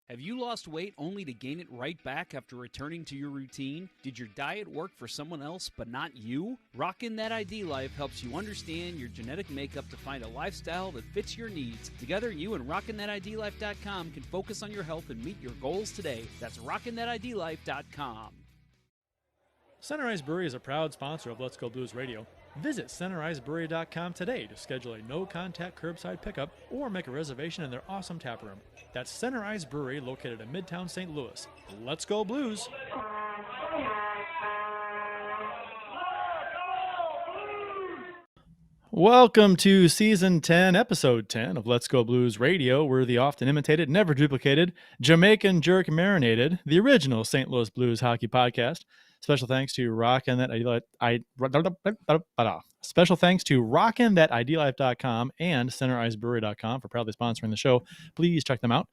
Have you lost weight only to gain it right back after returning to your routine? Did your diet work for someone else but not you? Rockin' That ID Life helps you understand your genetic makeup to find a lifestyle that fits your needs. Together, you and RockinThatIDLife.com can focus on your health and meet your goals today. That's RockinThatIDLife.com. Center Ice Brewery is a proud sponsor of Let's Go Blues Radio. Visit centericebrewery.com today to schedule a no-contact curbside pickup or make a reservation in their awesome tap room. That's Center Ice Brewery, located in Midtown St. Louis. Let's go Blues! Welcome to Season 10, Episode 10 of Let's Go Blues Radio. We're the often imitated, never duplicated, Jamaican jerk marinated, the original St. Louis Blues hockey podcast. Special thanks to RockinThatIDLife.com and CenterIceBrewery.com for proudly sponsoring the show. Please check them out.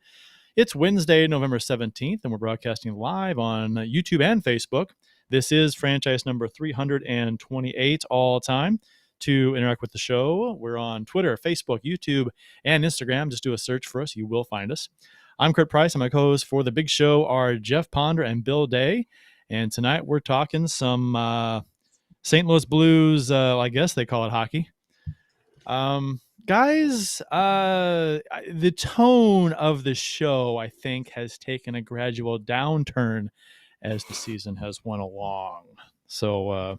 It's Wednesday, November 17th, and we're broadcasting live on YouTube and Facebook. This is franchise number 328 all time. To interact with the show, we're on Twitter, Facebook, YouTube, and Instagram. Just do a search for us. You will find us. I'm Kurt Price, and my co-hosts for the big show are Jeff Ponder and Bill Day. And tonight we're talking some St. Louis Blues, I guess they call it hockey. Guys, the tone of the show, I think, has taken a gradual downturn as the season has went along. So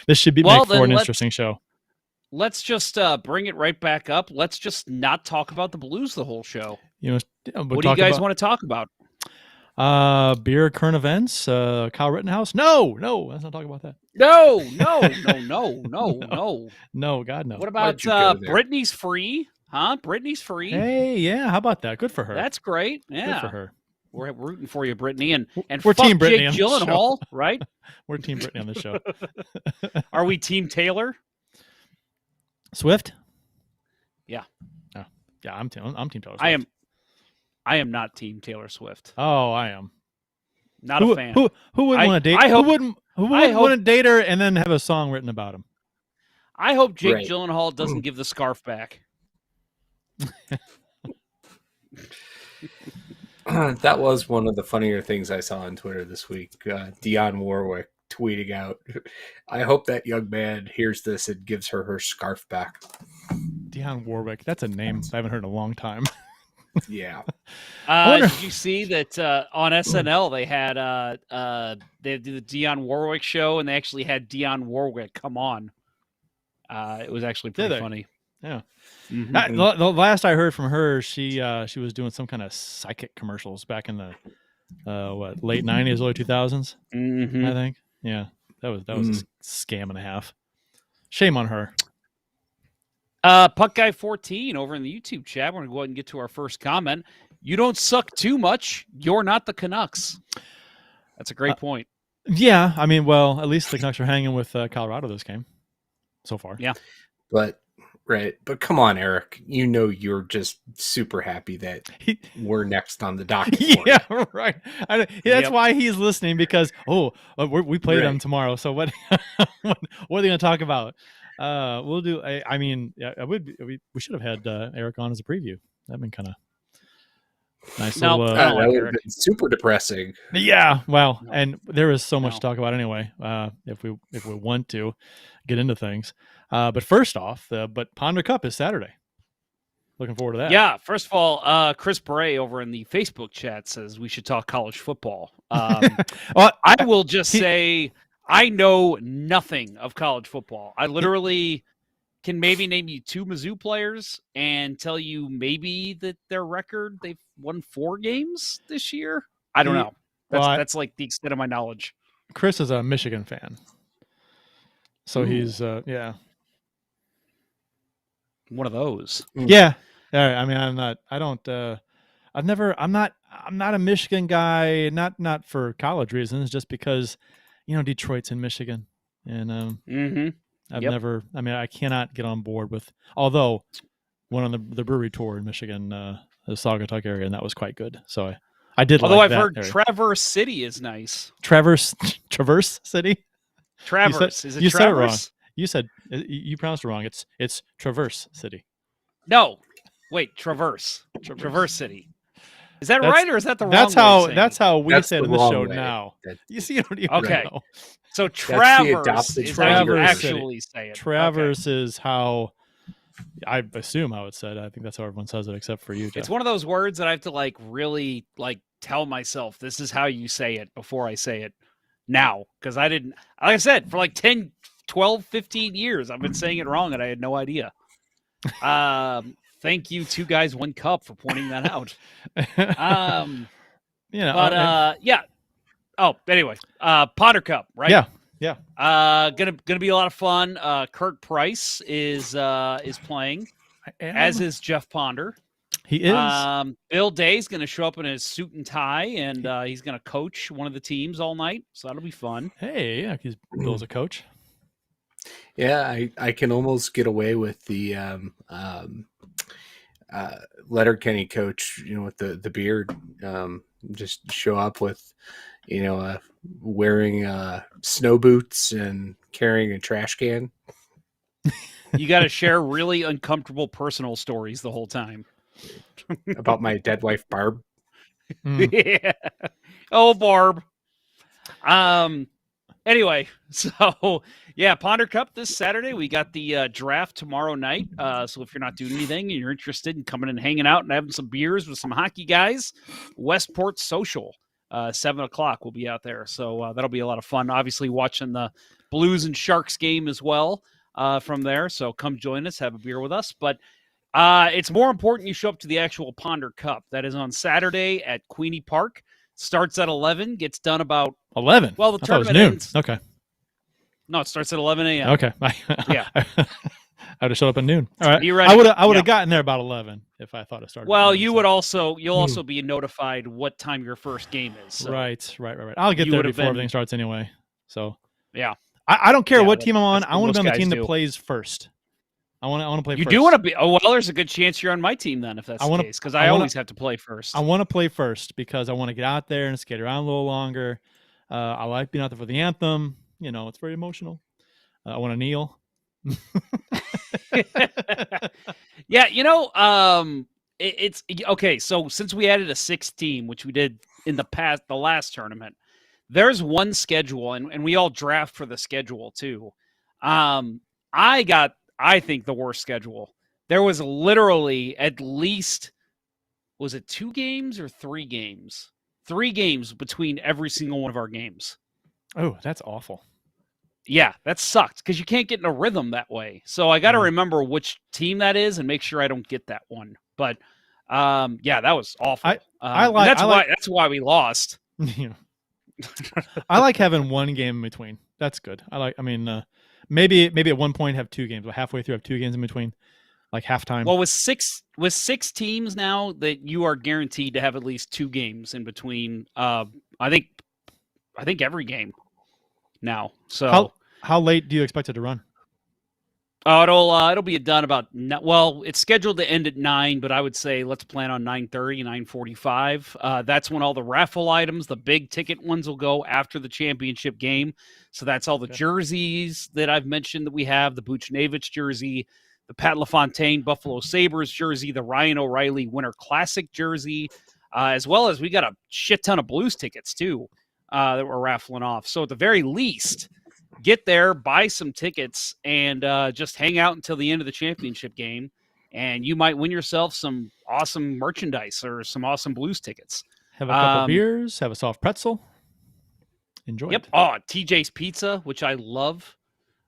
this should make for an interesting show. Let's just bring it right back up. Let's just not talk about the Blues the whole show. What do you guys want to talk about? Beer, current events, Kyle Rittenhouse. No, let's not talk about that. No. No, God, no. What about Britney's free? Huh? Britney's free. Hey, yeah, how about that? Good for her. That's great. Yeah. Good for her. We're rooting for you, Brittany, and we're fuck Team Brittany Jake Gyllenhaal, right? We're Team Brittany on the show. Are we Team Taylor Swift? Yeah. Oh, yeah, I'm Team Taylor Swift. I am not Team Taylor Swift. Oh, I am. Not a fan. Who would want to date? Who wouldn't want to date her and then have a song written about him? I hope Jake Gyllenhaal doesn't give the scarf back. That was one of the funnier things I saw on Twitter this week. Dionne Warwick tweeting out, "I hope that young man hears this and gives her scarf back." Dionne Warwick, that's a name I haven't heard in a long time. Yeah. Did you see that on SNL they had they did the Dionne Warwick show and they actually had Dionne Warwick come on? It was actually pretty funny. Yeah. Mm-hmm. The last I heard from her, she was doing some kind of psychic commercials back in the late 90s, early 2000s. Mm-hmm. I think. Yeah, that was a scam and a half. Shame on her. Puck Guy 14 over in the YouTube chat. We're gonna go ahead and get to our first comment. You don't suck too much. You're not the Canucks. That's a great point. Yeah, I mean, well, at least the Canucks are hanging with Colorado this game so far. Yeah, but come on, Eric. You know you're just super happy that we're next on the docket. Yeah, right. That's why he's listening, because we play them tomorrow. So what are they going to talk about? We'll do. We should have had Eric on as a preview. That'd been kind of nice. No, that would have been super depressing. Yeah, well, and there is so much to talk about anyway. If we want to get into things, but first off, but Ponder Cup is Saturday. Looking forward to that. Yeah. First of all, Chris Bray over in the Facebook chat says we should talk college football. Well, I will just say I know nothing of college football. I literally can maybe name you 2 Mizzou players and tell you maybe that their record, they've won 4 games this year. I don't know. That's like the extent of my knowledge. Chris is a Michigan fan. So he's yeah. One of those. Yeah. I mean, I'm not a Michigan guy, not for college reasons, just because, Detroit's in Michigan. And I cannot get on board with, although went on the brewery tour in Michigan, the Saugatuck area, and that was quite good. So I did. Although like I've heard area. Traverse City is nice. Traverse City. Traverse. Is it you Traverse? Said it wrong. You said you pronounced it wrong. It's Traverse City. No, wait, Traverse City. Is that right, or is that the wrong That's way how of saying that's it? how we That's say it the in the wrong show way. now. That- You see, you don't even Okay. know. So the Traverse adopted is how you Traverse. actually say it. Traverse is how I assume how it's said. I think that's how everyone says it, except for you, Jeff. It's one of those words that I have to like really like tell myself this is how you say it before I say it now, because I didn't, like I said, for like 10, 12, 15 years I've been saying it wrong and I had no idea. Thank you, 2 Guys 1 Cup, for pointing that out. Yeah. Oh, anyway, Potter Cup, right? Yeah. Gonna be a lot of fun. Kurt Price is playing, as is Jeff Ponder. He is. Bill Day's going to show up in his suit and tie, and he's going to coach one of the teams all night, so that'll be fun. Hey, yeah, because Bill's a coach. Yeah, I can almost get away with the Letterkenny coach, with the beard. Just show up with, wearing snow boots and carrying a trash can. You got to share really uncomfortable personal stories the whole time. About my dead wife, Barb. Yeah. Oh, Barb. Anyway, so yeah, Ponder Cup this Saturday. We got the draft tomorrow night. So if you're not doing anything and you're interested in coming and hanging out and having some beers with some hockey guys, Westport Social, 7:00 we'll be out there. So that'll be a lot of fun. Obviously watching the Blues and Sharks game as well from there. So come join us, have a beer with us. But it's more important you show up to the actual Ponder Cup. That is on Saturday at Queenie Park. Starts at 11, gets done about 11. Well, the I thought it was tournament noon. ends. Okay. No, it starts at 11 a.m. Okay. Yeah. I would have showed up at noon. All right. Be ready. I would have gotten there about 11 if I thought it started. Well, at 11, you'll so. also be notified what time your first game is. So. Right. I'll get You there would have before been- everything starts anyway. So Yeah. I don't care Yeah, what team I'm on. that's I what want to be most on the team guys that do. plays first. I want to play You first. do want to be. Oh, well, there's a good chance you're on my team then if that's the case, because I always have to play first. I want to play first because I want to get out there and skate around a little longer. I like being out there for the anthem. It's very emotional. I want to kneel. Yeah, it's okay. So since we added a 6th team, which we did in the last tournament, there's one schedule, and we all draft for the schedule too. I think the worst schedule. There was literally at least, was it 2 games or 3 games? 3 games between every single one of our games. Oh, that's awful. Yeah, that sucked because you can't get in a rhythm that way. So I got to remember which team that is and make sure I don't get that one. But yeah, that was awful. That's why we lost. I like having one game in between. That's good. Maybe at one point have 2 games, but halfway through have 2 games in between, like halftime. Well, with six teams now that you are guaranteed to have at least 2 games in between. I think every game now. So how late do you expect it to run? It'll be done about, well, it's scheduled to end at 9, but I would say let's plan on 9:30, 9:45. That's when all the raffle items, the big ticket ones, will go after the championship game. So that's all the jerseys that I've mentioned that we have, the Buchnevich jersey, the Pat LaFontaine Buffalo Sabres jersey, the Ryan O'Reilly Winter Classic jersey, as well as we got a shit ton of Blues tickets too that we're raffling off. So at the very least, get there, buy some tickets, and just hang out until the end of the championship game, and you might win yourself some awesome merchandise or some awesome Blues tickets. Have a couple beers, have a soft pretzel. Enjoy it. Oh, TJ's Pizza, which I love.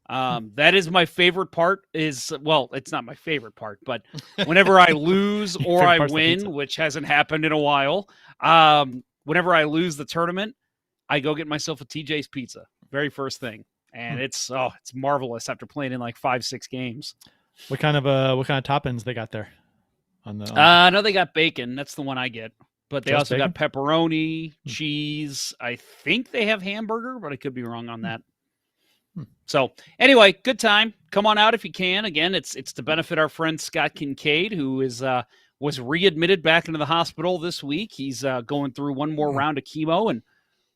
That is my favorite part. It's not my favorite part, but whenever I lose or I win, which hasn't happened in a while, whenever I lose the tournament, I go get myself a TJ's Pizza. Very first thing. And it's marvelous after playing in like 5-6 games. What kind of toppings they got there? No, they got bacon. That's the one I get. But they Just also bacon? got pepperoni, cheese. I think they have hamburger, but I could be wrong on that. So anyway, good time. Come on out if you can. Again, it's to benefit our friend Scott Kincaid, who was readmitted back into the hospital this week. He's going through one more round of chemo and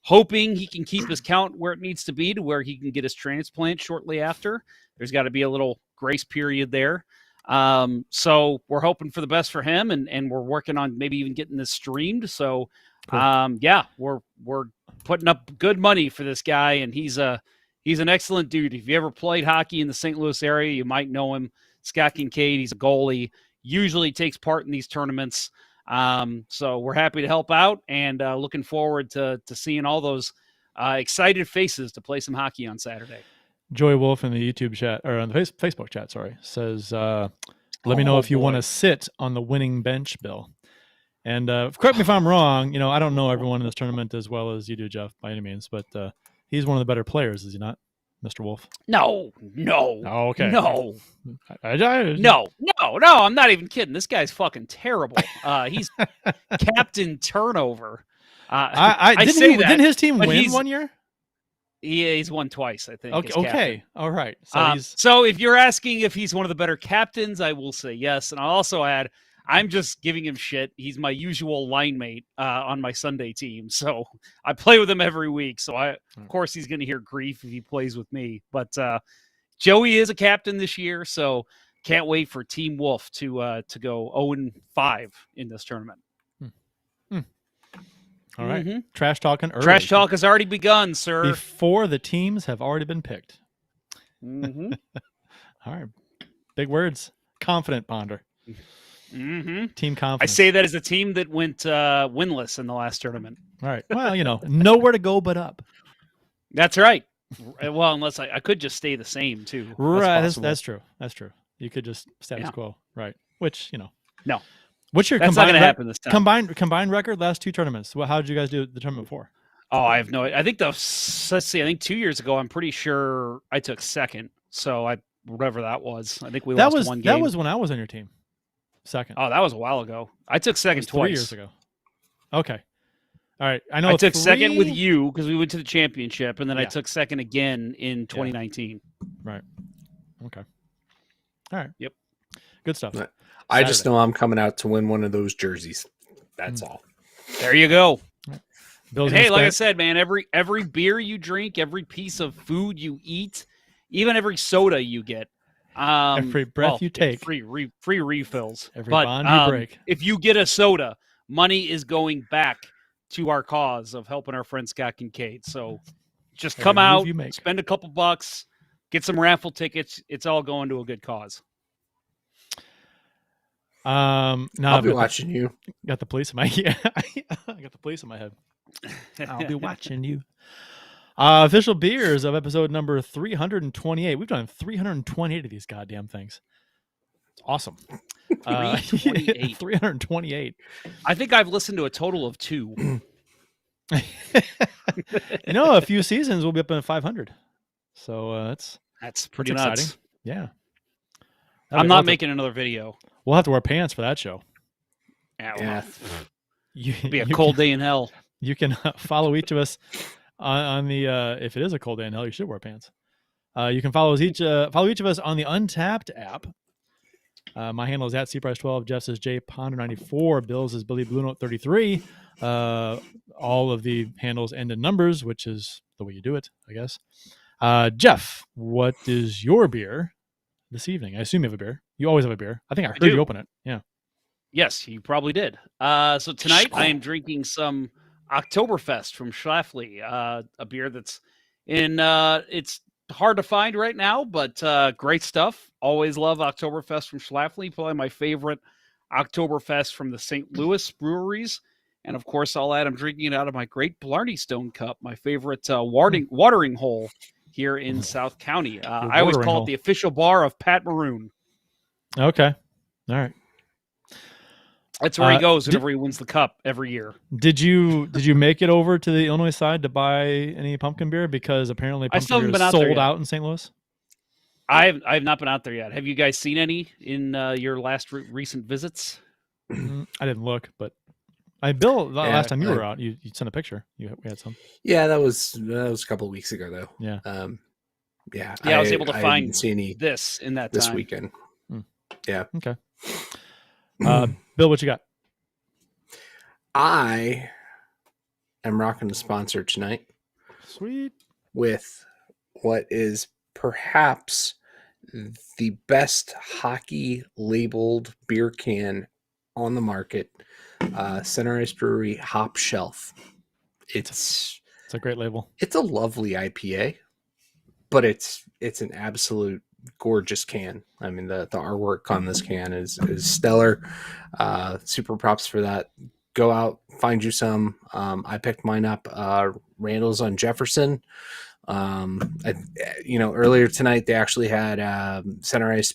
hoping he can keep his count where it needs to be to where he can get his transplant shortly after. There's got to be a little grace period there. So we're hoping for the best for him, and we're working on maybe even getting this streamed. So, Cool. yeah, we're putting up good money for this guy, and he's an excellent dude. If you ever played hockey in the St. Louis area, you might know him. Scott Kincaid, he's a goalie, usually takes part in these tournaments. So we're happy to help out, and looking forward to seeing all those excited faces to play some hockey on Saturday. Joy Wolf in the YouTube chat, or on the Facebook chat, says, let me know if you want to sit on the winning bench, Bill. And correct me if I'm wrong, I don't know everyone in this tournament as well as you do, Jeff, by any means, but he's one of the better players, is he not, Mr. Wolf? No. Oh, okay. No. No, I'm not even kidding. This guy's fucking terrible. He's captain turnover. Didn't his team win one year? Yeah, he's won twice, I think. Okay. All right. So if you're asking if he's one of the better captains, I will say yes. And I'll also add, I'm just giving him shit. He's my usual line mate on my Sunday team. So I play with him every week. So of course he's going to hear grief if he plays with me. But Joey is a captain this year, so can't wait for Team Wolf to go 0-5 in this tournament. All right. Mm-hmm. Trash talking early. Trash talk has already begun, sir. Before the teams have already been picked. Mm-hmm. All right. Big words. Confident, Ponder. Mm-hmm. Team confidence. I say that as a team that went winless in the last tournament. All right. Well, nowhere to go but up. That's right. Well, unless I could just stay the same, too. Right. That's true. You could just status quo. Right. Which, No. What's your That's not going to happen this time. Combined record last two tournaments? Well, how did you guys do the tournament before? Oh, I have no idea. I think let's see. I think 2 years ago, I'm pretty sure I took second. So whatever that was. I think we lost one game. That was when I was on your team. Second. Oh, that was a while ago. I took second twice. 3 years ago. Okay. All right. I know. I took second with you because we went to the championship, and then I took second again in 2019. Right. Okay. All right. Yep. Good stuff. I just know I'm coming out to win one of those jerseys. That's all. There you go. Right. Hey, like I said, man, every beer you drink, every piece of food you eat, even every soda you get, every breath you take, free refills. Every bond you break. If you get a soda, money is going back to our cause of helping our friend Scott Kincaid. So just come out, spend a couple bucks, get some raffle tickets. It's all going to a good cause. Now I'll be watching you. Got the police in my I got the police in my head. I'll be watching you. Official beers of episode number 328. We've done 328 of these goddamn things. It's awesome. 328. 328. I think I've listened to a total of 2. A few seasons we'll be up in 500. So that's pretty nuts. Exciting. Yeah. I'm not making another video. We'll have to wear pants for that show. Yeah. It'll be a cold day in hell. You can follow each of us on the if it is a cold day in hell, you should wear pants. You can follow each of us on the Untapped app. My handle is at cprice12. Jeff's is jponder94. Bill's is Billy Blue Note 33. All of the handles end in numbers, which is the way you do it, I guess. Jeff, what is your beer this evening? I assume you have a beer. You always have a beer. I think I heard you open it. Yeah. Yes, you probably did. So tonight I am drinking some Oktoberfest from Schlafly, a beer that's it's hard to find right now, but great stuff. Always love Oktoberfest from Schlafly. Probably my favorite Oktoberfest from the St. Louis breweries. And of course, I'll add I'm drinking it out of my great Blarney Stone cup, my favorite watering hole here in South County. I always call it the official bar of Pat Maroon. Okay. All right. That's where he goes whenever he wins the cup every year. Did you make it over to the Illinois side to buy any pumpkin beer? Because apparently pumpkin beer is sold out in St. Louis. I have not been out there yet. Have you guys seen any in your last recent visits? I didn't look, but Bill, last time you were out, you sent a picture. We had some. Yeah, that was a couple of weeks ago, though. Yeah. I was able to find this in that this weekend. Yeah. Okay. Bill, what you got? I am rocking the sponsor tonight. Sweet. With what is perhaps the best hockey labeled beer can on the market. Center Ice Brewery Hop Shelf. It's a great label. It's a lovely IPA, but it's an absolute gorgeous can. I mean, the artwork on this can is stellar. Super props for that. Go out, find you some. I picked mine up. Randall's on Jefferson. Earlier tonight they actually had Center Ice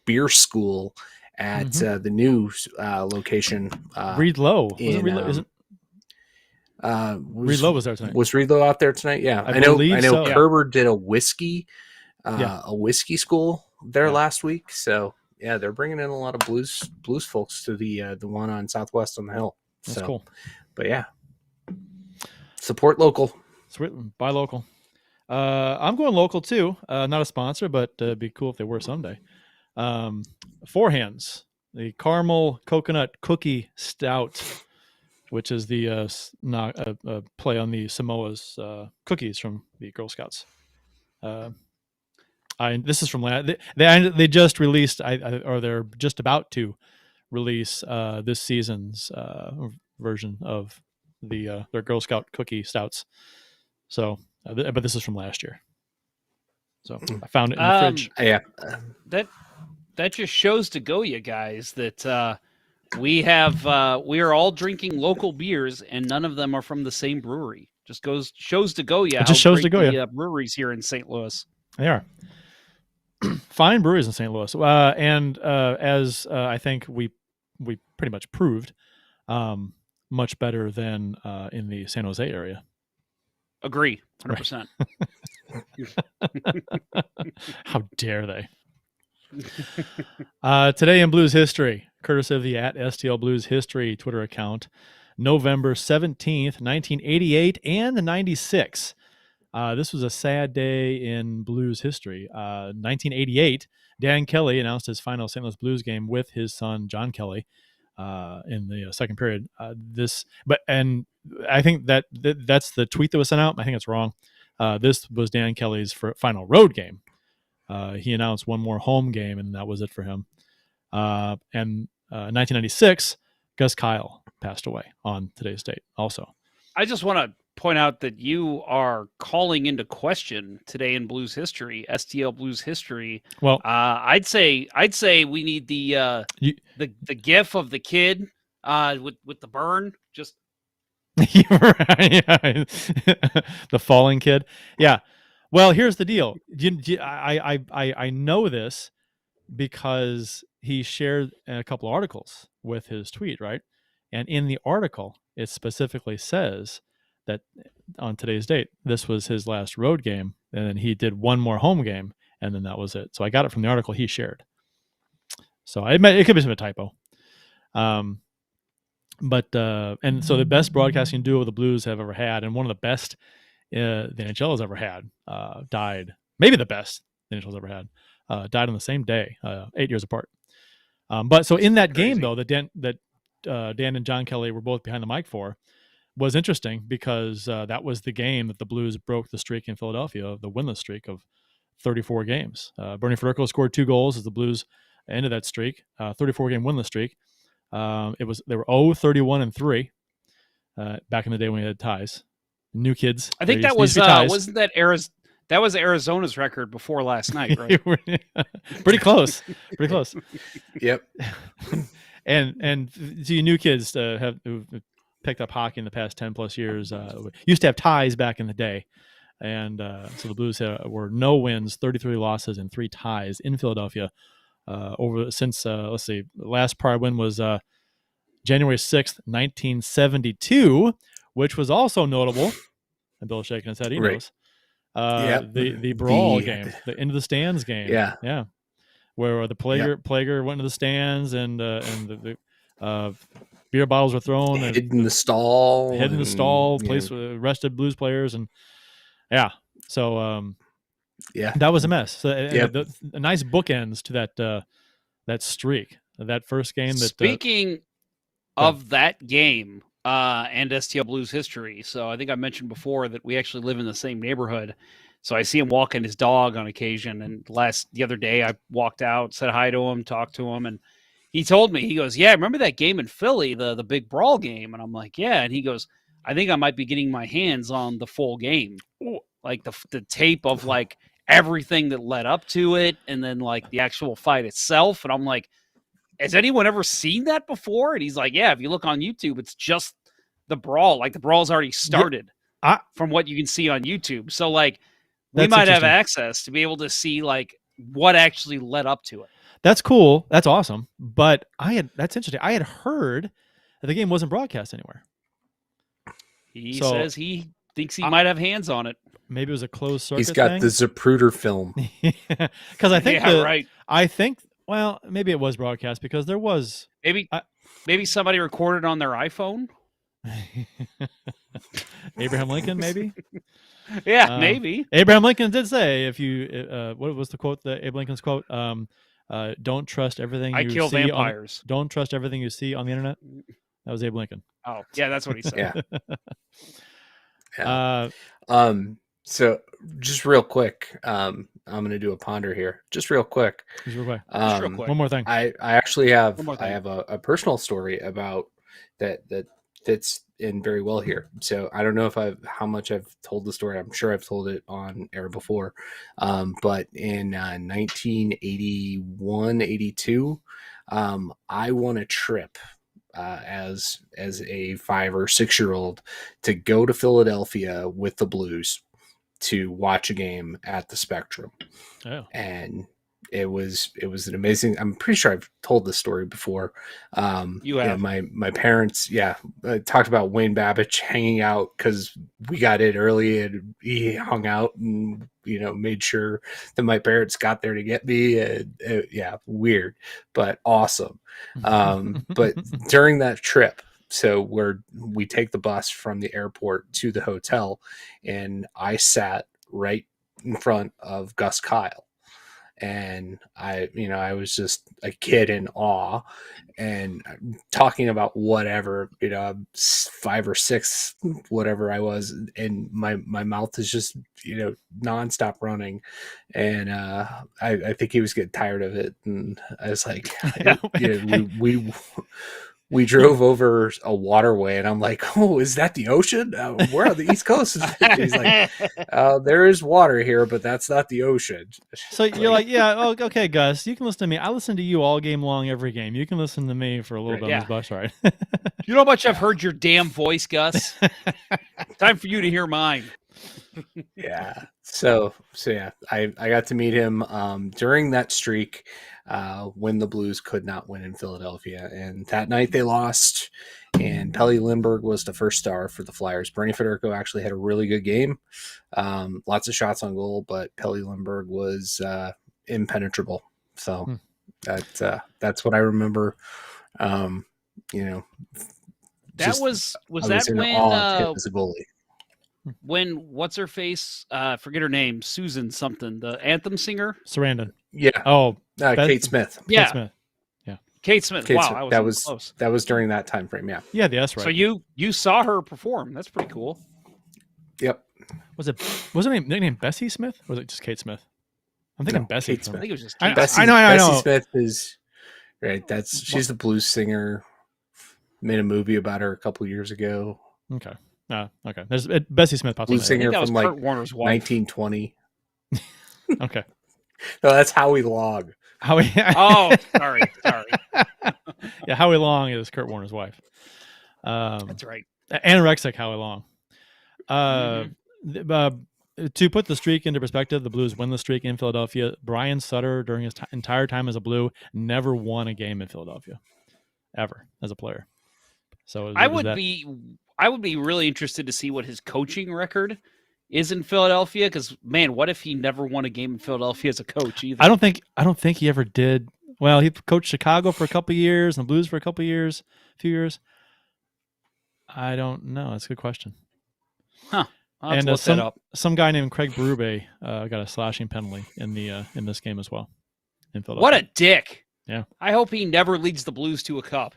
Beer School at the new location. Reed Lowe. Was it Reed Lowe? Reed Lowe was there tonight. Was Reed Lowe out there tonight? Yeah, I know. So. Kerber did a whiskey school there last week. So yeah, they're bringing in a lot of blues folks to the one on Southwest on the Hill. That's cool. But yeah, support local. Buy local. I'm going local too. Not a sponsor, but it'd be cool if they were someday. Four Hands, the caramel coconut cookie stout, which is the play on the Samoa's cookies from the Girl Scouts. This is from they just released, or they're just about to release this season's version of their Girl Scout cookie stouts. So, but this is from last year. So I found it in the fridge. Yeah, that just shows to go, you guys, that we are all drinking local beers, and none of them are from the same brewery. Shows to go, yeah. It just shows to go, yeah. Breweries here in St. Louis. They are fine breweries in St. Louis, and as I think we pretty much proved, much better than in the San Jose area. Agree, 100%. How dare they? Today in Blues history, courtesy of the @STL Blues History Twitter account, November 17th, 1988 and 96. This was a sad day in Blues history. 1988, Dan Kelly announced his final St. Louis Blues game with his son John Kelly in the second period. And I think that's the tweet that was sent out. I think it's wrong. This was Dan Kelly's final road game. He announced one more home game, and that was it for him. And 1996, Gus Kyle passed away on today's date also. I just want to point out that you are calling into question today in Blues history, STL Blues history. Well, I'd say we need the gif of the kid with the burn. Just the falling kid. Yeah. Well, here's the deal. I know this because he shared a couple of articles with his tweet, right? And in the article, it specifically says that on today's date, this was his last road game, and then he did one more home game, and then that was it. So I got it from the article he shared. So it could be some typo. And so the best broadcasting duo the Blues have ever had, and one of the best the NHL has ever had, died. Maybe the best the NHL has ever had, died on the same day, 8 years apart. But so in that game though, Dan and John Kelly were both behind the mic for, was interesting because that was the game that the Blues broke the streak in Philadelphia, the winless streak of 34 games. Bernie Federico scored 2 goals as the Blues ended that streak, 34-game winless streak. They were 0-31-3 back in the day when we had ties. New kids. I think that was wasn't that that was Arizona's record before last night, right? Pretty close. Pretty close. Yep. And so you new kids who've picked up hockey in the past 10 plus years used to have ties back in the day, and so the Blues were no wins, 33 losses, and 3 ties in Philadelphia since let's see, the last prior win was January 6th, 1972, which was also notable. And Bill's shaking his head. He knows. The brawl game, the into the stands game. Yeah. Where the Plager went into the stands and the beer bottles were thrown. Hid in the stall. Place arrested Blues players. And so that was a mess. So the nice bookends to that streak, that first game. Speaking of that game and STL Blues history, so I think I mentioned before that we actually live in the same neighborhood. So I see him walking his dog on occasion. And the other day I walked out, said hi to him, talked to him, and he told me, he goes, "Yeah, remember that game in Philly, the big brawl game?" And I'm like, "Yeah." And he goes, "I think I might be getting my hands on the full game, like the tape of like everything that led up to it, and then like the actual fight itself." And I'm like, "Has anyone ever seen that before?" And he's like, "Yeah, if you look on YouTube, it's just the brawl. Like the brawl's already started from what you can see on YouTube. So like we might have access to be able to see like what actually led up to it." That's cool. That's awesome. But that's interesting. I had heard that the game wasn't broadcast anywhere. He says he thinks he might have hands on it. Maybe it was a closed circuit. He's got thing. the Zapruder film. Because I think right. I think maybe it was broadcast because there was maybe somebody recorded on their iPhone. Abraham Lincoln, maybe. Yeah, maybe. Abraham Lincoln did say, "If you, what was the quote? The Abe Lincoln's quote: don't trust everything you kill see vampires. Don't trust everything you see on the internet." That was Abe Lincoln. Oh, yeah, that's what he said. Yeah. So just real quick, I'm going to do a ponder here. Just real quick. Just real quick. One more thing. I actually have a personal story about that fits in very well here. So I don't know how much I've told the story. I'm sure I've told it on air before. But in 1981, 82, I won a trip as a 5 or 6 year old to go to Philadelphia with the Blues to watch a game at the Spectrum. Oh. And it was an amazing. I'm pretty sure I've told this story before. You have. My parents, talked about Wayne Babbage hanging out because we got in early and he hung out and made sure that my parents got there to get me. And weird but awesome. But during that trip, so we take the bus from the airport to the hotel, and I sat right in front of Gus Kyle. And I was just a kid in awe and talking about whatever, 5 or 6, whatever I was. And my mouth is just, nonstop running. And I think he was getting tired of it. And I was like, we drove over a waterway, and I'm like, "Oh, is that the ocean? We're on the East Coast." He's like, "There is water here, but that's not the ocean." So you're like, "Yeah, okay, Gus, you can listen to me. I listen to you all game long, every game. You can listen to me for a little bit on this bus ride." You know how much I've heard your damn voice, Gus? Time for you to hear mine. Yeah. So yeah, I got to meet him during that streak when the Blues could not win in Philadelphia, and that night they lost. And Pelle Lindbergh was the first star for the Flyers. Bernie Federico actually had a really good game, lots of shots on goal, but Pelle Lindbergh was impenetrable. So that's what I remember. That was that when as a goalie. When what's her face? Forget her name. Susan something. The anthem singer. Sarandon. Yeah. Oh, Kate Smith. Yeah. Kate Smith. Yeah. Kate Smith. Wow. That was close. That was during that time frame. Yeah. Yeah. That's right. So you saw her perform. That's pretty cool. Yep. Was her name Bessie Smith, or was it just Kate Smith? I'm thinking Bessie. Kate Smith. I think it was just Kate. Bessie, I know. Bessie Smith is right. She's the blues singer. Made a movie about her a couple years ago. Okay. Okay. There's Bessie Smith, possibly. Blues singer from like Kurt Warner's wife. 1920. Okay. No, that's Howie Long. Howie. Oh, sorry. Yeah, Howie Long is Kurt Warner's wife. That's right. Anorexic Howie Long. To put the streak into perspective, the Blues win the streak in Philadelphia. Brian Sutter, during his entire time as a Blue, never won a game in Philadelphia, ever, as a player. So I would be really interested to see what his coaching record is in Philadelphia, because man, what if he never won a game in Philadelphia as a coach either? I don't think he ever did. Well, he coached Chicago for a couple of years and the Blues for a few years. I don't know. That's a good question. Huh. I'll have to look that up. Some guy named Craig Berube got a slashing penalty in this game as well in Philadelphia. What a dick! Yeah. I hope he never leads the Blues to a cup.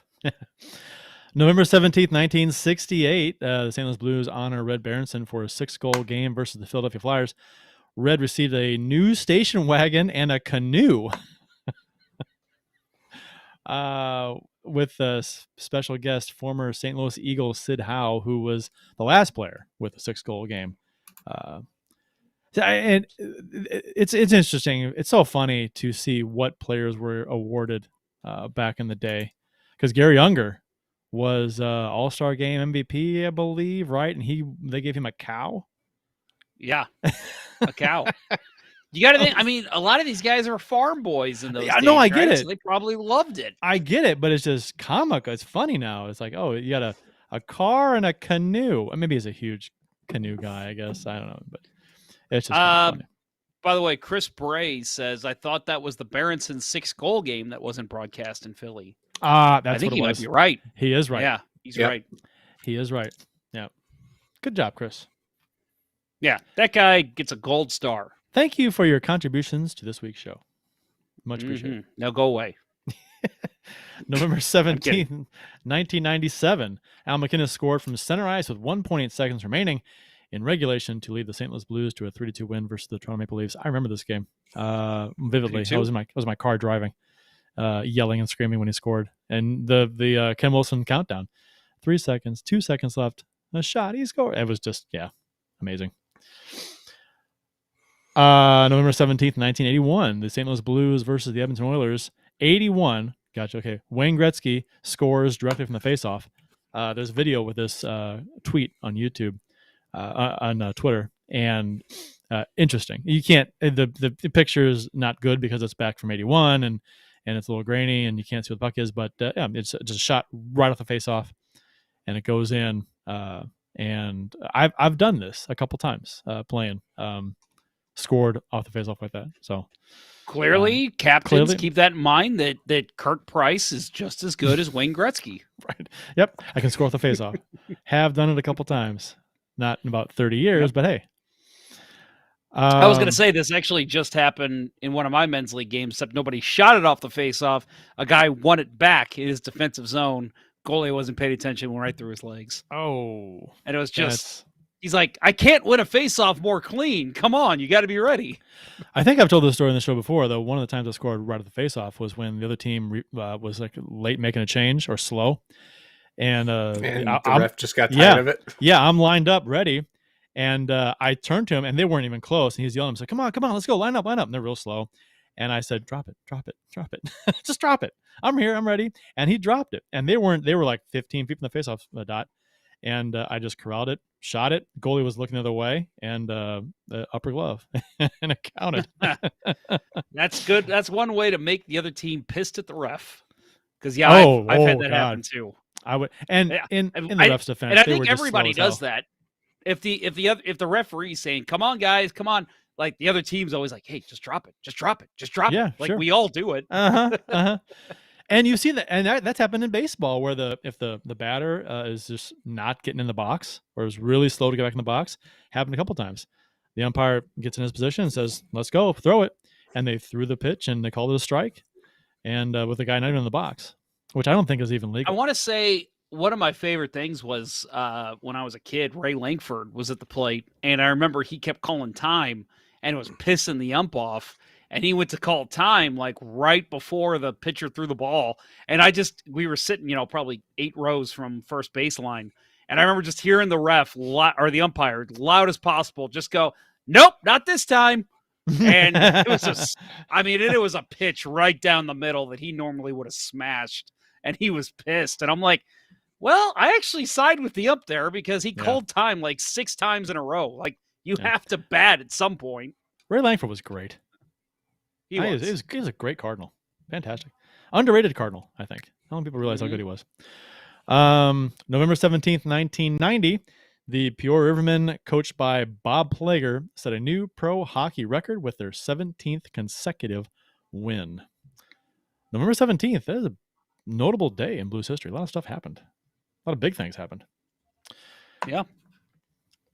November 17th, 1968, the St. Louis Blues honor Red Berenson for a 6-goal game versus the Philadelphia Flyers. Red received a new station wagon and a canoe. With a special guest, former St. Louis Eagle Sid Howe, who was the last player with a 6-goal game. And it's interesting. It's so funny to see what players were awarded back in the day, because Gary Unger was All-Star Game MVP, I believe, right? And they gave him a cow. Yeah, a cow. You got to think. I mean, a lot of these guys are farm boys in those days. No, I get right? it. So they probably loved it. I get it, but it's just comical. It's funny now. It's like, oh, you got a car and a canoe. Maybe he's a huge canoe guy, I guess. I don't know, but it's just funny. By the way, Chris Bray says, I thought that was the Berenson 6-goal game that wasn't broadcast in Philly. That's I think what it he was. might be right. He is right. Yeah, he's right. He is right. Yeah. Good job, Chris. Yeah, that guy gets a gold star. Thank you for your contributions to this week's show. Much appreciated. Now go away. November 17th, 1997. Al McInnes scored from center ice with 1.8 seconds remaining in regulation to lead the St. Louis Blues to a 3-2 win versus the Toronto Maple Leafs. I remember this game vividly. I was in my car driving, yelling and screaming when he scored. And the Ken Wilson countdown. 3 seconds, 2 seconds left. A shot, he scored. It was just, amazing. November 17th, 1981, the St. Louis Blues versus the Edmonton Oilers. 81. Gotcha. Okay. Wayne Gretzky scores directly from the faceoff. There's a video with this tweet on YouTube, on Twitter, and interesting. You can't. The picture is not good because it's back from 81 and it's a little grainy and you can't see what the puck is. But it's just a shot right off the faceoff, and it goes in. And I've done this a couple times playing. Scored off the faceoff like that. So clearly, captains keep that in mind that Kirk Price is just as good as Wayne Gretzky. Right. Yep. I can score off the faceoff. Have done it a couple times. Not in about 30 years, but hey. I was going to say this actually just happened in one of my men's league games, except nobody shot it off the faceoff. A guy won it back in his defensive zone. Goalie wasn't paying attention, went right through his legs. Oh. And it was just... He's like, I can't win a face-off more clean. Come on, you got to be ready. I think I've told this story in the show before, though. One of the times I scored right at the face-off was when the other team was like late making a change or slow. And the ref just got tired of it. Yeah, I'm lined up, ready. And I turned to him, and they weren't even close. And he's yelling, he's like, come on, let's go, line up. And they're real slow. And I said, drop it. Just drop it. I'm here, I'm ready. And he dropped it. And they were like 15 feet from the face-off dot. And I just corralled it, shot it. Goalie was looking the other way, and the upper glove, and it counted. That's good. That's one way to make the other team pissed at the ref. Because I've had that happen too. I would, and in the ref's defense, and I think everybody does that. If the referee's saying, "Come on, guys, come on," like the other team's always like, "Hey, just drop it. Yeah, like sure. we all do it. And you see that, and that's happened in baseball, where if the batter is just not getting in the box or is really slow to get back in the box. Happened a couple times. The umpire gets in his position and says, "Let's go, throw it," and they threw the pitch and they called it a strike, and with the guy not even in the box, which I don't think is even legal. I want to say one of my favorite things was when I was a kid. Ray Langford was at the plate, and I remember he kept calling time, and it was pissing the ump off. And he went to call time like right before the pitcher threw the ball. And we were sitting, probably 8 rows from first baseline. And I remember just hearing the ref or the umpire loud as possible, just go, "Nope, not this time." And it was a pitch right down the middle that he normally would have smashed. And he was pissed. And I'm like, well, I actually side with the ump there because he called time like 6 times in a row. Like you have to bat at some point. Ray Langford was great. He was a great Cardinal. Fantastic. Underrated Cardinal, I think. Not many people realize how good he was. November 17th, 1990, the Peoria Rivermen, coached by Bob Plager, set a new pro hockey record with their 17th consecutive win. November 17th, that is a notable day in Blues history. A lot of stuff happened. A lot of big things happened. Yeah.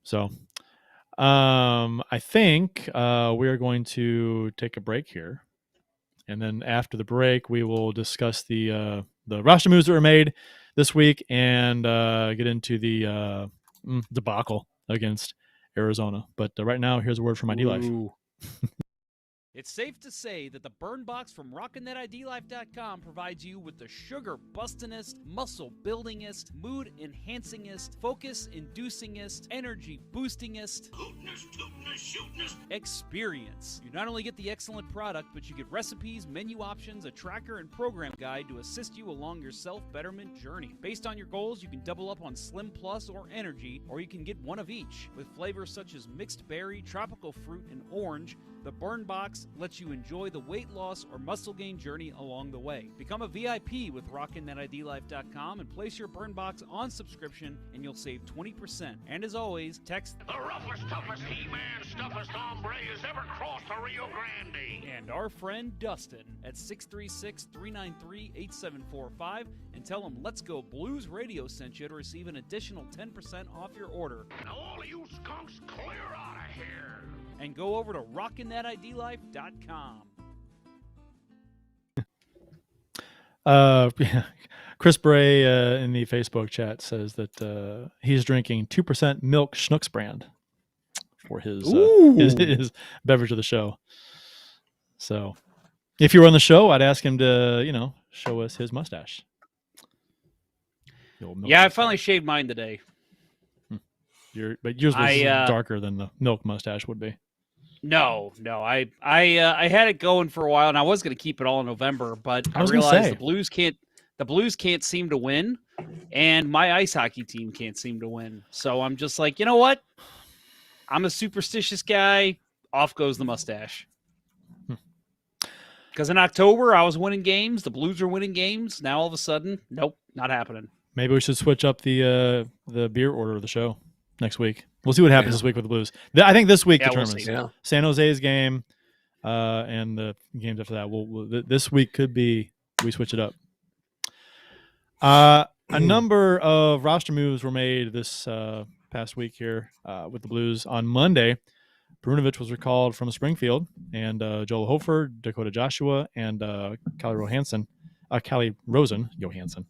So... I think we are going to take a break here, and then after the break, we will discuss the roster moves that were made this week and get into the debacle against Arizona. But right now, here's a word from ID Life. It's safe to say that the Burn Box from RockinThatIDLife.com provides you with the sugar bustinest, muscle buildingest, mood enhancingest, focus inducingest, energy boostingest, hootinest, tootinest, shootinest experience. You not only get the excellent product, but you get recipes, menu options, a tracker, and program guide to assist you along your self-betterment journey. Based on your goals, you can double up on Slim Plus or Energy, or you can get one of each. With flavors such as mixed berry, tropical fruit, and orange, the Burn Box lets you enjoy the weight loss or muscle gain journey along the way. Become a VIP with RockinThatIDLife.com and place your Burn Box on subscription, and you'll save 20%. And as always, text the roughest, toughest He-Man, stuffest hombre has ever crossed the Rio Grande. And our friend Dustin at 636-393-8745 and tell him Let's Go Blues Radio sent you to receive an additional 10% off your order. Now all of you skunks, clear out of here. And go over to RockinThatIDLife.com. Chris Bray in the Facebook chat says that he's drinking 2% Milk Schnucks brand for his beverage of the show. So if you were on the show, I'd ask him to, show us his mustache. Yeah, I finally shaved mine today. But yours was darker than the milk mustache would be. No. I had it going for a while, and I was going to keep it all in November, but I realized the Blues can't seem to win, and my ice hockey team can't seem to win. So I'm just like, you know what? I'm a superstitious guy. Off goes the mustache. Because in October, I was winning games. The Blues are winning games. Now all of a sudden, nope, not happening. Maybe we should switch up the beer order of the show next week. We'll see what happens this week with the Blues. I think this week determines San Jose's game and the games after that. This week could be we switch it up. A number of roster moves were made this past week here with the Blues. On Monday, Perunovich was recalled from Springfield, and Joel Hofer, Dakota Joshua, and Callie Rosen Johansson,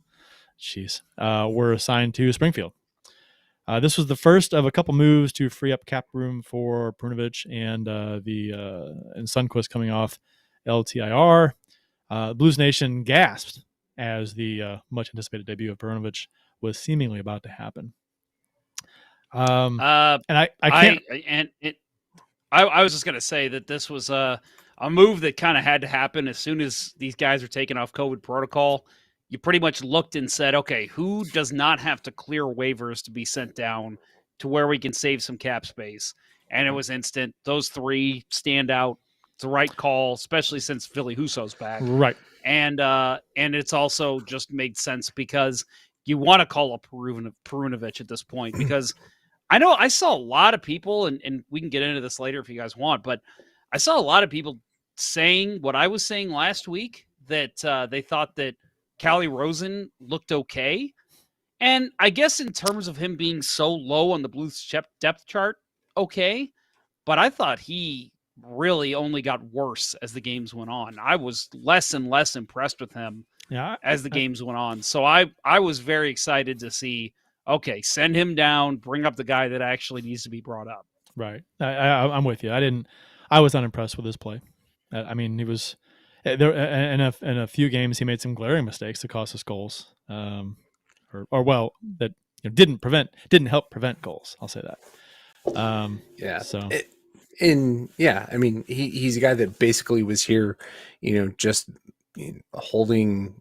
were assigned to Springfield. This was the first of a couple moves to free up cap room for Perunovich and Sundqvist coming off LTIR. Blues Nation gasped as the much anticipated debut of Perunovich was seemingly about to happen. And I was just going to say that this was a move that kind of had to happen as soon as these guys are taken off COVID protocol. You pretty much looked and said, okay, who does not have to clear waivers to be sent down to where we can save some cap space? And it was instant. Those three stand out. It's the right call, especially since Krug Husso's back. Right. And it's also just made sense because you want to call up Perunovich at this point because I know I saw a lot of people, and we can get into this later if you guys want, but I saw a lot of people saying what I was saying last week, that they thought that Callie Rosen looked okay. And I guess in terms of him being so low on the Blues depth chart, okay. But I thought he really only got worse as the games went on. I was less and less impressed with him as the games went on. So I was very excited to see, okay, send him down, bring up the guy that actually needs to be brought up. Right. I'm with you. I was unimpressed with his play. I mean, he was there in a few games. He made some glaring mistakes that cost us goals, that didn't help prevent goals. I'll say that. So. I mean, he's a guy that basically was here, just holding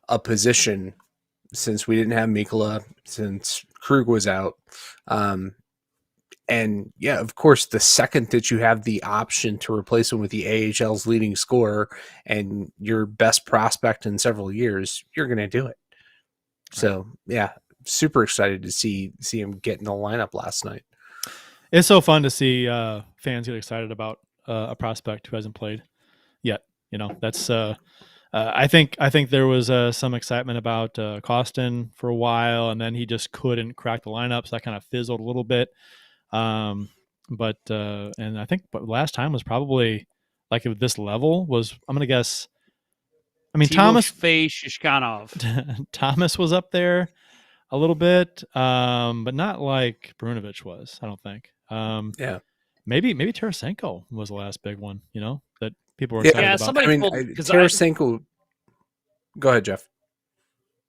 a position since we didn't have Mikkola, since Krug was out. And yeah, of course, the second that you have the option to replace him with the AHL's leading scorer and your best prospect in several years, you're going to do it. Right. So yeah, super excited to see him get in the lineup last night. It's so fun to see fans get excited about a prospect who hasn't played yet. That's I think there was some excitement about Costin for a while, and then he just couldn't crack the lineup, so that kind of fizzled a little bit. And I think last time was probably like at this level was, I'm going to guess, I mean, Timofey Shishkanov. Thomas was up there. a little bit, but not like Perunovich was. I don't think. Yeah. Maybe Tarasenko was the last big one. That people were Yeah. excited Yeah, about. somebody I mean, told because Tarasenko. Go ahead, Jeff.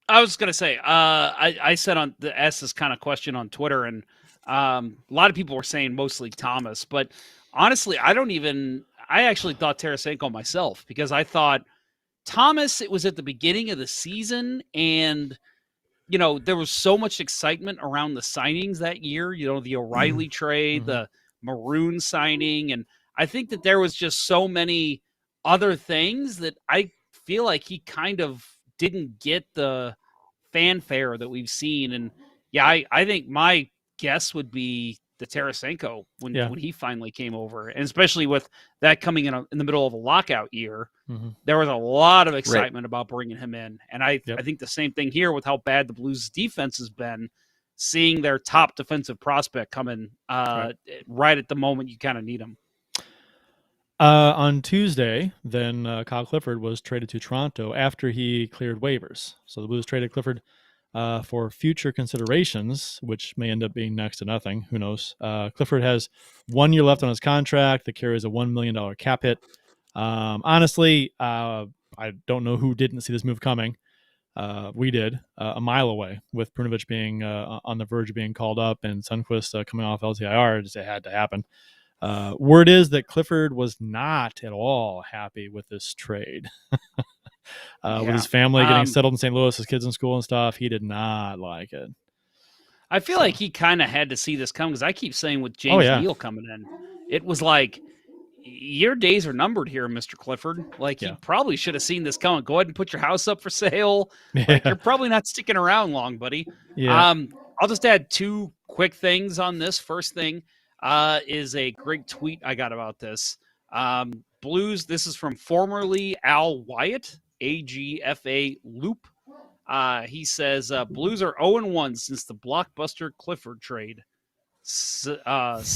I was going to say, I said asked this kind of question on Twitter, and a lot of people were saying mostly Thomas, but honestly, I actually thought Tarasenko myself, because I thought Thomas, it was at the beginning of the season, and there was so much excitement around the signings that year, the O'Reilly trade, Mhm. the Maroon signing, and I think that there was just so many other things that I feel like he kind of didn't get the fanfare that we've seen. And yeah, I think my guess would be the Tarasenko when Yeah. he finally came over, and especially with that coming in the middle of a lockout year, Mhm. there was a lot of excitement about bringing him in. And I Yep. think the same thing here with how bad the Blues defense has been, seeing their top defensive prospect come in right at the moment you kind of need him. On Tuesday, then Kyle Clifford was traded to Toronto after he cleared waivers. So the Blues traded Clifford for future considerations, which may end up being next to nothing. Who knows? Clifford has 1 year left on his contract that carries a $1 million cap hit. Honestly, I don't know who didn't see this move coming. We did a mile away, with Perunovich being on the verge of being called up and Sundqvist coming off LTIR. It had to happen. Word is that Clifford was not at all happy with this trade. With his family getting settled in St. Louis, his kids in school and stuff, he did not like it. I feel like he kind of had to see this come, because I keep saying with James Neal coming in, it was like, your days are numbered here, Mr. Clifford. Like, you probably should have seen this coming. Go ahead and put your house up for sale. Like, you're probably not sticking around long, buddy. Yeah. I'll just add two quick things on this. First thing is a great tweet I got about this. Blues, this is from formerly Al Wyatt, AGFA Loop. He says, Blues are 0-1 since the blockbuster Clifford trade.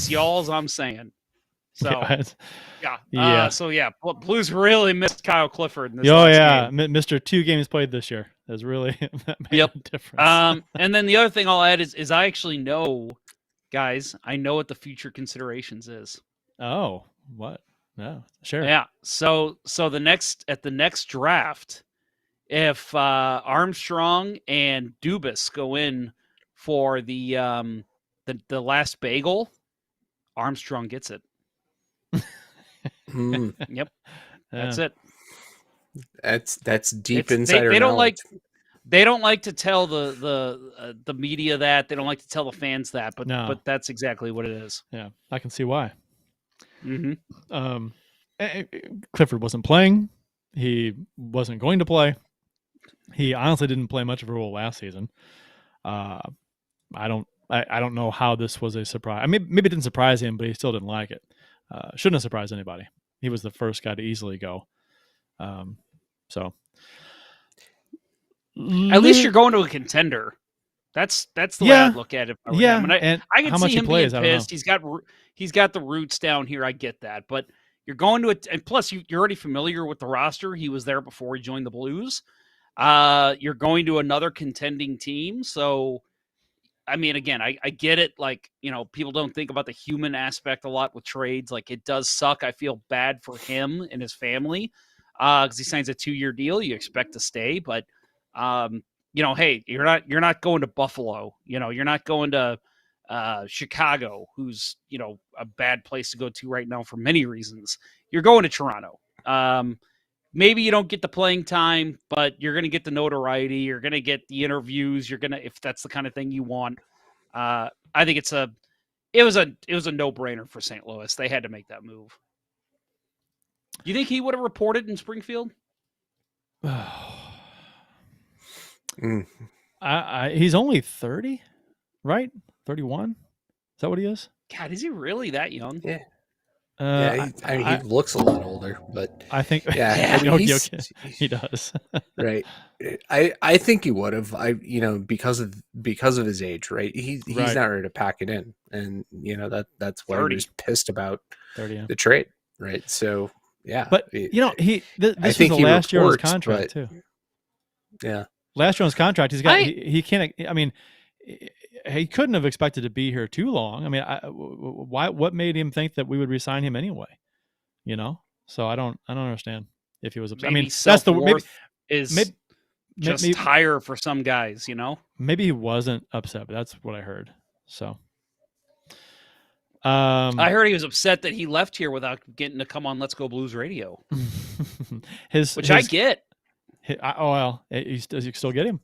Y'all's I'm saying. So, Blues really missed Kyle Clifford in this last game. Mr. 2 games played this year. That's really made a difference. And then the other thing I'll add is I actually know, guys, I know what the future considerations is. Oh, what? No, sure. Yeah. So at the next draft, if Armstrong and Dubas go in for the last bagel, Armstrong gets it. Yep, that's it. That's deep insider they don't knowledge. They don't like to tell the media that. They don't like to tell the fans that. But that's exactly what it is. Yeah, I can see why. Mm-hmm. Clifford wasn't playing. He wasn't going to play. He honestly didn't play much of a role last season. I don't know how this was a surprise. Maybe it didn't surprise him, but he still didn't like it. Shouldn't have surprised anybody. He was the first guy to easily go. So at least you're going to a contender. That's the way I'd look at it. I can see him being pissed. He's got the roots down here. I get that, but you're going to it, and plus you're already familiar with the roster. He was there before he joined the Blues. You're going to another contending team, so I mean, again, I get it. Like, people don't think about the human aspect a lot with trades. Like, it does suck. I feel bad for him and his family because he signs a 2-year deal. You expect to stay, but hey, you're not going to Buffalo. You're not going to Chicago, who's a bad place to go to right now for many reasons. You're going to Toronto. Maybe you don't get the playing time, but you're going to get the notoriety. You're going to get the interviews. If that's the kind of thing you want. I think it was a no-brainer for St. Louis. They had to make that move. Do you think he would have reported in Springfield? He's only 30, right? 31? Is that what he is? God, is he really that young? Yeah. He looks a lot older, but I think he does. Right. I think he would have. Because of his age, right? He's not ready to pack it in, and that's why he was pissed about 30, the trade, right? So yeah, but this was the last year of his contract too. Yeah. last year on his contract. He's got he can't. I mean, he couldn't have expected to be here too long. I mean, why? What made him think that we would resign him anyway? You know, so I don't understand if he was upset. Maybe I mean, that's the self-worth is just maybe, higher for some guys, you know? Maybe he wasn't upset, but that's what I heard. So, I heard he was upset that he left here without getting to come on Let's Go Blues Radio, which I get. You still get him.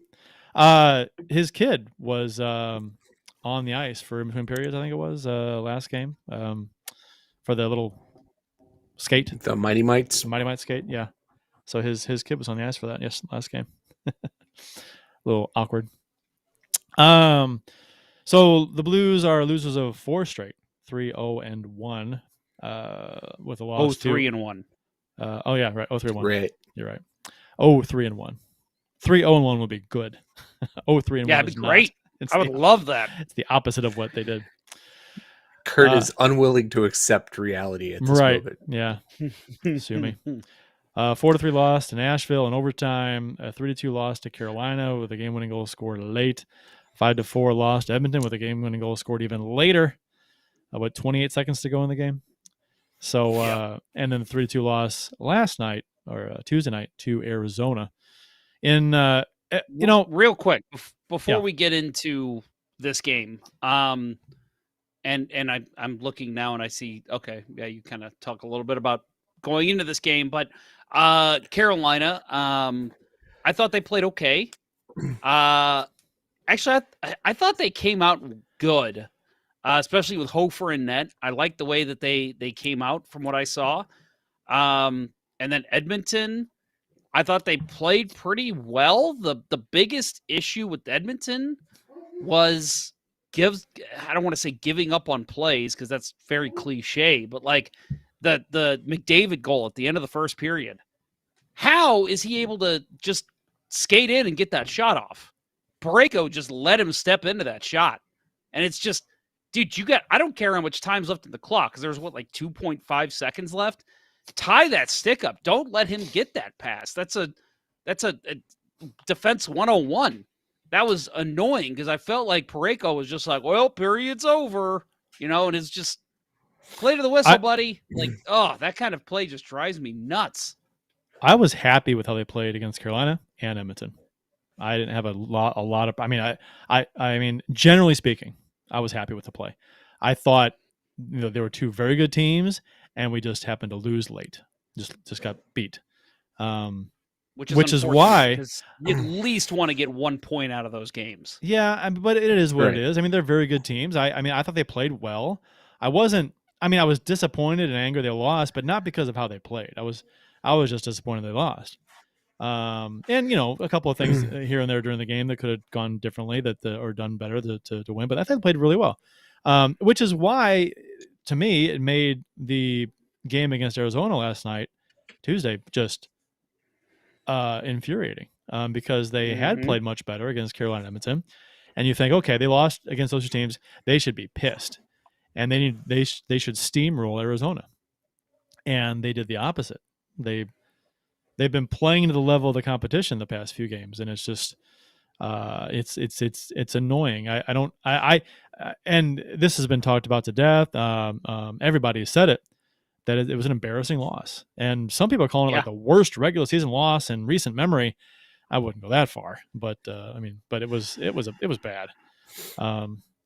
His kid was on the ice for in between periods. I think it was last game for the little skate, the Mighty Mites. Mighty Mites skate. Yeah. So his kid was on the ice for that. Yes, last game. A little awkward. So the Blues are losers of 4 straight, 3-0-1, with a loss. 3-1. Oh yeah, right. 0-3-1. Right. You're right. 0-3-1. 3-0-1 would be good. 0-3-1. Yeah, it'd be great. I would love that. It's the opposite of what they did. Kurt is unwilling to accept reality at this moment. Yeah. Sue me. 4-3 loss to Nashville in overtime. A 3-2 loss to Carolina with a game-winning goal scored late. 5-4 loss to Edmonton with a game-winning goal scored even later. About 28 seconds to go in the game. So, and then the 3-2 loss last night or Tuesday night to Arizona. In real quick before we get into this game, and I'm looking now and I see, okay, yeah, you kind of talk a little bit about going into this game, but Carolina, I thought they played okay. Actually, I thought they came out good, especially with Hofer in net. I like the way that they came out from what I saw. And then Edmonton, I thought they played pretty well. The biggest issue with Edmonton was I don't want to say giving up on plays because that's very cliche, but like the McDavid goal at the end of the first period. How is he able to just skate in and get that shot off? Parayko just let him step into that shot. And it's just, dude, I don't care how much time's left in the clock because there's 2.5 seconds left. Tie that stick up. Don't let him get that pass. That's a defense 101. That was annoying because I felt like Parayko was just like, well, period's over, and it's just play to the whistle, buddy. Like, that kind of play just drives me nuts. I was happy with how they played against Carolina and Edmonton. I didn't have a lot of. I mean, generally speaking, I was happy with the play. I thought there were 2 very good teams, and we just happened to lose late. Just got beat. Which is why you at least want to get 1 point out of those games. Yeah, but it is what it is. I mean, they're very good teams. I thought they played well. I was disappointed and angry they lost, but not because of how they played. I was just disappointed they lost. And a couple of things here and there during the game that could have gone differently or done better to win, but I think they played really well. Which is why, to me, it made the game against Arizona last night, Tuesday, just infuriating because they had played much better against Carolina and Edmonton, and you think, okay, they lost against those 2 teams, they should be pissed, and they should steamroll Arizona, and they did the opposite. They've been playing to the level of the competition the past few games, and it's just it's annoying. And this has been talked about to death. Everybody has said it, that it was an embarrassing loss, and some people are calling it like the worst regular season loss in recent memory. I wouldn't go that far, but it was bad.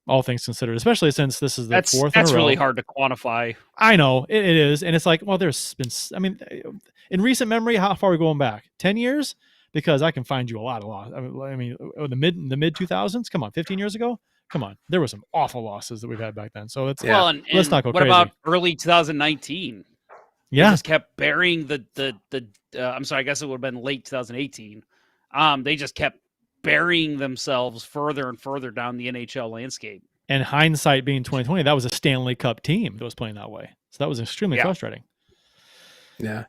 All things considered, especially since this is the 4th in a row. That's really hard to quantify. I know it is, and it's like, well, there's been. In recent memory, how far are we going back? 10 years? Because I can find you a lot of losses. The mid 2000s. Come on, 15 years ago. Come on, there were some awful losses that we've had back then. So let's not go crazy. What about early 2019? Yeah, they just kept burying I'm sorry, I guess it would have been late 2018. They just kept burying themselves further and further down the NHL landscape. And hindsight being 2020, that was a Stanley Cup team that was playing that way. So that was extremely frustrating. Yeah.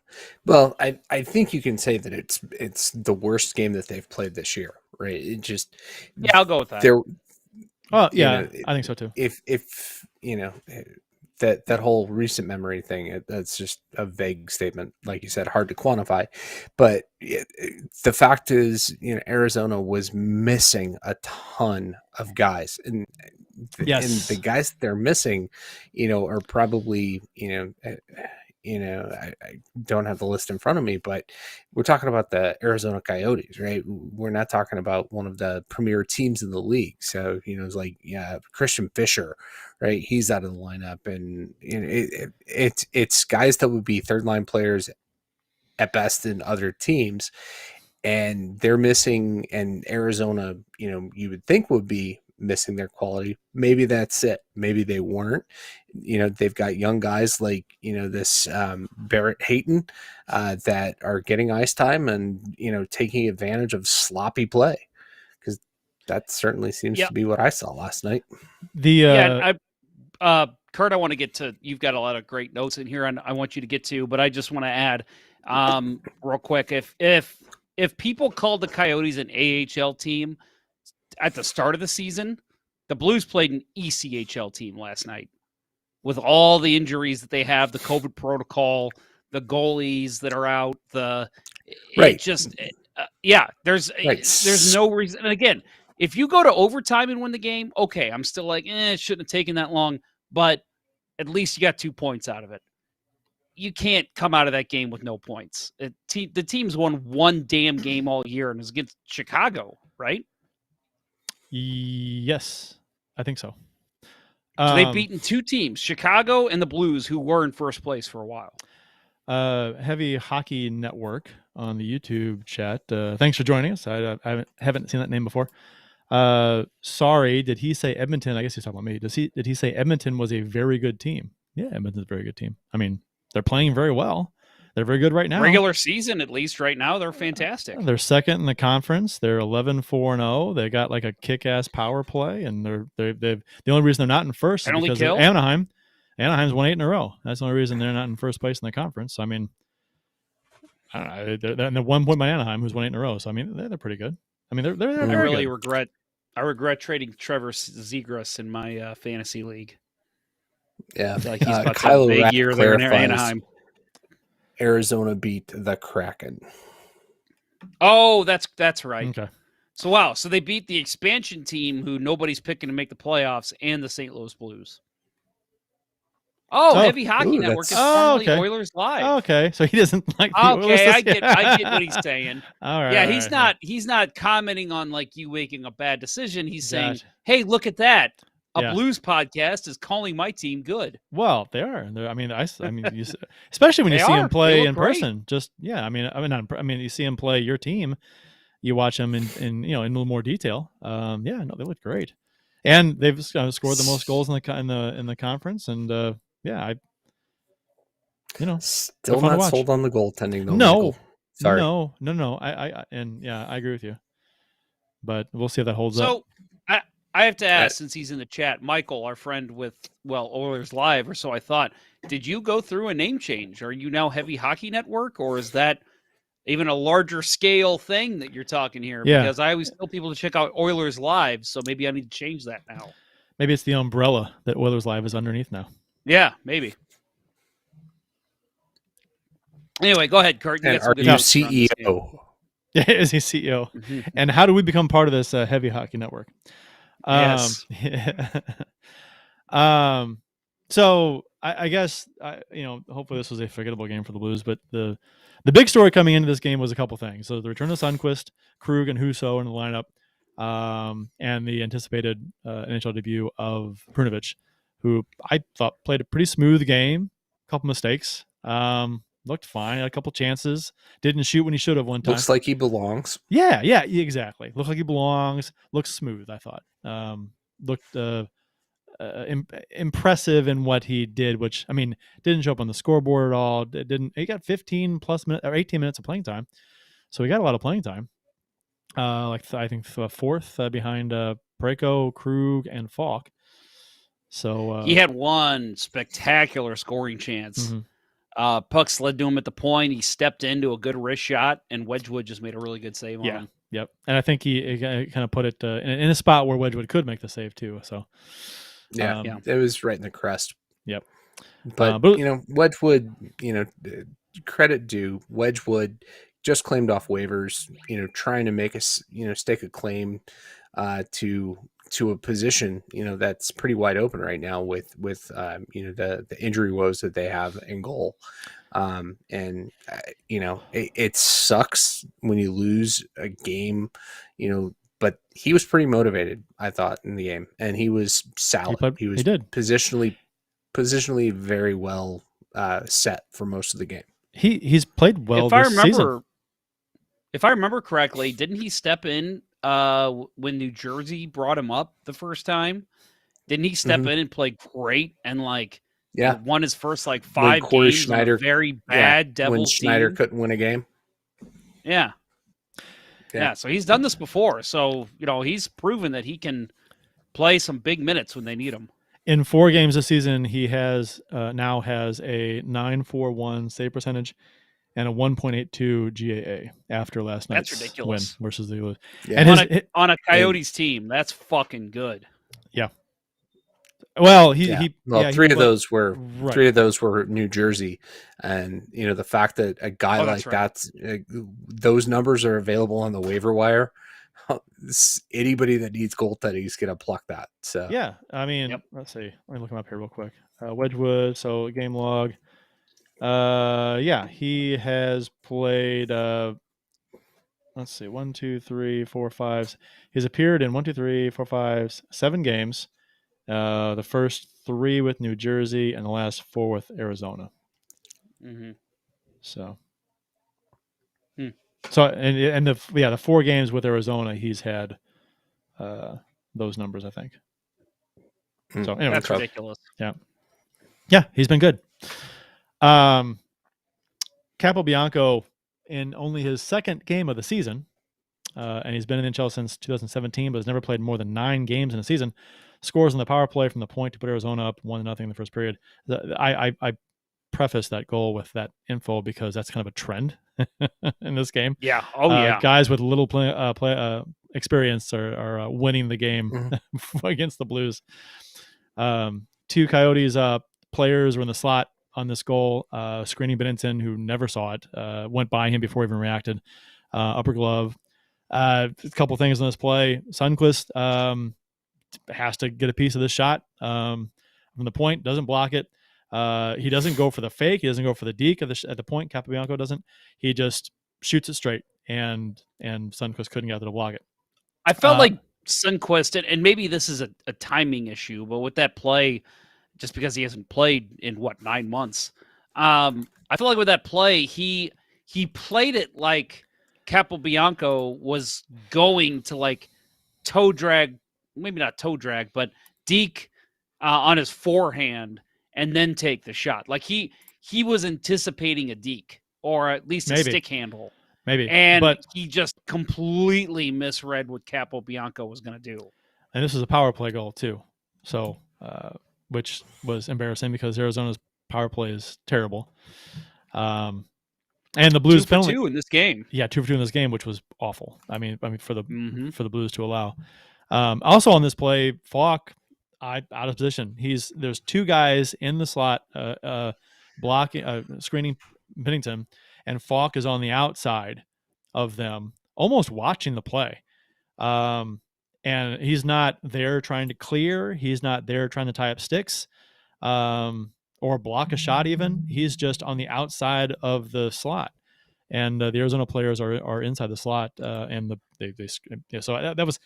Well, I think you can say that it's the worst game that they've played this year, right? It just I'll go with that. I think so too. If that whole recent memory thing, that's just a vague statement, like you said, hard to quantify. But the fact is, Arizona was missing a ton of guys, and the guys that they're missing, are probably, I don't have the list in front of me, but we're talking about the Arizona Coyotes, right? We're not talking about one of the premier teams in the league. So, it's like, Christian Fisher, right? He's out of the lineup, and it's guys that would be third line players at best in other teams, and they're missing, and Arizona, you would think would be missing their quality. Maybe that's it. Maybe they weren't. They've got young guys like, this Barrett Hayton that are getting ice time and, taking advantage of sloppy play, because that certainly seems to be what I saw last night. Kurt, I want to get to, you've got a lot of great notes in here, and I want you to get to, but I just want to add real quick, if people called the Coyotes an AHL team at the start of the season, the Blues played an ECHL team last night with all the injuries that they have, the COVID protocol, the goalies that are out, there's no reason. And again, if you go to overtime and win the game, okay, I'm still like, it shouldn't have taken that long, but at least you got 2 points out of it. You can't come out of that game with no points. The team's won one damn game all year, and it was against Chicago, right? Yes, I think so. So they've beaten two teams, Chicago and the Blues, who were in first place for a while. Heavy Hockey Network on the YouTube chat. Thanks for joining us. I haven't seen that name before. Sorry, did he say Edmonton? I guess he's talking about me. Did he say Edmonton was a very good team? Yeah, Edmonton's a very good team. I mean, they're playing very well. They're very good right now. Regular season, at least right now, they're fantastic. They're second in the conference. They're 11-4-0. They got like a kick-ass power play, and they've the only reason they're not in first is because of Anaheim. Anaheim's won 8 in a row. That's the only reason they're not in first place in the conference. So, I mean, I don't know. They're in the 1 point by Anaheim, who's won 8 in a row. So, I mean, they're pretty good. I mean, they're I really regret trading Trevor Zegras in my fantasy league. Yeah, like he's about to have a big year there in Anaheim. Arizona beat the Kraken. Oh, that's right. Okay. So wow, so they beat the expansion team who nobody's picking to make the playoffs, and the St. Louis Blues. Heavy Hockey Network is formerly Oilers Live. Okay, so he doesn't like the Oilers. I get what he's saying. All right. Yeah, he's not commenting on like you making a bad decision. He's saying, "Hey, look at that. Blues podcast is calling my team good." Well, they are. I mean, especially when you see him play in person. You see him play your team. You watch them in a little more detail. They look great, and they've scored the most goals in the conference. And still not sold on the goaltending though. No, Michael. Sorry. No. I agree with you, but we'll see if that holds up. So I have to ask, since he's in the chat, Michael, our friend with Oilers Live, or so I thought. Did you go through a name change? Are you now Heavy Hockey Network, or is that even a larger scale thing that you're talking here? Yeah. Because I always tell people to check out Oilers Live, so maybe I need to change that now. Maybe it's the umbrella that Oilers Live is underneath now. Yeah, maybe. Anyway, go ahead, Kurt. Are you CEO? Yeah, is he CEO? Mm-hmm. And how do we become part of this Heavy Hockey Network? Yes. So I guess hopefully this was a forgettable game for the Blues, but the big story coming into this game was a couple things. So the return of Sundqvist, Krug, and Husso in the lineup, and the anticipated NHL debut of Perunovich, who I thought played a pretty smooth game. A couple mistakes. Looked fine. Had a couple chances. Didn't shoot when he should have one time. Looks like he belongs. Yeah, exactly. Looks like he belongs. Looks smooth, I thought. Looked impressive in what he did, which, I mean, didn't show up on the scoreboard at all. He got 15 plus minutes or 18 minutes of playing time. So he got a lot of playing time. I think fourth behind Parayko, Krug, and Falk. So he had one spectacular scoring chance. Mm-hmm. Puck slid to him at the point. He stepped into a good wrist shot, and Wedgwood just made a really good save on him. Yep. And I think he kind of put it in a spot where Wedgwood could make the save too. So it was right in the crest. Yep. But But Wedgwood, credit due, Wedgwood just claimed off waivers, trying to make us, stake a claim to a position, that's pretty wide open right now with the injury woes that they have in goal. It sucks when you lose a game, but he was pretty motivated, I thought, in the game, and he was solid. He was did positionally very well set for most of the game. He's played well this season. If I remember correctly, didn't he step in when New Jersey brought him up the first time? Didn't he step in and play great and won his first 5 games Schneider, on a very bad Devils when Schneider team? couldn't win a game? Yeah. So he's done this before. So, he's proven that he can play some big minutes when they need him. In 4 games this season, he now has a .941 save percentage and a 1.82 GAA after last night's win versus the Oilers. Yeah. And on a Coyotes team, that's fucking good. Yeah. Well, 3 of those were New Jersey, and the fact that a guy that, those numbers are available on the waiver wire. Anybody that needs goaltending is gonna pluck that. So yeah, I mean, Let's see. Let me look him up here real quick. Wedgwood. So game log. He has played. Let's see, 1, 2, 3, 4, 5. He's appeared in 1, 2, 3, 4, 5, 7 games. The first 3 with New Jersey and the last 4 with Arizona. Mm-hmm. So. So and the 4 games with Arizona, he's had those numbers, I think. So anyway, that's ridiculous. Yeah, he's been good. Capobianco in only his 2nd game of the season, and he's been in the NHL since 2017, but has never played more than 9 games in a season. Scores on the power play from the point to put Arizona up 1-0 in the first period. I preface that goal with that info because that's kind of a trend in this game. Yeah. Guys with little play experience are winning the game against the Blues. 2 Coyotes players were in the slot on this goal. Screening Binnington, who never saw it, went by him before he even reacted. Upper glove. A couple things on this play. Sundqvist has to get a piece of this shot from the point. Doesn't block it. He doesn't go for the fake. He doesn't go for the deke at the point. Capobianco doesn't. He just shoots it straight, and Sundqvist couldn't get there to block it. I felt like Sundqvist, and maybe this is a timing issue, but with that play, just because he hasn't played in 9 months, I feel like with that play, he played it like Capobianco was going to toe drag, maybe not toe drag, but deke on his forehand and then take the shot. Like he was anticipating a deke or at least a stick handle. Maybe. But he just completely misread what Capobianco was going to do. And this was a power play goal too. So, which was embarrassing because Arizona's power play is terrible. And the Blues 2 for 2 in this game. Yeah, 2 for 2 in this game, which was awful. I mean for the Blues to allow. Also on this play, Falk out of position. There's 2 guys in the slot blocking, screening Binnington, and Falk is on the outside of them, almost watching the play. And he's not there trying to clear. He's not there trying to tie up sticks or block a shot even. He's just on the outside of the slot. And the Arizona players are inside the slot. So that was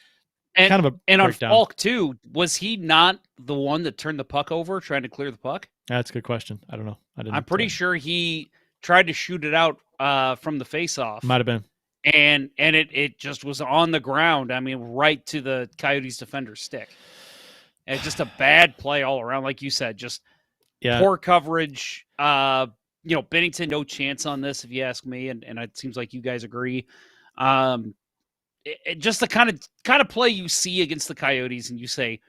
kind of a and breakdown. On Falk too, was he not the one that turned the puck over trying to clear the puck? That's a good question. I don't know. I'm pretty sure he tried to shoot it out from the faceoff. Might have been. And it just was on the ground. I mean, right to the Coyotes defender's stick. And just a bad play all around, like you said. Just poor coverage. Binnington, no chance on this, if you ask me, and it seems like you guys agree. Just the kind of play you see against the Coyotes, and you say,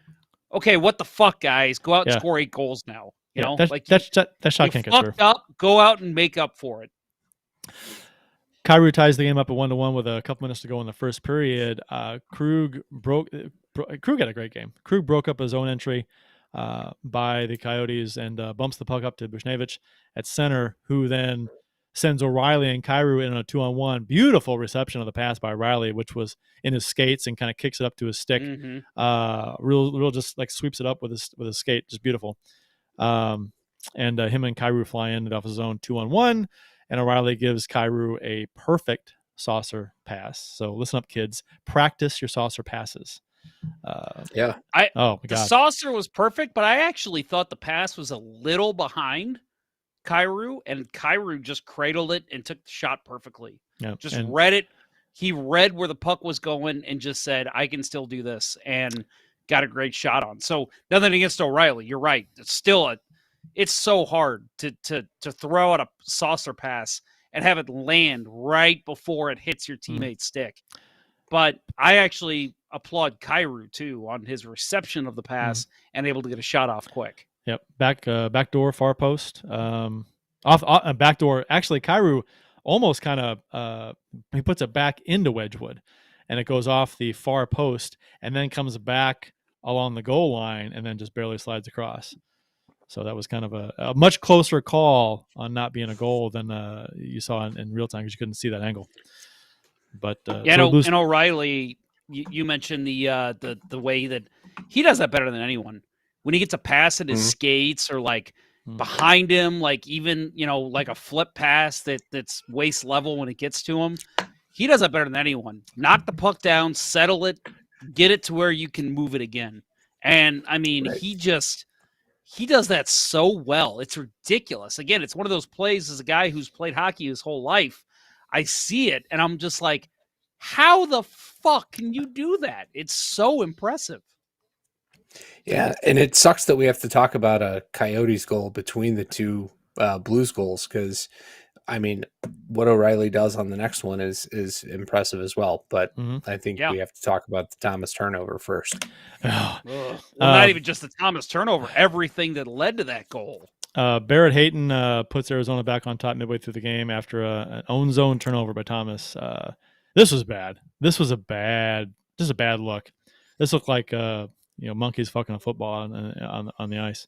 "Okay, what the fuck, guys? Go out and score 8 goals now." You know, that shot can't get through. Up, go out and make up for it. Kyrou ties the game up at 1-1 with a couple minutes to go in the first period. Krug had a great game. Krug broke up his own entry by the Coyotes and bumps the puck up to Buchnevich at center, who then sends O'Reilly and Kyrou in a 2-on-1. Beautiful reception of the pass by Riley, which was in his skates and kind of kicks it up to his stick. Real just like sweeps it up with his skate. Just beautiful. And him and Kyrou fly in off his zone 2-on-1, and O'Reilly gives Kyrou a perfect saucer pass. So listen up, kids. Practice your saucer passes. Yeah. Oh my God. The saucer was perfect, but I actually thought the pass was a little behind Kyrou, and Kyrou just cradled it and took the shot perfectly. Yeah, just read it. He read where the puck was going and just said, I can still do this, and got a great shot on. So nothing against O'Reilly. You're right. It's so hard to throw out a saucer pass and have it land right before it hits your teammate's stick. But I actually applaud Kyrou too on his reception of the pass and able to get a shot off quick. Yep, back door, far post, off back door. Actually, Kyrou almost kind of he puts it back into Wedgwood, and it goes off the far post, and then comes back along the goal line, and then just barely slides across. So that was kind of a much closer call on not being a goal than you saw in real time because you couldn't see that angle. But and O'Reilly, you mentioned the way that he does that better than anyone. When he gets a pass at his skates or like behind him, like even like a flip pass that's waist level when it gets to him, he does that better than anyone. Knock the puck down, settle it, get it to where you can move it again. And I mean, he does that so well. It's ridiculous. Again, it's one of those plays as a guy who's played hockey his whole life. I see it, and I'm just like, how the fuck can you do that? It's so impressive. Yeah, and it sucks that we have to talk about a Coyotes goal between the two Blues goals because, I mean, what O'Reilly does on the next one is impressive as well. But I think we have to talk about the Thomas turnover first. Well, not even just the Thomas turnover, everything that led to that goal. Barrett Hayton puts Arizona back on top midway through the game after an own zone turnover by Thomas. This was bad. This was a bad look. This looked like monkeys fucking a football on the ice.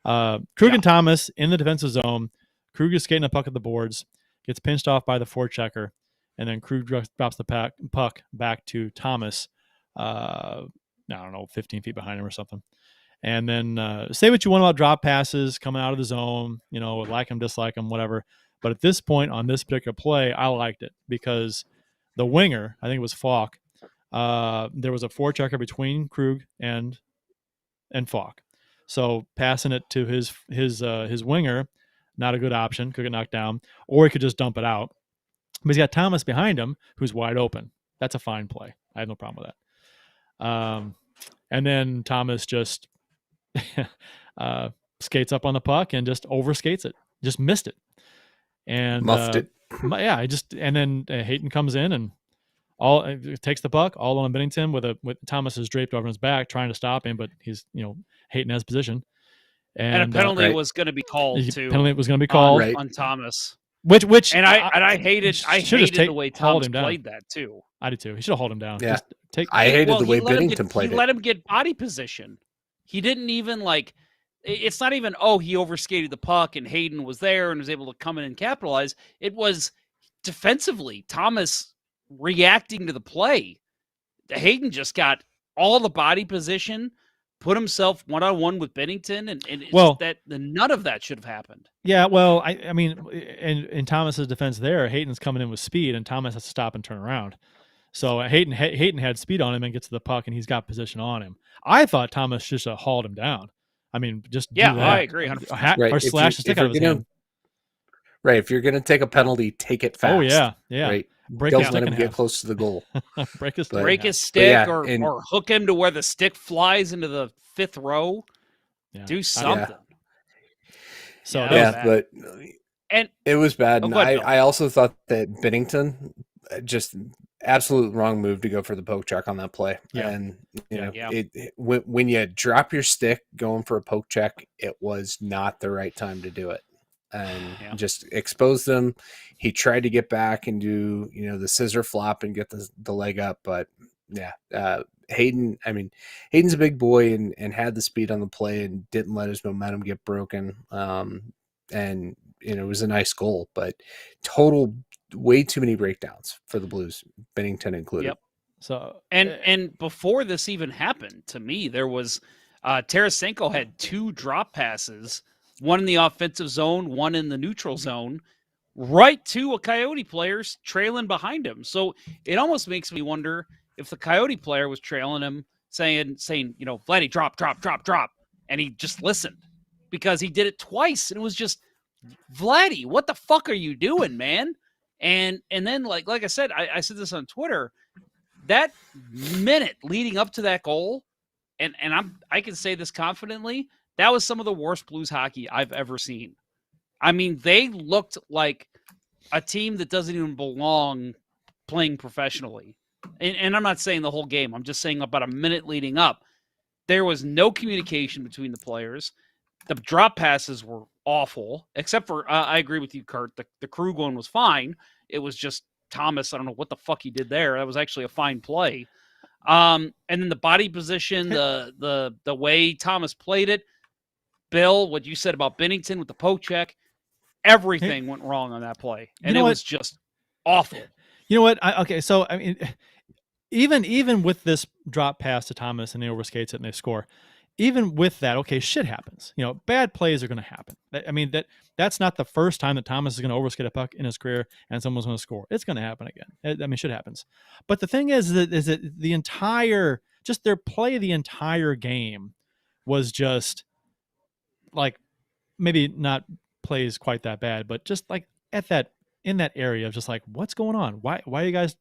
Krug and Thomas in the defensive zone. Krug is skating a puck at the boards, gets pinched off by the forechecker, and then Krug drops the puck back to Thomas. I don't know, 15 feet behind him or something. And then say what you want about drop passes coming out of the zone, like them, dislike them, whatever. But at this point on this particular play, I liked it because the winger, I think it was Falk, there was a forechecker between Krug and Falk. So passing it to his winger, not a good option, could get knocked down, or he could just dump it out. But he's got Thomas behind him who's wide open. That's a fine play. I have no problem with that. And then Thomas just skates up on the puck and just overskates it. Just missed it. And muffed it. And then Hayton comes in and takes the puck all on Bennington with Thomas is draped over his back trying to stop him, but he's Hayton has position. And a penalty was going to be called too. Penalty was going to be called on Thomas. Which I hated the way Thomas played that too. I did too. He should have held him down. Yeah. I hated the way Bennington played it. He let him get body position. He didn't even it's not even, he overskated the puck and Hayden was there and was able to come in and capitalize. It was defensively, Thomas reacting to the play. Hayden just got all the body position, put himself one-on-one with Bennington, and it's just that none of that should have happened. Yeah, well, I mean, in Thomas's defense there, Hayden's coming in with speed, and Thomas has to stop and turn around. So Hayden had speed on him and gets to the puck, and he's got position on him. I thought Thomas should have hauled him down. I mean, just do that. I agree. Or slash the stick out of his hand. Right, if you're going to take a penalty, take it fast. Oh, yeah. Right? Don't let him get close to the goal. Break his stick or hook him to where the stick flies into the fifth row. Yeah. Do something. So but it was bad. And I also thought that Bennington just absolute wrong move to go for the poke check on that play. Yeah. And when you drop your stick going for a poke check, it was not the right time to do it. And just exposed them. He tried to get back and do, the scissor flop and get the leg up, but Hayden, I mean, Hayden's a big boy and had the speed on the play and didn't let his momentum get broken. And it was a nice goal, but total way too many breakdowns for the Blues, Bennington included. Yep. So and before this even happened, to me, there was Tarasenko had 2 drop passes, one in the offensive zone, one in the neutral zone, right to a Coyote player's trailing behind him. So it almost makes me wonder if the Coyote player was trailing him, saying, Vladdy, drop, drop, drop, drop, and he just listened because he did it twice, and it was just, Vladdy, what the fuck are you doing, man? And then like I said, I said this on Twitter. That minute leading up to that goal, and I can say this confidently, that was some of the worst Blues hockey I've ever seen. I mean, they looked like a team that doesn't even belong playing professionally. And I'm not saying the whole game. I'm just saying about a minute leading up, there was no communication between the players. The drop passes were awful, except for, I agree with you, Kurt. The Krug one was fine. It was just Thomas, I don't know what the fuck he did there. That was actually a fine play. And then the body position, the way Thomas played it, Bill, what you said about Bennington with the poke check, everything went wrong on that play, and it was just awful. You know what? So I mean, even with this drop pass to Thomas and he overskates it and they score, even with that, okay, shit happens. Bad plays are going to happen. I mean, that's not the first time that Thomas is going to overskate a puck in his career and someone's going to score. It's going to happen again. I mean, shit happens. But the thing is that the entire, just their play the entire game was just like, maybe not plays quite that bad, but just like in that area of just like, what's going on? Why are you guys?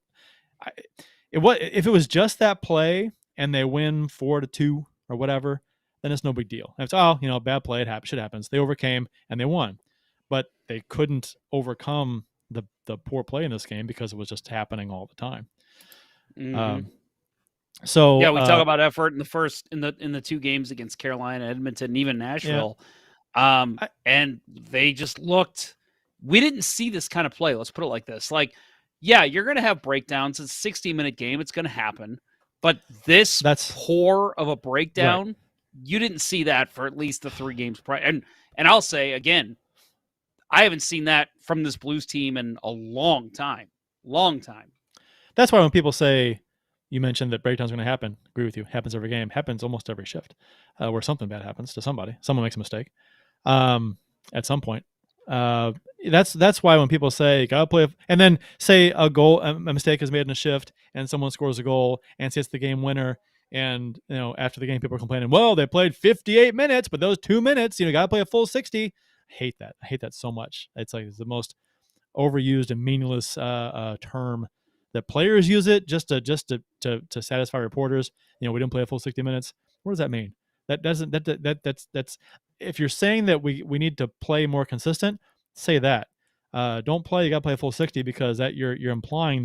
If it was just that play and they win 4-2 or whatever, then it's no big deal. It's bad play, it happens, shit happens. They overcame and they won, but they couldn't overcome the poor play in this game because it was just happening all the time. Mm-hmm. So yeah, we talk about effort in the 2 games against Carolina, Edmonton, and even Nashville. Yeah. And they just looked. We didn't see this kind of play. Let's put it like this: like, yeah, you're going to have breakdowns. It's a 60-minute game. It's going to happen. But that's poor of a breakdown. Right. You didn't see that for at least the 3 games prior. And I'll say again, I haven't seen that from this Blues team in a long time. Long time. That's why when people say, you mentioned that breakdown's going to happen, agree with you. Happens every game. Happens almost every shift, where something bad happens to somebody. Someone makes a mistake at some point. That's why when people say gotta play, and then say a mistake is made in a shift, and someone scores a goal and says it's the game winner, and after the game people are complaining, well, they played 58 minutes, but those 2 minutes, gotta play a full 60. I hate that so much. It's the most overused and meaningless term. That players use it just to satisfy reporters. We didn't play a full 60 minutes. What does that mean? That's if you're saying that we need to play more consistent, say that. Don't play. You got to play a full 60 because that you're implying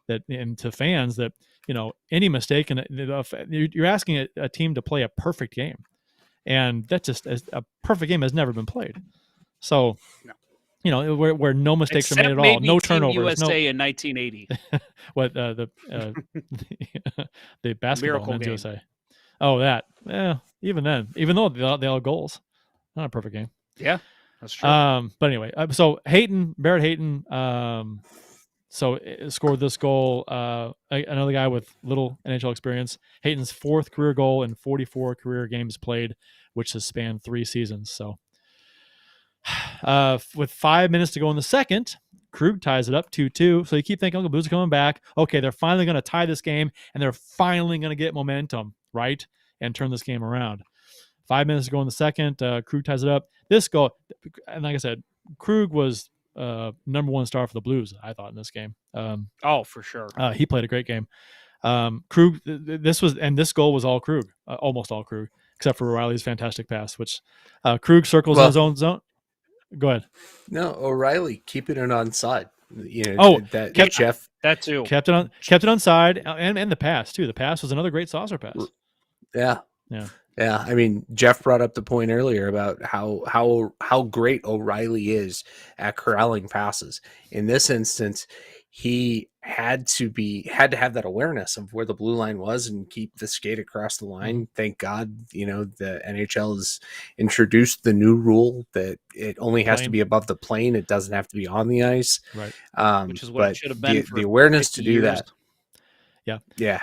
that and to fans that any mistake and you're asking a team to play a perfect game, and that just a perfect game has never been played. So. No. Where no mistakes are made at all, no turnovers. USA in 1980. What the basketball Miracle men's game. USA? Oh, that. Yeah, even then, even though they all goals, not a perfect game. Yeah, that's true. But anyway, so Barrett Hayton, scored this goal. Another guy with little NHL experience. Hayton's 4th career goal in 44 career games played, which has spanned 3 seasons. So. With 5 minutes to go in the second, Krug ties it up 2-2. So you keep thinking, the Blues are coming back. Okay, they're finally going to tie this game, and they're finally going to get momentum, right, and turn this game around. 5 minutes to go in the second, Krug ties it up. This goal, and like I said, Krug was number 1 star for the Blues, I thought, in this game. For sure. He played a great game. Krug, this goal was all Krug, almost all Krug, except for O'Reilly's fantastic pass, which Krug circles in his own zone. Go ahead. No, O'Reilly keeping it onside. Jeff. That too. Kept it onside, and the pass too. The pass was another great saucer pass. Yeah. I mean, Jeff brought up the point earlier about how great O'Reilly is at corralling passes. In this instance, he had to have that awareness of where the blue line was and keep the skate across the line. Thank God, the NHL has introduced the new rule that it only has to be above the plane. It doesn't have to be on the ice. Right. Which is what it should have been for the awareness to do years. that. Yeah. Yeah.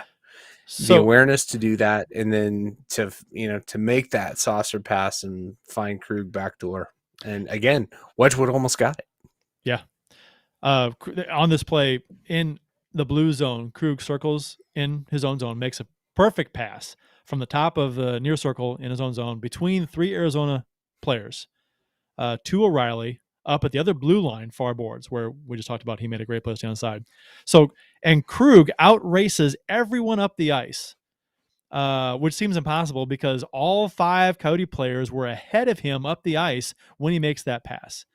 So, the awareness to do that, and then to make that saucer pass and find Krug backdoor. And again, Wedgwood almost got it. Yeah. On this play in the blue zone, Krug circles in his own zone, makes a perfect pass from the top of the near circle in his own zone between 3 Arizona players to O'Reilly up at the other blue line far boards, where we just talked about he made a great play down the side. So, and Krug outraces everyone up the ice, which seems impossible because all 5 Coyote players were ahead of him up the ice when he makes that pass.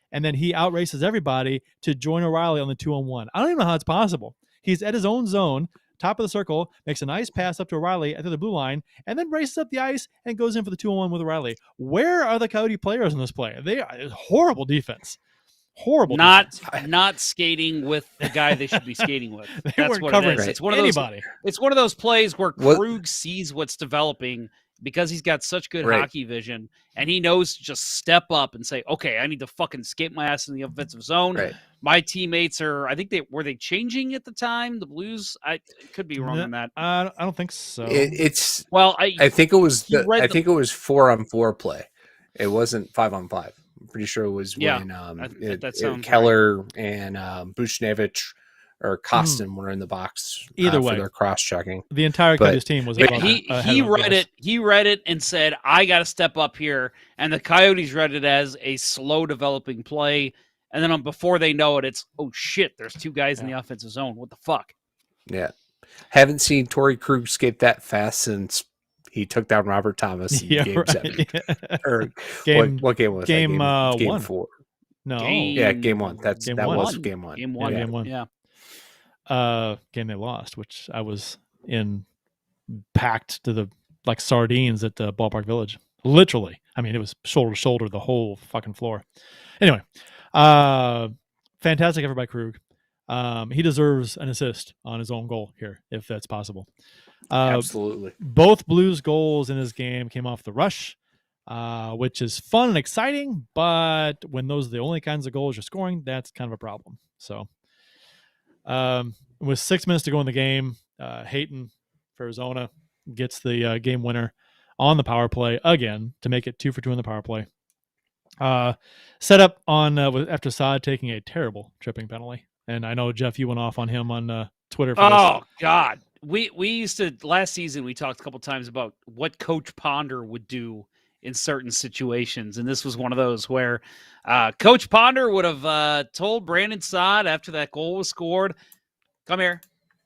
And then he outraces everybody to join O'Reilly on the 2-on-1. I don't even know how it's possible. He's at his own zone, top of the circle, makes a nice pass up to O'Reilly at the blue line, and then races up the ice and goes in for the 2-on-1 with O'Reilly. Where are the Coyote players in this play? They are horrible defense. Horrible. Not skating with the guy they should be skating with. That's what it is. Right. It's one of anybody. It's one of those plays where Krug sees what's developing because he's got such good hockey vision, and he knows to just step up and say, "Okay, I need to fucking skate my ass in the offensive zone." Right. My teammates are. I think were they changing at the time? The Blues. I could be wrong on that. I don't think so. I think it was. I think it was 4-on-4 play. It wasn't 5-on-5. I'm pretty sure it was when Keller and Buchnevich or Kostin were in the box. Either way, for their cross checking. The entire Coyotes team was. He read it. He read it and said, "I got to step up here." And the Coyotes read it as a slow developing play. And then before they know it, it's, "Oh shit! There's 2 guys in the offensive zone. What the fuck?" Yeah, haven't seen Torrey Krug skate that fast since he took down Robert Thomas in Game 7. Or what game was game, that? Game 1. 4. No. Game 1. Was game 1. Game 1. Yeah. Game 1. Yeah. Game they lost, which I was packed to the like sardines at the Ballpark Village. Literally. I mean, it was shoulder to shoulder the whole fucking floor. Anyway, fantastic effort by Krug. He deserves an assist on his own goal here, if that's possible. Absolutely. Both Blues goals in this game came off the rush, which is fun and exciting, but when those are the only kinds of goals you're scoring, that's kind of a problem. So, with 6 minutes to go in the game, Hayton for Arizona gets the game winner on the power play again to make it 2 for 2 in the power play. Set up on after Saad taking a terrible tripping penalty, and I know Jeff, you went off on him on Twitter. For this. God, we used to last season. We talked a couple times about what Coach Ponder would do in certain situations, and this was one of those where Coach Ponder would have told Brandon Saad after that goal was scored, "Come here,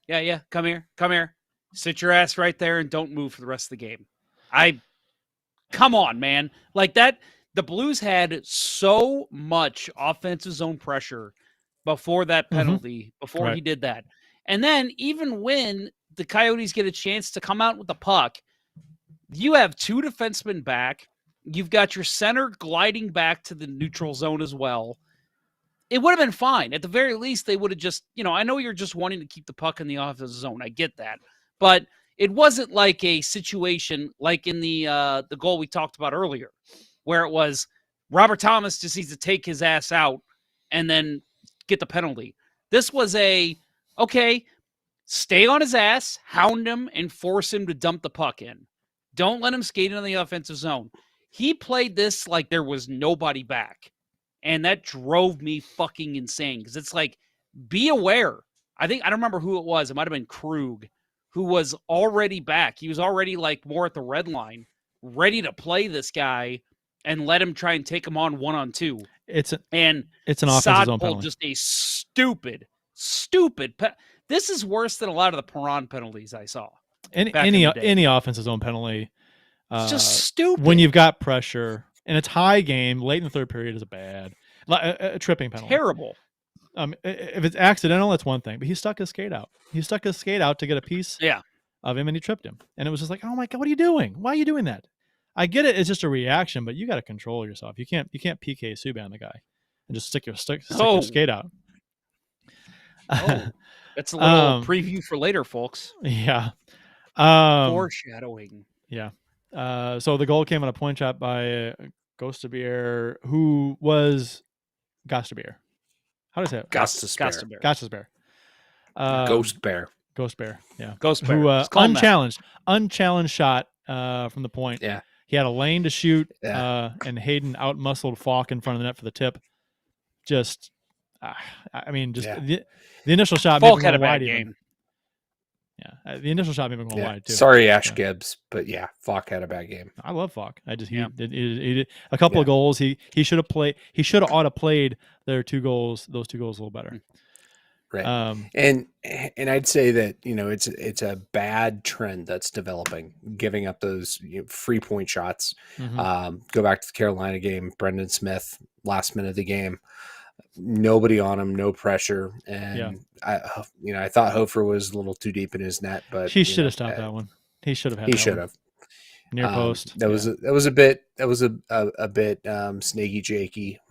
yeah, come here, sit your ass right there and don't move for the rest of the game." Come on, man, like that. The Blues had so much offensive zone pressure before that penalty, before he did that. And then even when the Coyotes get a chance to come out with the puck, you have 2 defensemen back. You've got your center gliding back to the neutral zone as well. It would have been fine. At the very least, they would have just, I know you're just wanting to keep the puck in the offensive zone. I get that. But it wasn't like a situation like in the goal we talked about earlier, where it was Robert Thomas just needs to take his ass out and then get the penalty. This was stay on his ass, hound him, and force him to dump the puck in. Don't let him skate into the offensive zone. He played this like there was nobody back. And that drove me fucking insane because it's like, be aware. I don't remember who it was. It might have been Krug, who was already back. He was already like more at the red line, ready to play this guy and let him try and take him on 1-on-2. It's an offensive zone penalty. Just a stupid. This is worse than a lot of the Perron penalties I saw. Any offensive zone penalty. It's just stupid. When you've got pressure and it's high game, late in the third period is a tripping penalty. Terrible. If it's accidental, that's one thing. But he stuck his skate out. He stuck his skate out to get a piece of him, and he tripped him. And it was just like, oh my God, what are you doing? Why are you doing that? I get it. It's just a reaction, but you got to control yourself. You can't PK Subban the guy and just stick your skate out. Oh, that's a little preview for later, folks. Yeah. Foreshadowing. Yeah. So the goal came on a point shot by Gostabier, who was Gostabier. How do I say it? Gostaspare. Gostabier. Ghost Bear. Ghost Bear. Yeah. Ghost Bear. Who Just call him that. unchallenged shot from the point. Yeah. He had a lane to shoot, Yeah. and Hayden out-muscled Falk in front of the net for the tip. Just, the initial shot Falk made had him a go bad wide game. even. Yeah, the initial shot made him go wide too. Sorry, Ash Gibbs, but yeah, Falk had a bad game. I love Falk. He did a couple of goals. He should have played. He should have ought to played those 2 goals a little better. Right. And I'd say that, it's a bad trend that's developing, giving up those free point shots. Mm-hmm. Go back to the Carolina game, Brendan Smith, last minute of the game, nobody on him, no pressure. And I thought Hofer was a little too deep in his net, but he should have stopped that one. He should have. He should have. Near post. That was a bit snaky jakey,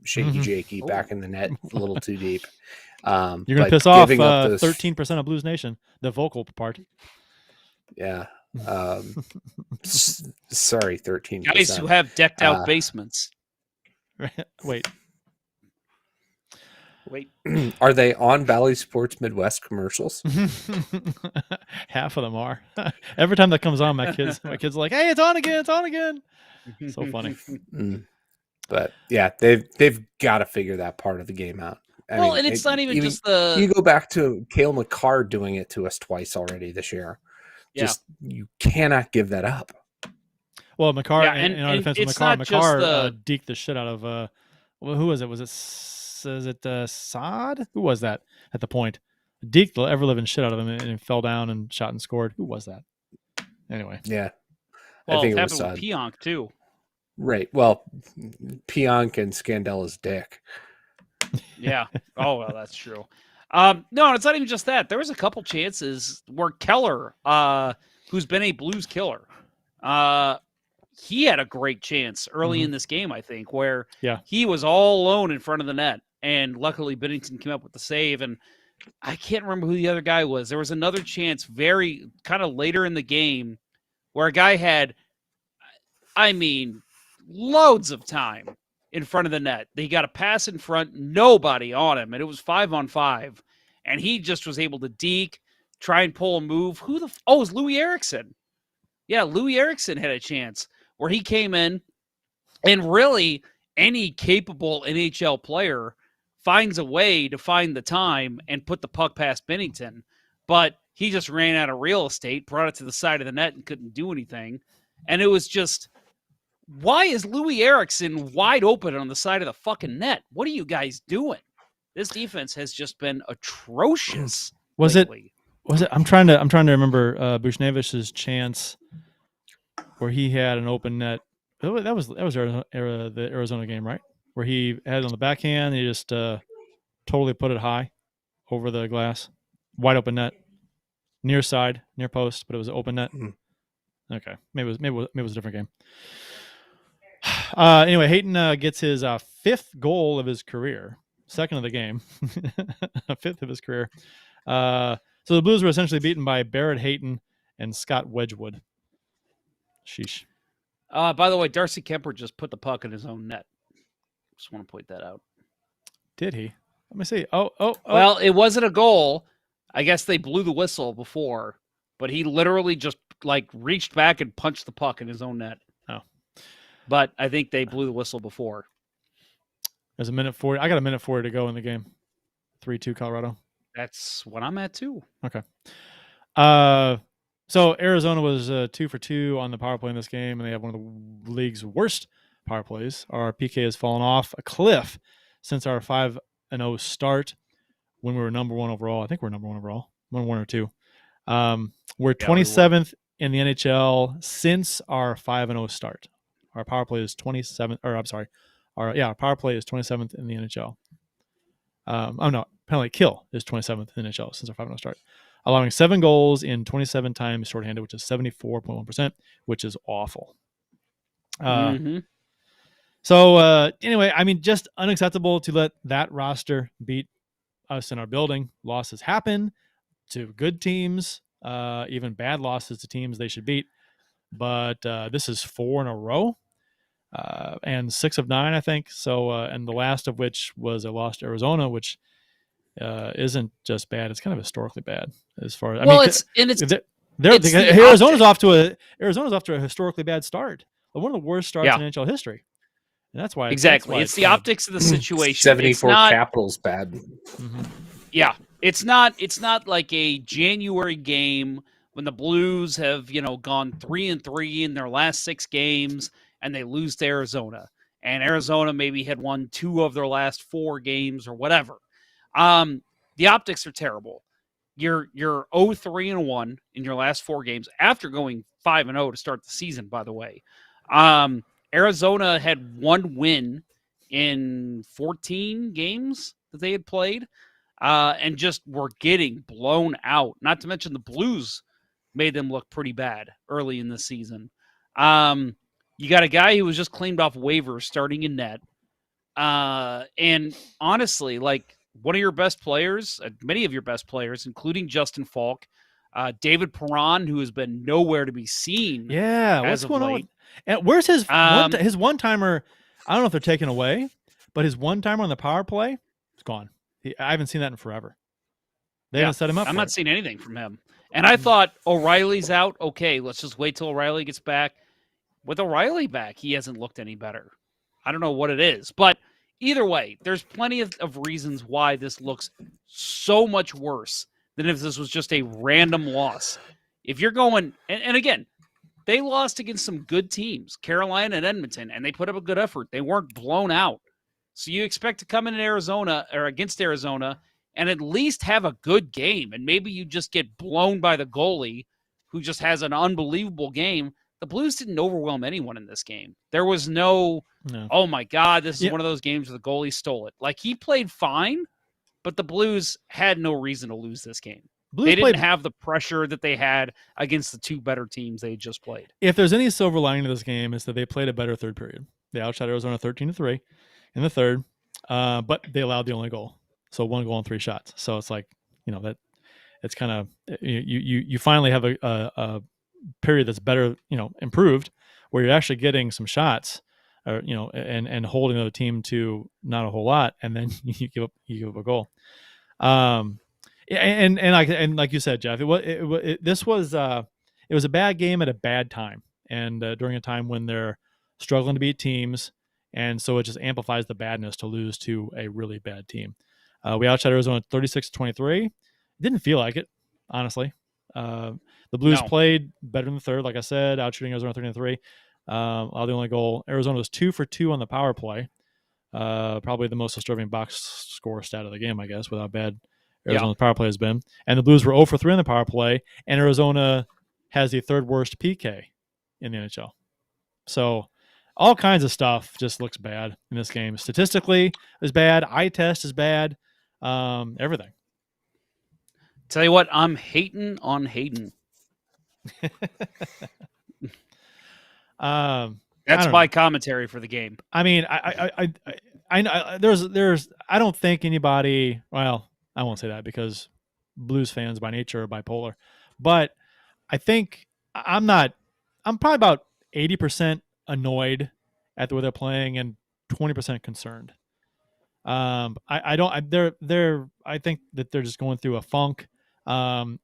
shaky jakey back in the net, a little too deep. You're gonna piss off 13% of Blues Nation, the vocal part. Yeah. Sorry, 13%. Guys who have decked out basements. Wait. Are they on Valley Sports Midwest commercials? Half of them are. Every time that comes on, my kids are like, "Hey, it's on again! It's on again!" So funny. But yeah, they've got to figure that part of the game out. I mean, it's not even just the. You go back to Cale McCarr doing it to us twice already this year. Yeah. You cannot give that up. Well, McCarr, in our defense, McCarr deked the shit out of. Who was it? Was it Saad? Who was that at the point? Deked the ever living shit out of him and fell down and shot and scored. Who was that? Anyway. Yeah. Well, I think it it was happened with Pionk too. Right. Well, Pionk and Scandella's dick. Yeah. Oh, well, that's true. No, it's not even just that. There was a couple chances where Keller, who's been a Blues killer, he had a great chance early in this game, I think, where he was all alone in front of the net, and luckily Bennington came up with the save. And I can't remember who the other guy was. There was another chance very kind of later in the game where a guy had, loads of time in front of the net. They got a pass in front, nobody on him, and it was 5-on-5. And he just was able to deke, try and pull a move. It was Louis Eriksson. Yeah, Louis Eriksson had a chance where he came in, and really any capable NHL player finds a way to find the time and put the puck past Bennington. But he just ran out of real estate, brought it to the side of the net, and couldn't do anything. And it was just, why is Louis Eriksson wide open on the side of the fucking net? What are you guys doing? This defense has just been atrocious. lately. Was it? I'm trying to remember Buchnevich's chance where he had an open net. That was the Arizona game, right? Where he had it on the backhand, he just totally put it high over the glass, wide open net, near side, near post, but it was an open net. Okay, maybe it was a different game. Anyway, Hayton gets his 5th goal of his career, 2nd of the game, 5th of his career. So the Blues were essentially beaten by Barrett Hayton and Scott Wedgwood. Sheesh. By the way, Darcy Kemper just put the puck in his own net. Just want to point that out. Did he? Let me see. Oh. Well, it wasn't a goal. I guess they blew the whistle before, but he literally just reached back and punched the puck in his own net. Oh. But I think they blew the whistle before. There's a minute 40. I got a minute 40 to go in the game. 3-2 Colorado. That's what I'm at too. Okay. So Arizona was 2 for 2 on the power play in this game, and they have one of the league's worst power plays. Our PK has fallen off a cliff since our 5-0 start when we were number 1 overall. I think we're number 1 overall, 1 or 2. We're 27th in the NHL since our 5-0 start. Our power play is 27th, or I'm sorry, our power play is 27th in the NHL. Penalty kill is 27th in the NHL since our 5-0 start, allowing 7 goals in 27 times shorthanded, which is 74.1%, which is awful. So anyway, just unacceptable to let that roster beat us in our building. Losses happen to good teams, even bad losses to teams they should beat. But this is 4 in a row, and 6 of 9, I think. So, and the last of which was a loss to Arizona, which isn't just bad; it's kind of historically bad as far as. Well, Arizona's off to a historically bad start, one of the worst starts in NHL history, and that's why exactly. It's the optics of the situation. 74 Capitals bad. Mm-hmm. Yeah, it's not like a January game when the Blues have gone 3-3 in their last 6 games and they lose to Arizona, and Arizona maybe had won 2 of their last 4 games or whatever. The optics are terrible. You're 0-3-1 in your last 4 games after going 5-0 to start the season, by the way. Arizona had 1 win in 14 games that they had played, and just were getting blown out. Not to mention the Blues made them look pretty bad early in the season. You got a guy who was just claimed off waivers starting in net. And honestly, like, one of your best players, many of your best players, including Justin Falk, David Perron, who has been nowhere to be seen. Yeah, what's going on? And where's his one-timer? I don't know if they're taking away, but his one-timer on the power play is gone. I haven't seen that in forever. They haven't set him up. I'm not seeing anything from him. And I thought O'Reilly's out. Okay, let's just wait till O'Reilly gets back. With O'Reilly back, he hasn't looked any better. I don't know what it is, but either way, there's plenty of reasons why this looks so much worse than if this was just a random loss. If you're going, and again, they lost against some good teams, Carolina and Edmonton, and they put up a good effort. They weren't blown out. So you expect to come in Arizona or against Arizona and at least have a good game, and maybe you just get blown by the goalie who just has an unbelievable game. The Blues didn't overwhelm anyone in this game. There was no, oh my God, this is one of those games where the goalie stole it. Like, he played fine, but the Blues had no reason to lose this game. They didn't have the pressure that they had against the 2 better teams they had just played. If there's any silver lining to this game, is that they played a better third period. They outshot Arizona 13-3 in the third, but they allowed the only goal. So 1 goal and 3 shots. So it's like, that it's kind of, you finally have a period that's better, improved, where you're actually getting some shots, or and holding the team to not a whole lot, and then you give up a goal. And like you said, Jeff, it was a bad game at a bad time, and during a time when they're struggling to beat teams, and so it just amplifies the badness to lose to a really bad team. We outshot Arizona 36-23. Didn't feel like it, honestly. The Blues played better in the third, like I said, outshooting Arizona 13-3. The only goal. Arizona was 2 for 2 on the power play. Probably the most disturbing box score stat of the game, I guess, with how bad Arizona's power play has been. And the Blues were 0 for 3 on the power play, and Arizona has the 3rd worst PK in the NHL. So all kinds of stuff just looks bad in this game. Statistically is bad. Eye test is bad. Everything. Tell you what, I'm hating on Hayden. That's my commentary for the game. I mean, I there's I don't think anybody. Well, I won't say that because Blues fans by nature are bipolar, but I think I'm probably about 80% annoyed at the way they're playing and 20% concerned. I think that they're just going through a funk.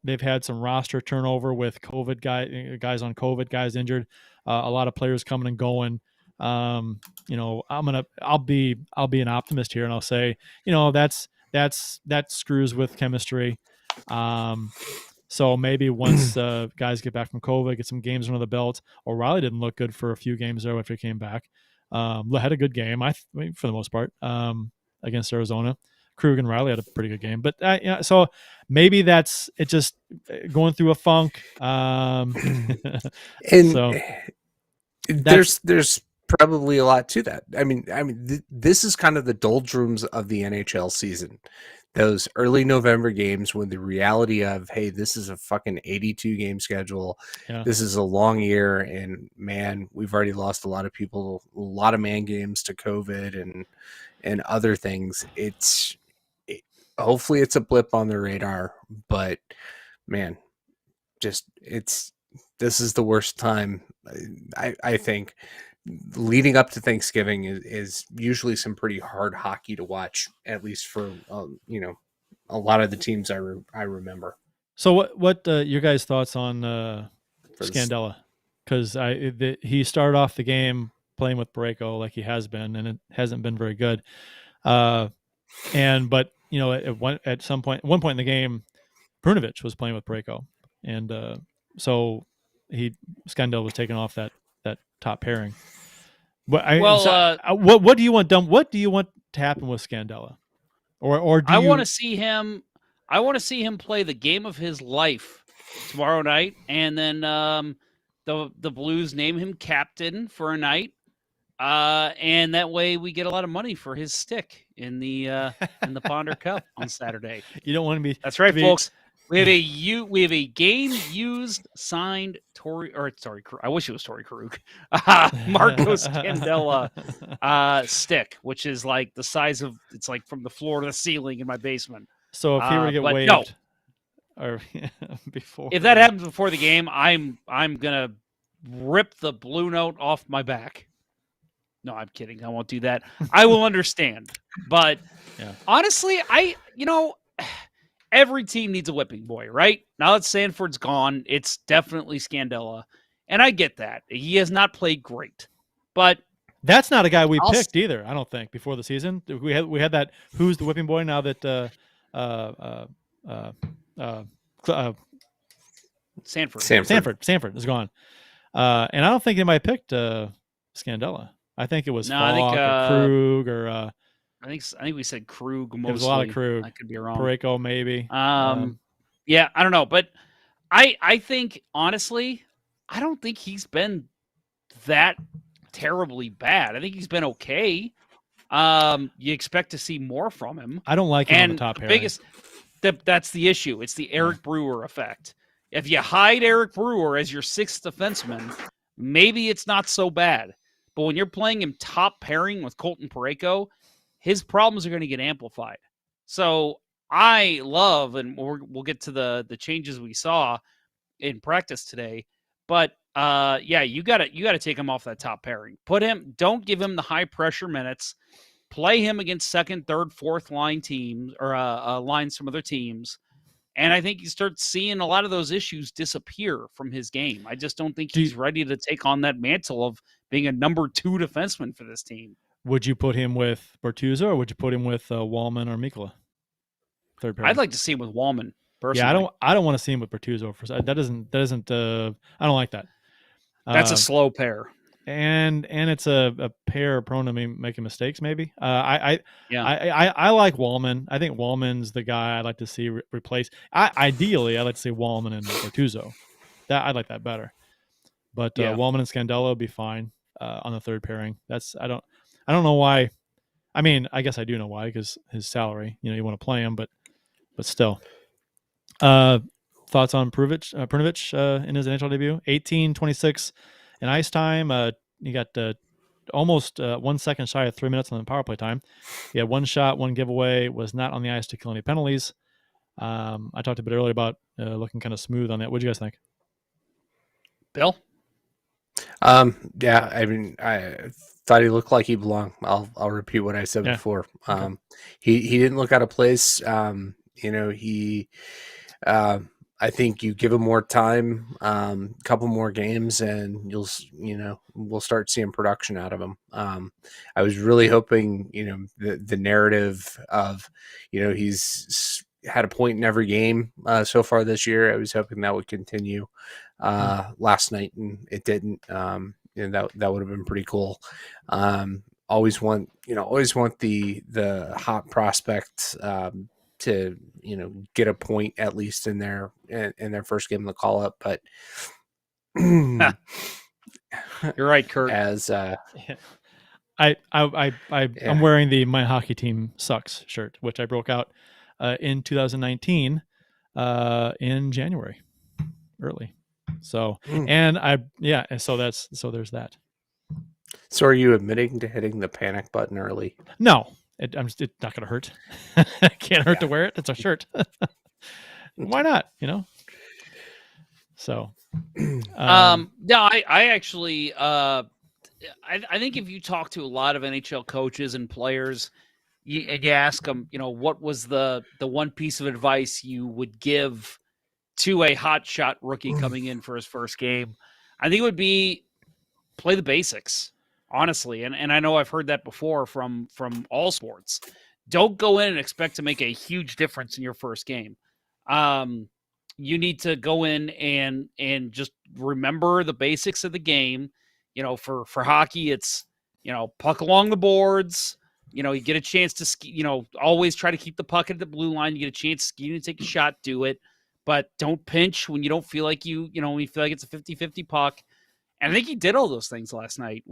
They've had some roster turnover with COVID guys on COVID, guys injured, a lot of players coming and going. I'll be an optimist here and I'll say, that screws with chemistry. So maybe once guys get back from COVID, get some games under the belt. O'Reilly didn't look good for a few games there after he came back. Had a good game, for the most part, against Arizona. Krug and Riley had a pretty good game, but so maybe that's it. Just going through a funk. And so there's probably a lot to that. I mean, this is kind of the doldrums of the NHL season. Those early November games when the reality of, hey, this is a fucking 82 game schedule. Yeah. This is a long year, and man, we've already lost a lot of people, a lot of man games to COVID and other things. hopefully it's a blip on the radar, but man, just this is the worst time. I think leading up to Thanksgiving is usually some pretty hard hockey to watch, at least for a lot of the teams I remember. So what your guys' thoughts on For this- Scandella? Because he started off the game playing with Parayko like he has been, and it hasn't been very good. But at one point in the game, Perunovich was playing with Parayko, and so Scandella was taken off that top pairing. But what do you want done? What do you want to happen with Scandella? Or do I you want to see him. I want to see him play the game of his life tomorrow night, and then the Blues name him captain for a night, and that way we get a lot of money for his stick in the Ponder Cup on Saturday. You don't want to be. That's right, folks. We have a game used signed I wish it was Torrey Krug. Marcos Scandella stick, which is like the size of, it's like from the floor to the ceiling in my basement. So if he were to get waived, no. Or before, if that happens before the game, I'm gonna rip the blue note off my back. No, I'm kidding. I won't do that. I will understand, but honestly, every team needs a whipping boy, right? Now that Sanford's gone, it's definitely Scandella. And I get that. He has not played great. But that's not a guy we picked either, I don't think, before the season. We had that who's the whipping boy now that Sanford is gone. And I don't think anybody picked Scandella. I think it was Falk or Krug or I think we said Krug mostly. It was a lot of Krug. I could be wrong. Parayko maybe. Yeah, I don't know. But I think, honestly, I don't think he's been that terribly bad. I think he's been okay. You expect to see more from him. I don't like him on the top pairing. That's the issue. It's the Eric Brewer effect. If you hide Eric Brewer as your sixth defenseman, maybe it's not so bad. But when you're playing him top pairing with Colton Parayko, his problems are going to get amplified. So I love, and we'll get to the changes we saw in practice today. But you gotta take him off that top pairing. Don't give him the high pressure minutes. Play him against second, third, fourth line teams or lines from other teams. And I think you start seeing a lot of those issues disappear from his game. I just don't think he's ready to take on that mantle of being a number 2 defenseman for this team. Would you put him with Bertuzzo or would you put him with Wallman or Mikkola? Third pair. I'd like to see him with Wallman personally. Yeah, I don't want to see him with Bertuzzo. That doesn't. I don't like that. That's a slow pair. And it's a pair prone to making mistakes. Maybe. I like Wallman. I think Wallman's the guy I'd like to see replace. Ideally, I'd like to see Wallman and Bertuzzo. I'd like that better. But Wallman and Scandella would be fine on the third pairing. I don't know why. I mean, I guess I do know why, because his salary. You want to play him, but still. Thoughts on Perunovich in his NHL debut? 18-26 in ice time. He got almost 1 second shy of 3 minutes on the power play time. He had one shot, one giveaway, was not on the ice to kill any penalties. I talked a bit earlier about looking kind of smooth on that. What do you guys think? Bill? Yeah, I mean, I thought he looked like he belonged. I'll repeat what I said before. Okay. He didn't look out of place. I think you give him more time, couple more games, and we'll start seeing production out of him. I was really hoping, the narrative of, he's had a point in every game so far this year. I was hoping that would continue last night, and it didn't. That would have been pretty cool. Always want the hot prospect to get a point at least in their first game of the call up, but you're right, Kurt. As I'm wearing the My Hockey Team Sucks shirt, which I broke out in 2019 in January, early. So so there's that. So are you admitting to hitting the panic button early? No, It's not going to hurt. Can't hurt to wear it. It's a shirt. Why not? So, No, I actually, I think if you talk to a lot of NHL coaches and players, and you ask them, what was the one piece of advice you would give to a hotshot rookie coming in for his first game, I think it would be play the basics, honestly. And I know I've heard that before from all sports. Don't go in and expect to make a huge difference in your first game. You need to go in and just remember the basics of the game. For hockey, it's, puck along the boards. You get a chance to ski, always try to keep the puck at the blue line. You get a chance to ski and take a shot, do it. But don't pinch when you don't feel like when you feel like it's a 50-50 puck. And I think he did all those things last night,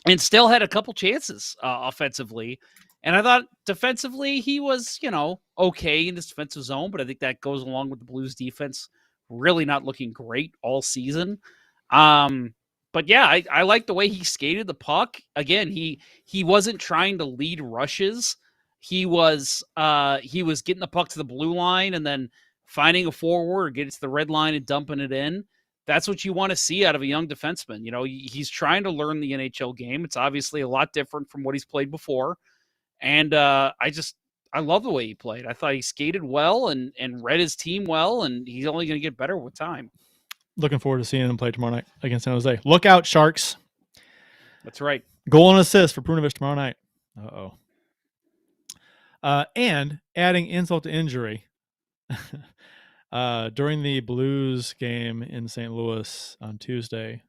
and still had a couple chances offensively. And I thought defensively he was, okay in this defensive zone, but I think that goes along with the Blues defense really not looking great all season. But yeah, I like the way he skated the puck. Again, he wasn't trying to lead rushes. He was getting the puck to the blue line and then finding a forward or getting to the red line and dumping it in. That's what you want to see out of a young defenseman. He's trying to learn the NHL game. It's obviously a lot different from what he's played before. And I love the way he played. I thought he skated well and read his team well, and he's only going to get better with time. Looking forward to seeing him play tomorrow night against San Jose. Look out, Sharks. That's right. Goal and assist for Perunovich tomorrow night. And adding insult to injury, during the Blues game in St. Louis on Tuesday,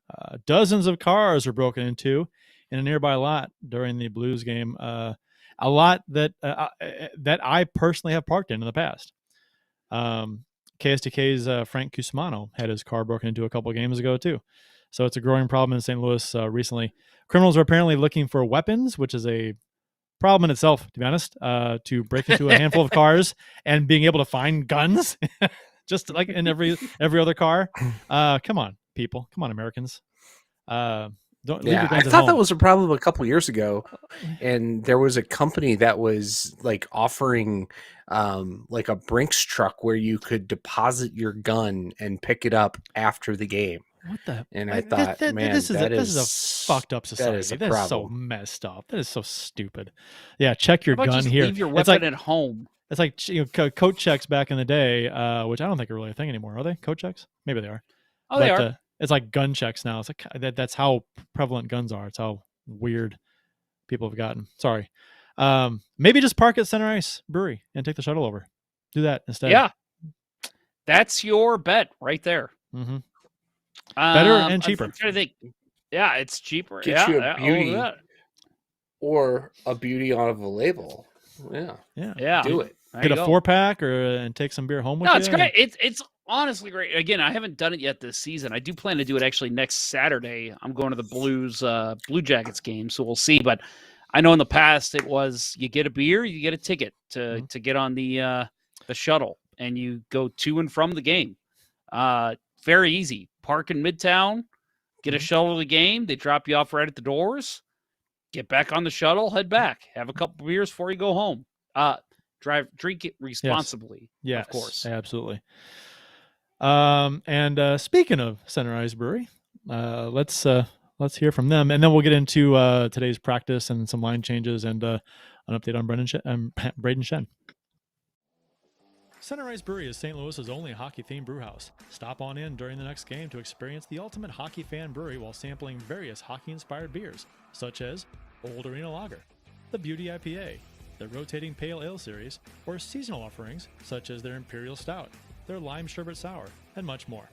dozens of cars were broken into in a nearby lot during the Blues game. A lot that I personally have parked in the past. KSTK's Frank Cusmano had his car broken into a couple of games ago too. So it's a growing problem in St. Louis recently. Criminals are apparently looking for weapons, which is a problem in itself, to be honest, to break into a handful of cars and being able to find guns. Just like in every other car. Come on, people. Come on, Americans. Don't leave your guns I at thought home. that was a problem a couple years ago, and there was a company that was like offering like a Brinks truck where you could deposit your gun and pick it up after the game. What the? And I thought, man, this is a fucked up society. That is a That is so messed up. That is so stupid. Yeah, check your How about gun just here. leave your weapon at home. It's like coat checks back in the day, which I don't think are really a thing anymore. Are they coat checks? Maybe they are. Oh, they are. It's like gun checks now. It's like that's how prevalent guns are. It's how weird people have gotten. Sorry. Maybe just park at Center Ice Brewery and take the shuttle over. Do that instead. Yeah, that's your bet right there. Mm-hmm. Better and cheaper. I'm trying to think. Yeah, it's cheaper. Get you a beauty or a beauty on a label. Yeah. Do it. Get a 4-pack and take some beer home with you. No, it's great. It's honestly great. Again, I haven't done it yet this season. I do plan to do it actually next Saturday. I'm going to the Blues Blue Jackets game, so we'll see. But I know in the past it was you get a beer, you get a ticket to get on the shuttle, and you go to and from the game. Very easy. Park in Midtown, get a shuttle to the game. They drop you off right at the doors. Get back on the shuttle, head back. Have a couple beers before you go home. Drink it responsibly. Yes, of course. Absolutely. And speaking of Center Ice Brewery, let's hear from them, and then we'll get into today's practice and some line changes and an update on Braden Shen. Center Ice Brewery is St. Louis's only hockey-themed brewhouse. Stop on in during the next game to experience the ultimate hockey fan brewery while sampling various hockey-inspired beers, such as Old Arena Lager, the Beauty IPA, the Rotating Pale Ale Series, or seasonal offerings such as their Imperial Stout, their Lime Sherbet Sour, and much more.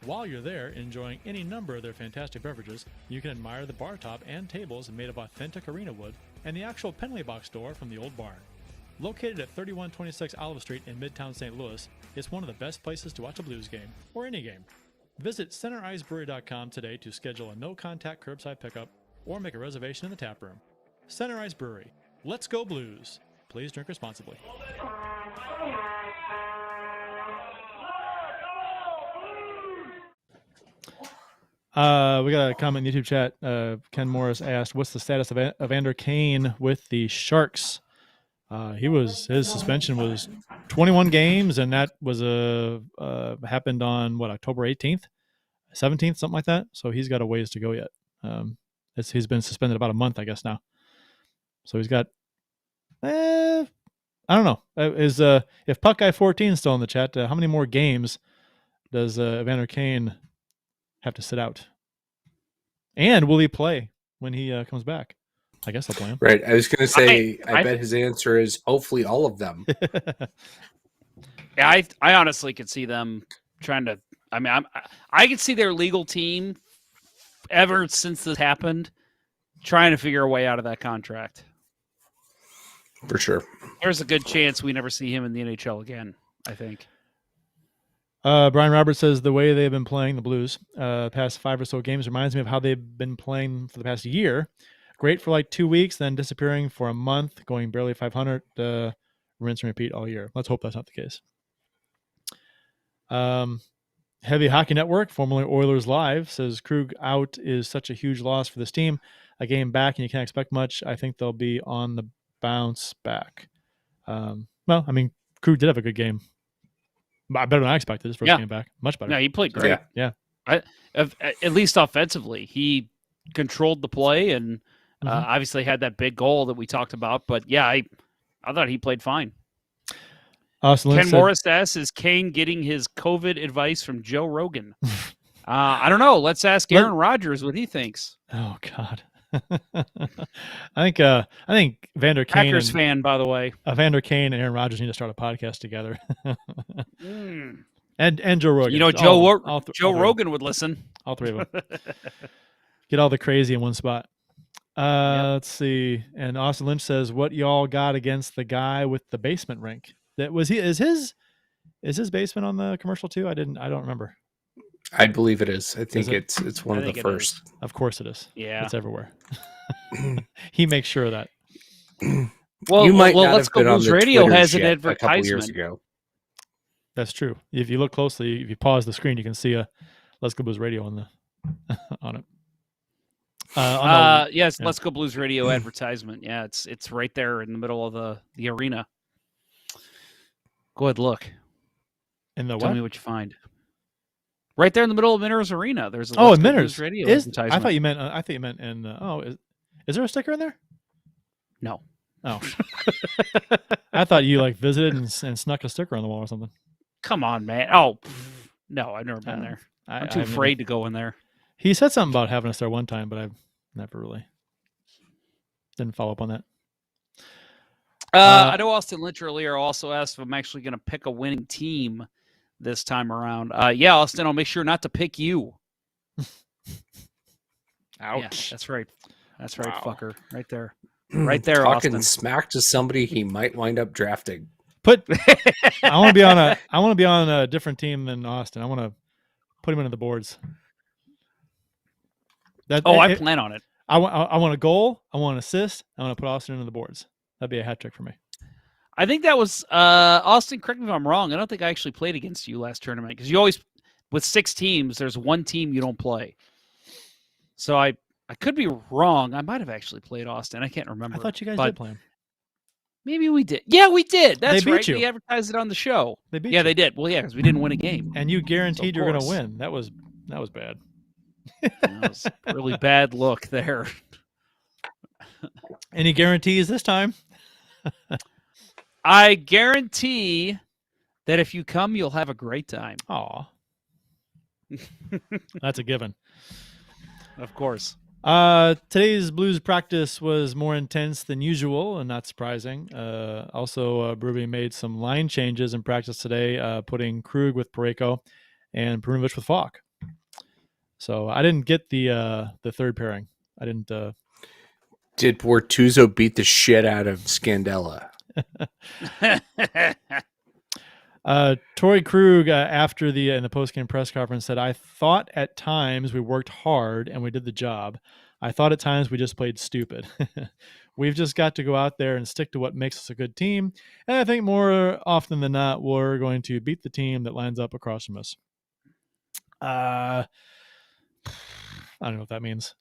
While you're there enjoying any number of their fantastic beverages, you can admire the bar top and tables made of authentic arena wood and the actual Penley Box door from the old barn. Located at 3126 Olive Street in Midtown St. Louis, it's one of the best places to watch a Blues game, or any game. Visit CenterIceBrewery.com today to schedule a no-contact curbside pickup or make a reservation in the tap room. Center Ice Brewery. Let's go Blues. Please drink responsibly. We got a comment in YouTube chat. Ken Morris asked, "What's the status of Evander Kane with the Sharks?" His suspension was 21 games, and that was happened on October 18th, 17th, something like that. So he's got a ways to go yet. He's been suspended about a month, I guess now. So he's got. I don't know. If Puck Guy 14 is still in the chat, how many more games does Evander Kane have to sit out? And will he play when he comes back? I guess I'll play him. Right. I was going to say, I bet his answer is hopefully all of them. Yeah, I honestly could see them trying to. I mean, I could see their legal team ever since this happened trying to figure a way out of that contract. For sure. There's a good chance we never see him in the NHL again, I think. Brian Roberts says the way they've been playing the Blues past 5 or so games reminds me of how they've been playing for the past year. Great for like 2 weeks, then disappearing for a month, going barely 500, rinse and repeat all year. Let's hope that's not the case. Heavy Hockey Network, formerly Oilers Live, says Krug out is such a huge loss for this team. A game back and you can't expect much. I think they'll be on the bounce back. Well, I mean, Krug did have a good game. Better than I expected his first game back. Much better. Yeah, he played great. Yeah. At least offensively, he controlled the play and obviously had that big goal that we talked about. But yeah, I thought he played fine. Ken Morris asks, is Kane getting his COVID advice from Joe Rogan? I don't know. Let's ask Aaron Rodgers what he thinks. Oh God. I think Vander Kane Packers fan, by the way. Vander Kane and Aaron Rodgers need to start a podcast together. And Joe Rogan. You know, Joe Rogan would listen. All three of them. Get all the crazy in one spot. Let's see. And Austin Lynch says, "What y'all got against the guy with the basement rink? That was he? Is his basement on the commercial too? I don't remember. I believe it is. I think it's one of the first. Of course it is. Yeah, it's everywhere. He makes sure of that. Well, Let's Go Blues Radio has an advertisement a couple years ago. That's true. If you look closely, if you pause the screen, you can see a Let's Go Blues Radio on it. Yes, Let's Go Blues Radio advertisement. Yeah, it's right there in the middle of the arena. Go ahead, look. Tell me what you find. Right there in the middle of Miners Arena. There's a Let's Go Blues Radio advertisement. I thought you meant in. Is there a sticker in there? No. Oh. I thought you visited and snuck a sticker on the wall or something. Come on, man. Oh, no, I've never been there. I'm too afraid to go in there. He said something about having us there one time, but I've never really didn't follow up on that. I know Austin Lynch earlier also asked if I'm actually going to pick a winning team this time around. Yeah, Austin, I'll make sure not to pick you. Ouch. Yeah, that's right. That's right, wow. Fucker. Right there. Right there, Talking Austin. smack to somebody he might wind up drafting. I want to be on a different team than Austin. I want to put him into the boards. I plan on it. I want a goal. I want an assist. I want to put Austin into the boards. That'd be a hat trick for me. I think that was Austin. Correct me if I'm wrong. I don't think I actually played against you last tournament because you always, with 6 teams, there's one team you don't play. So I could be wrong. I might have actually played Austin. I can't remember. I thought you guys did play him. Maybe we did. Yeah, we did. That's they beat right. You. We advertised it on the show. They beat you. They did. Well, yeah, because we didn't win a game. And you guaranteed you're going to win. That was bad. That was a really bad look there. Any guarantees this time? I guarantee that if you come, you'll have a great time. Aw. That's a given. Of course. Today's Blues practice was more intense than usual, and not surprising. Also, Berube made some line changes in practice today, putting Krug with Parayko and Perunovich with Falk. So I didn't get the third pairing. I didn't. Did Bortuzzo beat the shit out of Scandella? Torrey Krug, after in the post-game press conference, said, "I thought at times we worked hard and we did the job. I thought at times we just played stupid. We've just got to go out there and stick to what makes us a good team. And I think more often than not, we're going to beat the team that lines up across from us." I don't know what that means.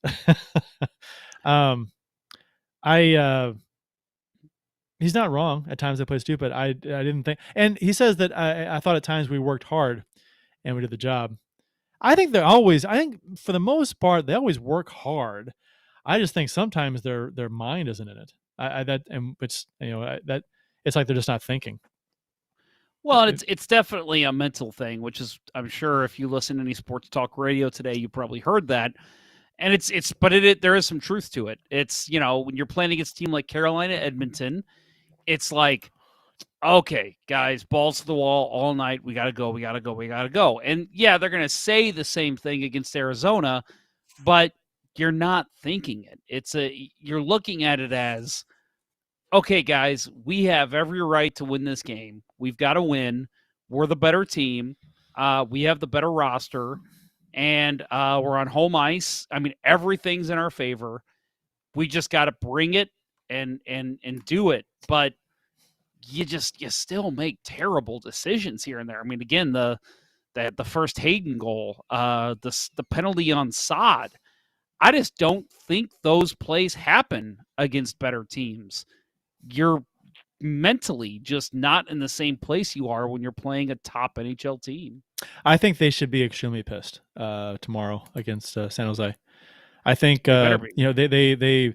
I he's not wrong. At times they play stupid. I didn't think, and he says that I thought at times we worked hard and we did the job. I think for the most part they always work hard. I just think sometimes their mind isn't in it. It's that it's like they're just not thinking. Well, it's definitely a mental thing, which is, I'm sure if you listen to any sports talk radio today, you probably heard that. And there is some truth to it. It's, when you're playing against a team like Carolina, Edmonton, it's like, okay, guys, balls to the wall all night. We got to go. We got to go. We got to go. And yeah, they're going to say the same thing against Arizona, but you're not thinking it. You're looking at it as, okay, guys, we have every right to win this game. We've got to win. We're the better team. We have the better roster, and we're on home ice. I mean, everything's in our favor. We just got to bring it and do it. But you still make terrible decisions here and there. I mean, again, the first Hayden goal, the penalty on Saad. I just don't think those plays happen against better teams. You're mentally just not in the same place you are when you're playing a top NHL team. I think they should be extremely pissed tomorrow against San Jose. I think they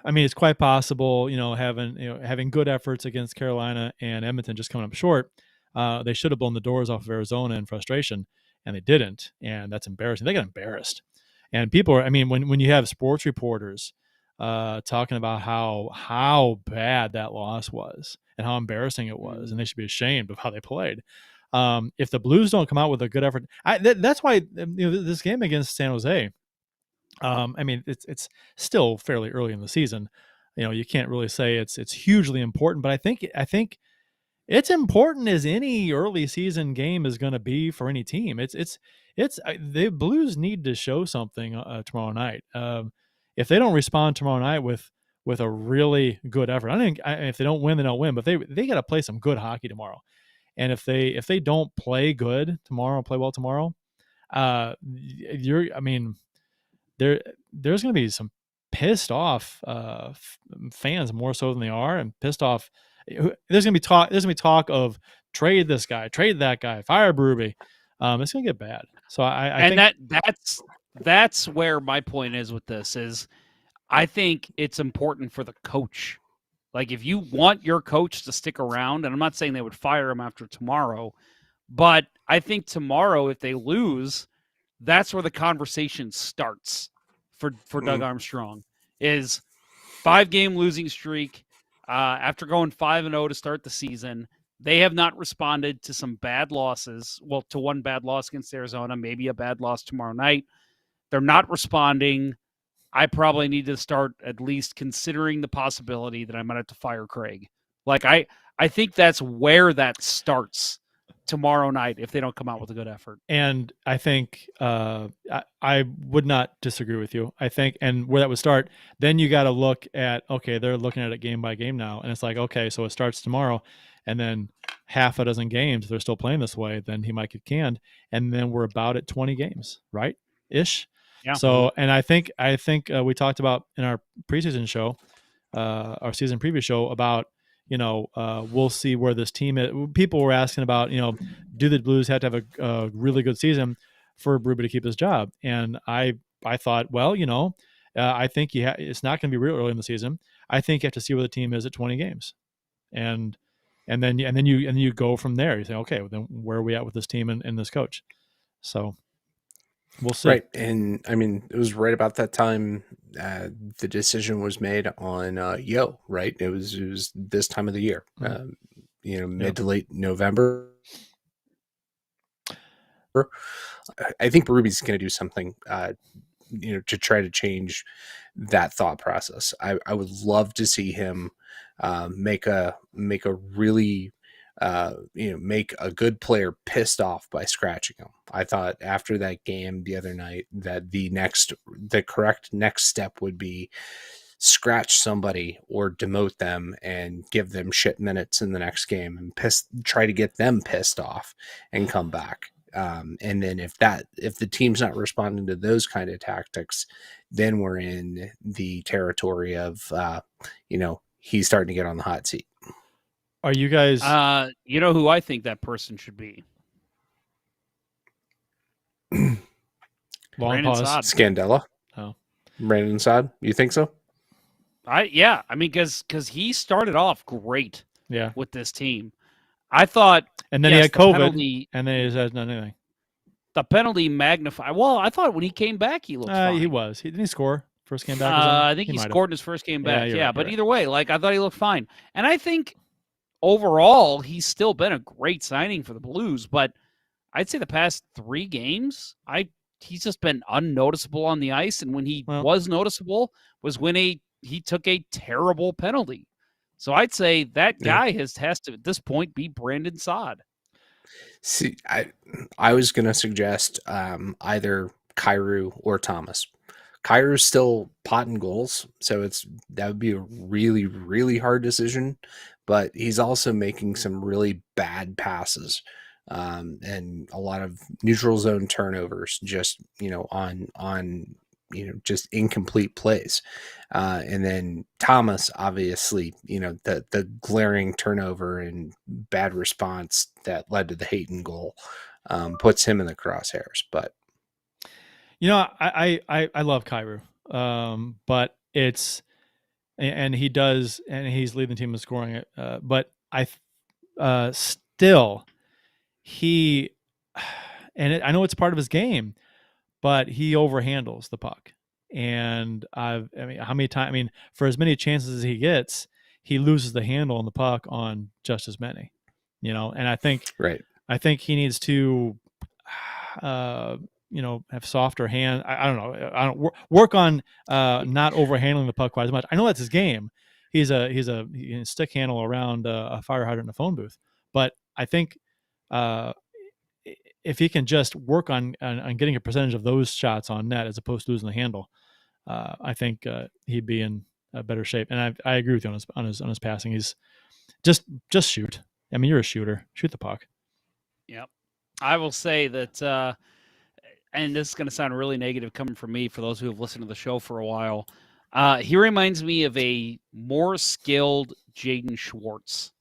I mean, it's quite possible, having good efforts against Carolina and Edmonton just coming up short. They should have blown the doors off of Arizona in frustration, and they didn't, and that's embarrassing. They got embarrassed. And people when you have sports reporters talking about how bad that loss was and how embarrassing it was, and they should be ashamed of how they played. If the Blues don't come out with a good effort, that's why this game against San Jose. It's still fairly early in the season. You can't really say it's hugely important, but I think it's important as any early season game is going to be for any team. The Blues need to show something tomorrow night. If they don't respond tomorrow night with a really good effort, if they don't win, they don't win, but they got to play some good hockey tomorrow. And if they don't play good tomorrow, play well tomorrow, there's going to be some pissed off fans more so than they are, and pissed off. There's going to be talk of trade this guy, trade that guy, fire Berube. It's going to get bad. So I think that's where my point is with this is I think it's important for the coach. Like, if you want your coach to stick around, and I'm not saying they would fire him after tomorrow, but I think tomorrow, if they lose, that's where the conversation starts for Doug Armstrong. Is 5-game losing streak after going 5-0 to start the season. They have not responded to some bad losses. Well, to one bad loss against Arizona, maybe a bad loss tomorrow night. They're not responding. I probably need to start at least considering the possibility that I might have to fire Craig. Like, I think that's where that starts tomorrow night if they don't come out with a good effort. And I think I would not disagree with you. I think, and where that would start, then you got to look at, okay, they're looking at it game by game now. And it's like, okay, so it starts tomorrow, and then half a dozen games, they're still playing this way, then he might get canned. And then we're about at 20 games, right? Ish. Yeah. So, and I think we talked about in our preseason show, our season preview show about, we'll see where this team is. People were asking about, do the Blues have to have a really good season for Berube to keep his job? And I thought, well, I think it's not going to be real early in the season. I think you have to see where the team is at 20 games, and then you go from there. You say, okay, well, then where are we at with this team and this coach? So we'll see. Right. And it was right about that time the decision was made on Yo, right? It was this time of the year, mid to late November. I think Berube's going to do something, to try to change that thought process. I would love to see him make a really make a good player pissed off by scratching him. I thought after that game the other night that the correct next step would be scratch somebody or demote them and give them shit minutes in the next game and try to get them pissed off and come back. And then if the team's not responding to those kind of tactics, then we're in the territory of, he's starting to get on the hot seat. Are you guys? You know who I think that person should be? Long Brandon pause. Saad. Scandella. Oh, Brandon Saad. You think so? I mean, because he started off great yeah. with this team. I thought, And then yes, he had the COVID, penalty, and then he hasn't done anything. the penalty magnified. Well, I thought when he came back, he looked fine. He was. Didn't he score first game back? Or I think he might have. scored in his first game back. you're Yeah, right, but you're either way, like I thought he looked fine, and I think overall he's still been a great signing for the Blues. But I'd say the past 3 games, he's just been unnoticeable on the ice, and when he was noticeable was when he took a terrible penalty. So I'd say that guy has to at this point be Brandon Saad. See, I was going to suggest either Kyrou or Thomas. Kyrou's still potting goals, so that would be a really, really hard decision. But he's also making some really bad passes and a lot of neutral zone turnovers, just on just incomplete plays. And then Thomas, obviously, the glaring turnover and bad response that led to the Hayton goal puts him in the crosshairs. But I love Kyrou, but it's and he does, and he's leading the team in scoring it. But still he, I know it's part of his game, but he overhandles the puck. And how many times? I mean, for as many chances as he gets, he loses the handle on the puck on just as many. And I think he needs to, have softer hand. I don't know. I don't work on not overhandling the puck quite as much. I know that's his game. He can stick handle around a fire hydrant in a phone booth. But I think if he can just work on getting a percentage of those shots on net as opposed to losing the handle, I think he'd be in a better shape. And I agree with you on his passing. He's just shoot. I mean, you're a shooter. Shoot the puck. Yep. I will say that, and this is going to sound really negative coming from me for those who have listened to the show for a while. He reminds me of a more skilled Jaden Schwartz.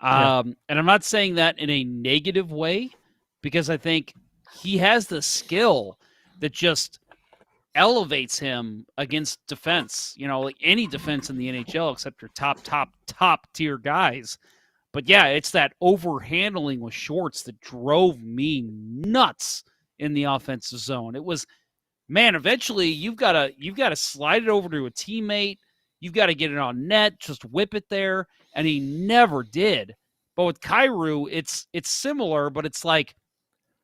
And I'm not saying that in a negative way, because I think he has the skill that just elevates him against defense, like any defense in the NHL except your top tier guys. But yeah, it's that overhandling with Schwartz that drove me nuts in the offensive zone. It was, man, eventually you've got to slide it over to a teammate. You've got to get it on net, just whip it there. And he never did. But with Kyrou, it's similar, but it's like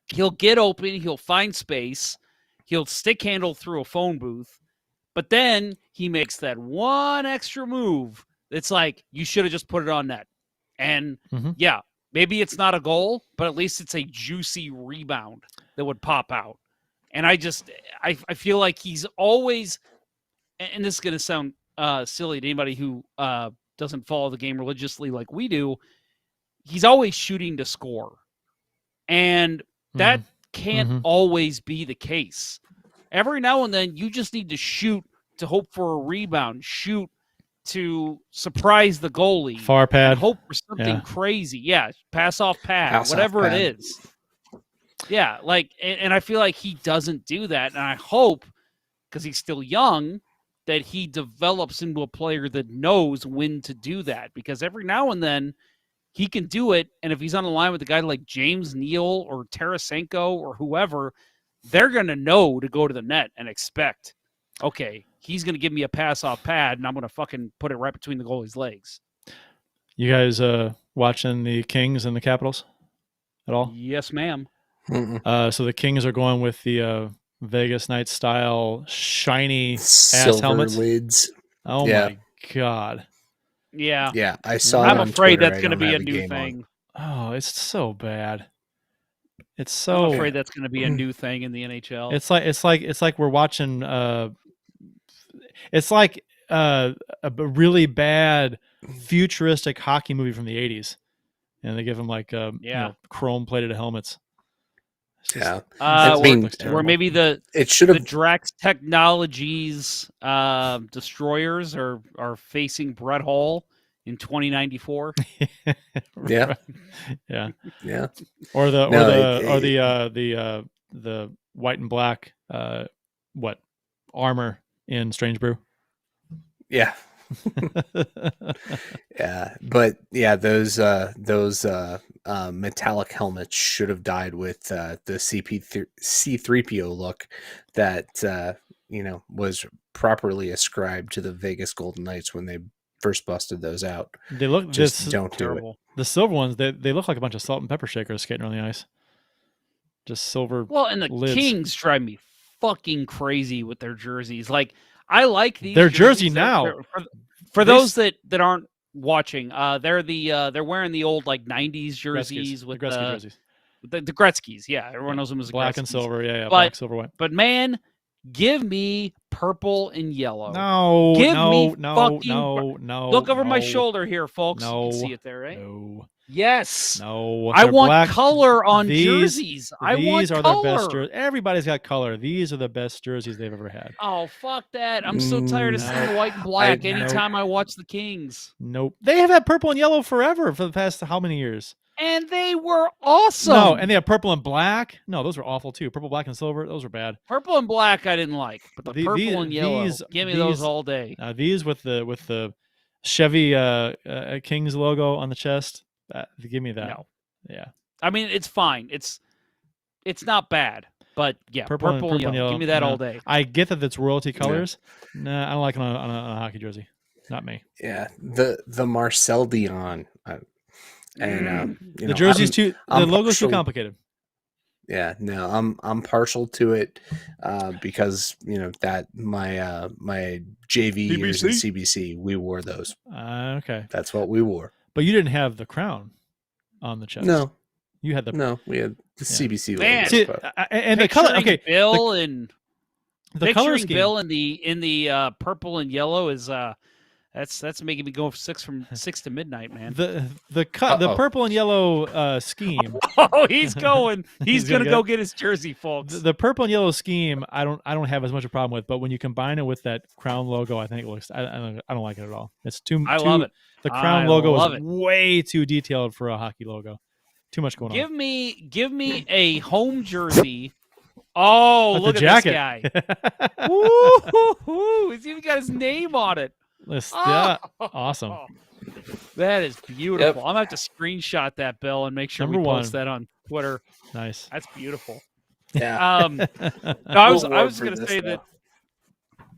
he'll get open, he'll find space, he'll stick handle through a phone booth, but then he makes that one extra move that's like, you should have just put it on net. And yeah, maybe it's not a goal, but at least it's a juicy rebound that would pop out. And I feel like he's always, and this is going to sound silly to anybody who doesn't follow the game religiously like we do, he's always shooting to score. And that can't always be the case. Every now and then, you just need to shoot to hope for a rebound, shoot to surprise the goalie, far pad, hope for something crazy. Yeah, pass off pad, whatever it is. Yeah, and I feel like he doesn't do that, and I hope, because he's still young, that he develops into a player that knows when to do that, because every now and then he can do it, and if he's on the line with a guy like James Neal or Tarasenko or whoever, they're going to know to go to the net and expect, okay, he's going to give me a pass off pad, and I'm going to fucking put it right between the goalie's legs. You guys watching the Kings and the Capitals at all? Yes, ma'am. So the Kings are going with the Vegas Knights style shiny silver ass helmets. Lids. Oh my God. Yeah. Yeah, I saw. I'm it on afraid Twitter. that's going to be a new thing. Oh, it's so bad. I'm afraid that's going to be a new thing in the NHL. It's like we're watching. It's like a really bad futuristic hockey movie from the '80s, and they give them like chrome plated helmets. It's just- Yeah. Uh, I mean, looks Where terrible. maybe the it should the have. Drax Technologies destroyers are facing Brett Hall in 2094. Yeah. Yeah. Yeah. Or the No, the white and black armor in Strange Brew. Yeah. Yeah. But yeah, those metallic helmets should have died with the C3PO look that was properly ascribed to the Vegas Golden Knights when they first busted those out. They look Just don't do it. Terrible. The silver ones, they look like a bunch of salt and pepper shakers skating on the ice. Just silver. Well, and the lids. Kings drive me fucking crazy with their jerseys. Like, I like these. Their jersey jerseys. now. For those that aren't watching, they're wearing the old like 90s jerseys Gretzky's, with the Gretzky jerseys. the Gretzky's. Yeah, everyone knows them as the Black Gretzky's. and silver. Yeah, But- black, silver, white. But man, give me purple and yellow. No, Give no, me no, fucking no. Look over my no, shoulder here, folks. No. You can see it there, right? No, Yes. no. I They're want black. color on These- jerseys. I want These are color. their best jerseys. Everybody's got color. These are the best jerseys they've ever had. Oh, fuck that. I'm so tired of No. seeing white and black I- anytime I watch the Kings. Nope. They have had purple and yellow forever for the past how many years? And they were awesome. No, and they have purple and black. No, those were awful too. Purple, black, and silver. Those were bad. Purple and black I didn't like, but the purple and yellow, give me those these- all day. These with the Chevy Kings logo on the chest. Give me that. No. Yeah. I mean, it's fine. It's not bad, but yeah, Purple and yellow. Give me that No. all day. I get that it's royalty colors. Nah, I don't like it on a hockey jersey. Not me. Yeah. The Marcel Dion. And The jersey's the logo's too partial- complicated. Yeah, no, I'm partial to it because that my JV years in CBC, we wore those. Okay, That's what we wore. but you didn't have the crown on the chest. No, you had the we had the CBC Man. logo. See, but- and the color. Picturing Okay, Bill and the color picturing scheme. Bill in the purple and yellow is that's making me go from 6 to midnight, man. The Uh-oh. purple and yellow scheme. Oh, he's going. He's He's gonna gonna go get his jersey, folks. The purple and yellow scheme, I don't have as much of a problem with, but when you combine it with that crown logo, I think it looks. I don't like it at all. It's too. I love it. The crown I logo love is it. way too detailed for a hockey logo. Too much going Give on. me a home jersey. Oh, With look the at jacket. this guy. Woo-hoo-hoo. He's even got his name on it. Yeah, awesome. That is beautiful. I'm gonna have to screenshot that, Bill, and make sure Number we post one. that on Twitter. Nice. That's beautiful. yeah, No, I was Little warm just for gonna this, say though.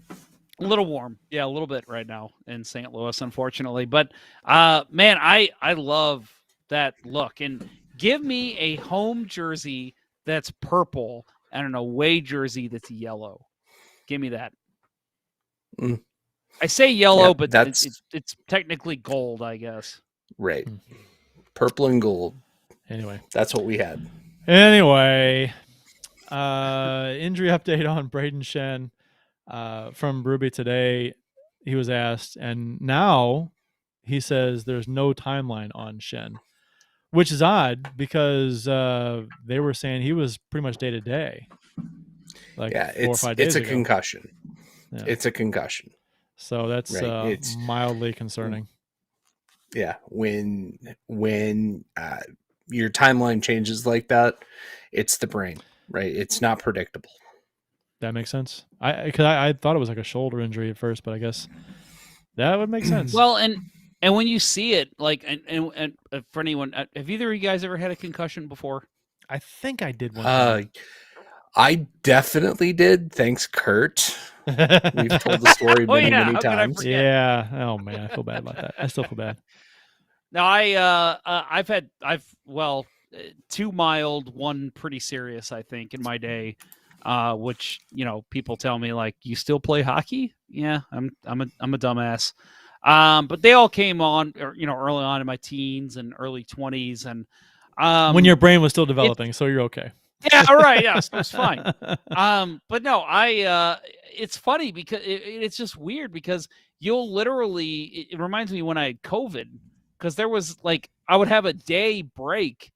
that a little warm, yeah, a little bit right now in St. Louis, unfortunately. But man, I love that look. And give me a home jersey that's purple and an away jersey that's yellow. Give me that. Mm. I say yellow, Yeah, but that's- it's technically gold, I guess. right. Purple and gold. Anyway, That's what we had. injury update on Braden Shen from Ruby today. He was asked, and now he says there's no timeline on Shen, which is odd because they were saying he was pretty much day to day. Like Yeah, 4 or 5 days it's a ago. concussion. Yeah. It's a concussion. So that's Right, it's- mildly concerning. Yeah, when your timeline changes like that, it's the brain, right? It's not predictable. That makes sense. I thought it was like a shoulder injury at first, but I guess that would make sense. Well, and when you see it, like, and for anyone, have either of you guys ever had a concussion before? I think I did one. time. I definitely did. Thanks, Kurt. We've told the story Oh, many, yeah, many how could I times. forget? Yeah. Oh man, I feel bad about that. I still feel bad. Now I've 2 mild, 1 pretty serious, I think, in my day. Which people tell me like, you still play hockey? Yeah, I'm a dumbass. But they all came on, early on in my teens and early 20s, and When your brain was still developing, so you're okay. yeah, all right, yeah, so it's fine. But no, it's funny because it's just weird because you'll literally, it reminds me when I had COVID, because there was like, I would have a day break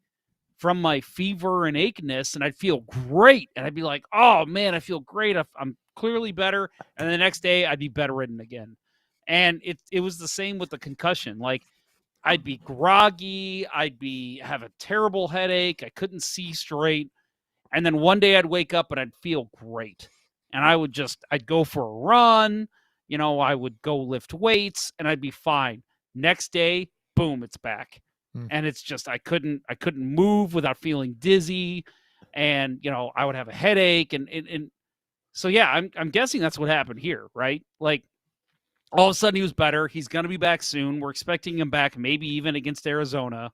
from my fever and achiness, and I'd feel great. And I'd be like, oh, man, I feel great. I'm clearly better. And the next day, I'd be bedridden again. And it was the same with the concussion. Like, I'd be groggy. I'd have a terrible headache. I couldn't see straight. And then one day I'd wake up and I'd feel great. And I'd go for a run. I would go lift weights and I'd be fine. Next day, boom, it's back. And it's just, I couldn't move without feeling dizzy. And, I would have a headache. And so, yeah, I'm guessing that's what happened here, right? Like, all of a sudden he was better. He's going to be back soon. We're expecting him back, maybe even against Arizona.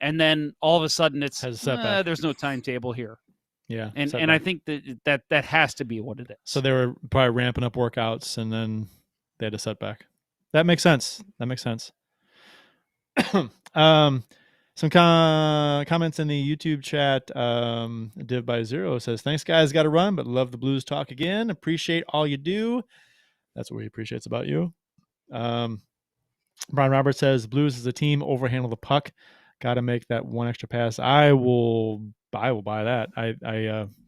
And then all of a sudden it's, there's no timetable here. Yeah. And I think that has to be what it is. So they were probably ramping up workouts and then they had a setback. That makes sense. Some comments in the YouTube chat. Div by Zero says, thanks guys, got to run, but love the Blues talk again. Appreciate all you do. That's what he appreciates about you. Brian Roberts says, Blues as a team overhandle the puck. Got to make that one extra pass. I will buy that.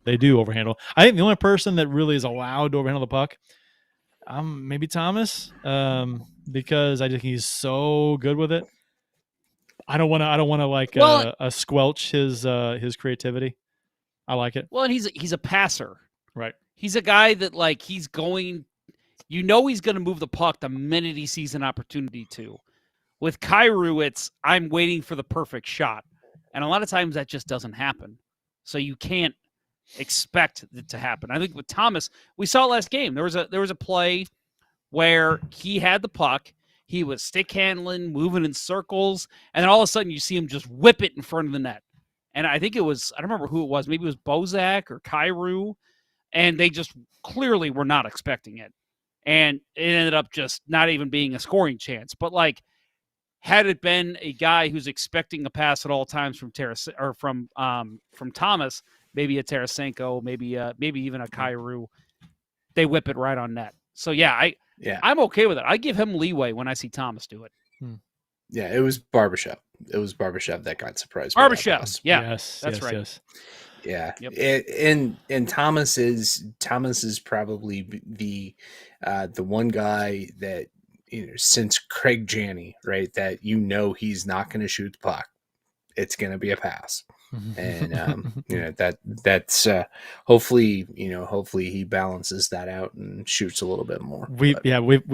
They do overhandle. I think the only person that really is allowed to overhandle the puck, maybe Thomas, because I think he's so good with it. I don't want to squelch his creativity. I like it. Well, and he's a passer, right? He's a guy that he's going. He's going to move the puck the minute he sees an opportunity to. With Kyrou, it's I'm waiting for the perfect shot. And a lot of times that just doesn't happen. So you can't expect it to happen. I think with Thomas, we saw last game. There was a play where he had the puck, he was stick handling, moving in circles, and then all of a sudden you see him just whip it in front of the net. And I think I don't remember who it was. Maybe it was Bozak or Kyrou, and they just clearly were not expecting it. And it ended up just not even being a scoring chance. But had it been a guy who's expecting a pass at all times from Thomas, maybe a Tarasenko, maybe even a Kyrou, they whip it right on net. So I'm okay with it. I give him leeway when I see Thomas do it. Yeah, it was Barbashev. That got surprised. Barbashev, yeah, yes, that's right. Yes. Yeah, yep. And Thomas is probably the one guy that since Craig Janney, right, that he's not going to shoot the puck. It's going to be a pass, and that's hopefully he balances that out and shoots a little bit more. We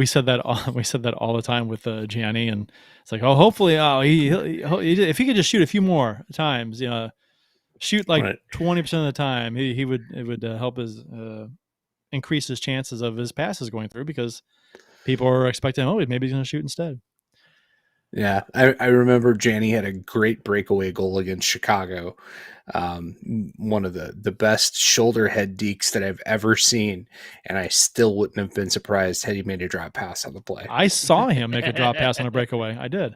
said that all the time with Gianni, and it's like, hopefully he if he could just shoot a few more times, shoot 20% of the time, it would help his increase his chances of his passes going through, because people are expecting maybe he's going to shoot instead. Yeah, I remember Janney had a great breakaway goal against Chicago. One of the best shoulder head dekes that I've ever seen, and I still wouldn't have been surprised had he made a drop pass on the play. I saw him make a drop pass on a breakaway. I did.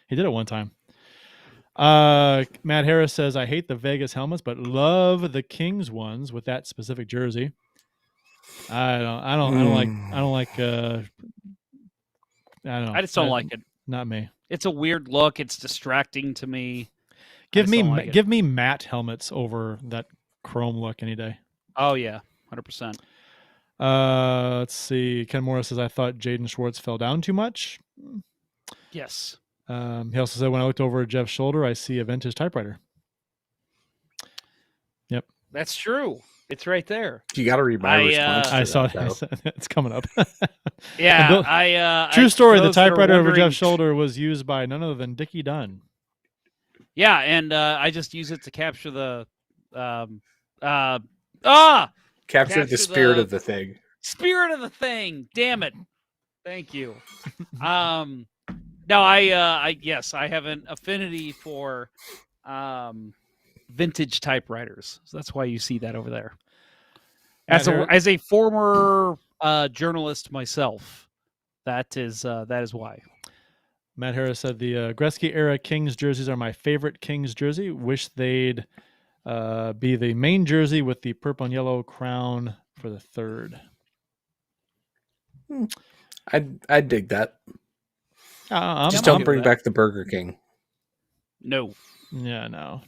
He did it one time. Matt Harris says, I hate the Vegas helmets, but love the Kings ones with that specific jersey. I just don't like it. Not me. It's a weird look. It's distracting to me. Give me matte helmets over that chrome look any day. Oh yeah, 100%. Let's see. Ken Morris says, I thought Jaden Schwartz fell down too much. Yes. He also said, when I looked over at Jeff's shoulder, I see a vintage typewriter. Yep. That's true. It's right there. You got to read my response. I saw it. It's coming up. Yeah. True story. The typewriter over Jeff's shoulder was used by none other than Dickie Dunn. Yeah. And I just use it to capture the, capture the spirit of the thing. Spirit of the thing. Damn it. Thank you. No, I have an affinity for, vintage typewriters, so that's why you see that over there. As a former journalist myself, that is why. Matt Harris said the Gretzky era Kings jerseys are my favorite Kings jersey. Wish they'd be the main jersey with the purple and yellow crown for the third. I'd dig that. Just don't bring back the Burger King. No. Yeah, no.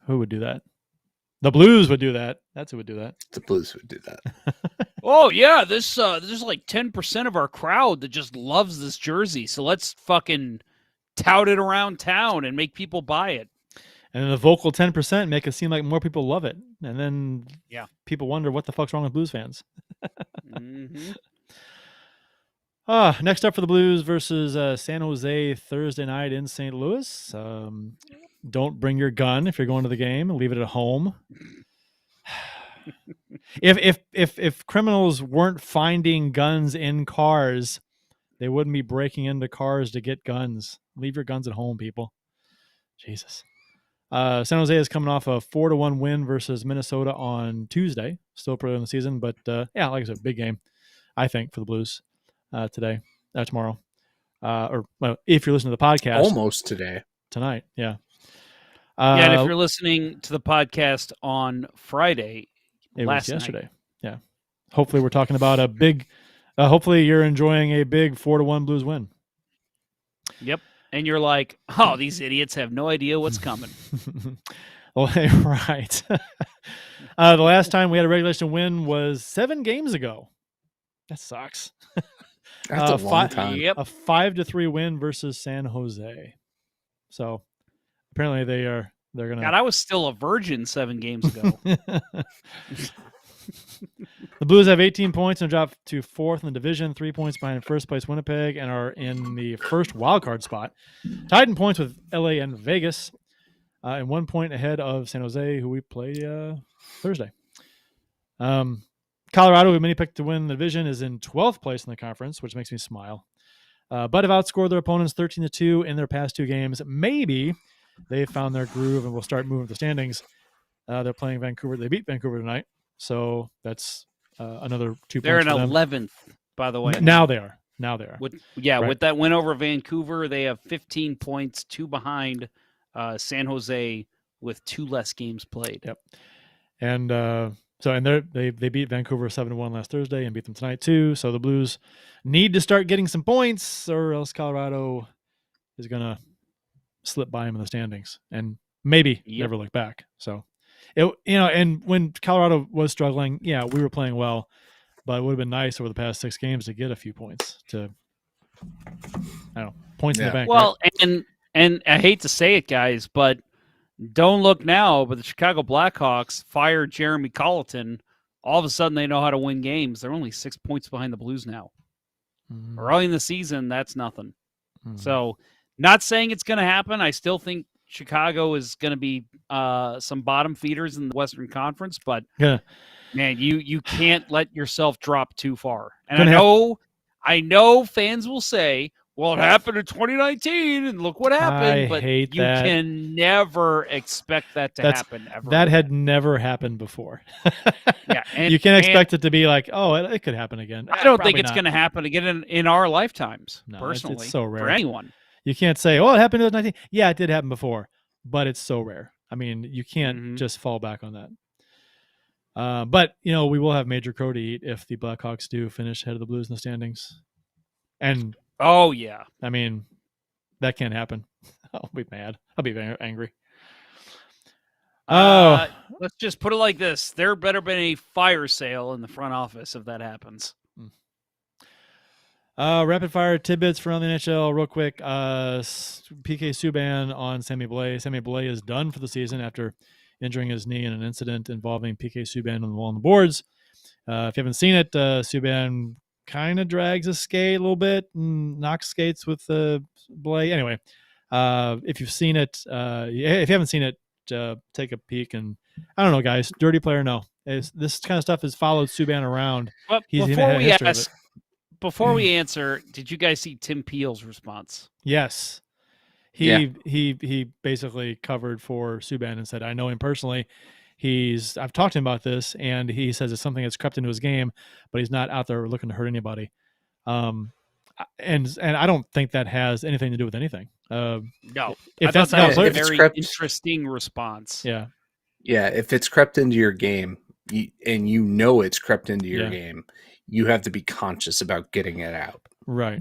Who would do that? The Blues would do that. That's who would do that. The Blues would do that. Oh yeah, there's like 10% of our crowd that just loves this jersey. So let's fucking tout it around town and make people buy it. And then the vocal 10% make it seem like more people love it. And then people wonder what the fuck's wrong with Blues fans. Mm-hmm. Next up for the Blues versus San Jose Thursday night in St. Louis. Don't bring your gun if you're going to the game. Leave it at home. If criminals weren't finding guns in cars, they wouldn't be breaking into cars to get guns. Leave your guns at home, people. Jesus. San Jose is coming off a 4-1 win versus Minnesota on Tuesday. Still early in the season, but like I said, big game, I think, for the Blues tomorrow. If you're listening to the podcast. Almost today. Tonight, yeah. And if you're listening to the podcast on Friday, it was yesterday. Night. Yeah. Hopefully we're talking about a big, hopefully you're enjoying a big 4-1 Blues win. Yep. And you're like, oh, these idiots have no idea what's coming. Right. The last time we had a regulation win was 7 games ago. That sucks. That's a long time. Yep. A 5-3 win versus San Jose. So apparently they're gonna. God, I was still a virgin 7 games ago. The Blues have 18 points and drop to 4th in the division, 3 points behind first place Winnipeg, and are in the first wildcard spot. Tied in points with LA and Vegas, and 1 point ahead of San Jose, who we play Thursday. Colorado, who many picked to win the division, is in 12th place in the conference, which makes me smile. But have outscored their opponents 13-2 in their past 2 games. Maybe they found their groove and will start moving the standings. They're playing Vancouver. They beat Vancouver tonight, so that's another 2 They're points. in for them. 11th, by the way. Now they are. With Right. that win over Vancouver, they have 15 points, 2 behind San Jose with 2 less games played. Yep. And they beat Vancouver 7-1 last Thursday and beat them tonight too. So the Blues need to start getting some points, or else Colorado is gonna slip by them in the standings and maybe never look back. So and when Colorado was struggling, we were playing well, but it would have been nice over the past 6 games to get a few points points in the bank. Well, right? and I hate to say it, guys, but don't look now, but the Chicago Blackhawks fired Jeremy Colleton. All of a sudden, they know how to win games. They're only 6 points behind the Blues now. Mm-hmm. Early in the season, that's nothing. Mm-hmm. So, not saying it's going to happen. I still think Chicago is going to be some bottom feeders in the Western Conference, but man, you can't let yourself drop too far. And I know fans will say, well, it happened in 2019, and look what happened. But you can never expect that to happen ever. That had never happened before. And you can't expect it to be like, oh, it could happen again. I don't think it's going to happen again in our lifetimes, personally, it's so rare. For anyone. You can't say, oh, it happened in 2019. Yeah, it did happen before, but it's so rare. I mean, you can't just fall back on that. But, we will have major crow to eat if the Blackhawks do finish ahead of the Blues in the standings. And oh, yeah. I mean, that can't happen. I'll be mad. I'll be very angry. Let's just put it like this. There better be a fire sale in the front office if that happens. Rapid fire tidbits from the NHL real quick. PK Subban on Sammy Blais. Sammy Blais is done for the season after injuring his knee in an incident involving PK Subban on the boards. If you haven't seen it, Subban kind of drags a skate a little bit and knocks skates with the Blais. Anyway, if you've seen it, if you haven't seen it, take a peek. And I don't know, guys, dirty player, no. This kind of stuff has followed Subban around. But before we answer, did you guys see Tim Peel's response? Yes. He basically covered for Subban and said, I know him personally. I've talked to him about this, and he says it's something that's crept into his game, but he's not out there looking to hurt anybody. And I don't think that has anything to do with anything. No, if that was a very interesting response. Yeah. If it's crept into your game, and it's crept into your game, you have to be conscious about getting it out. Right.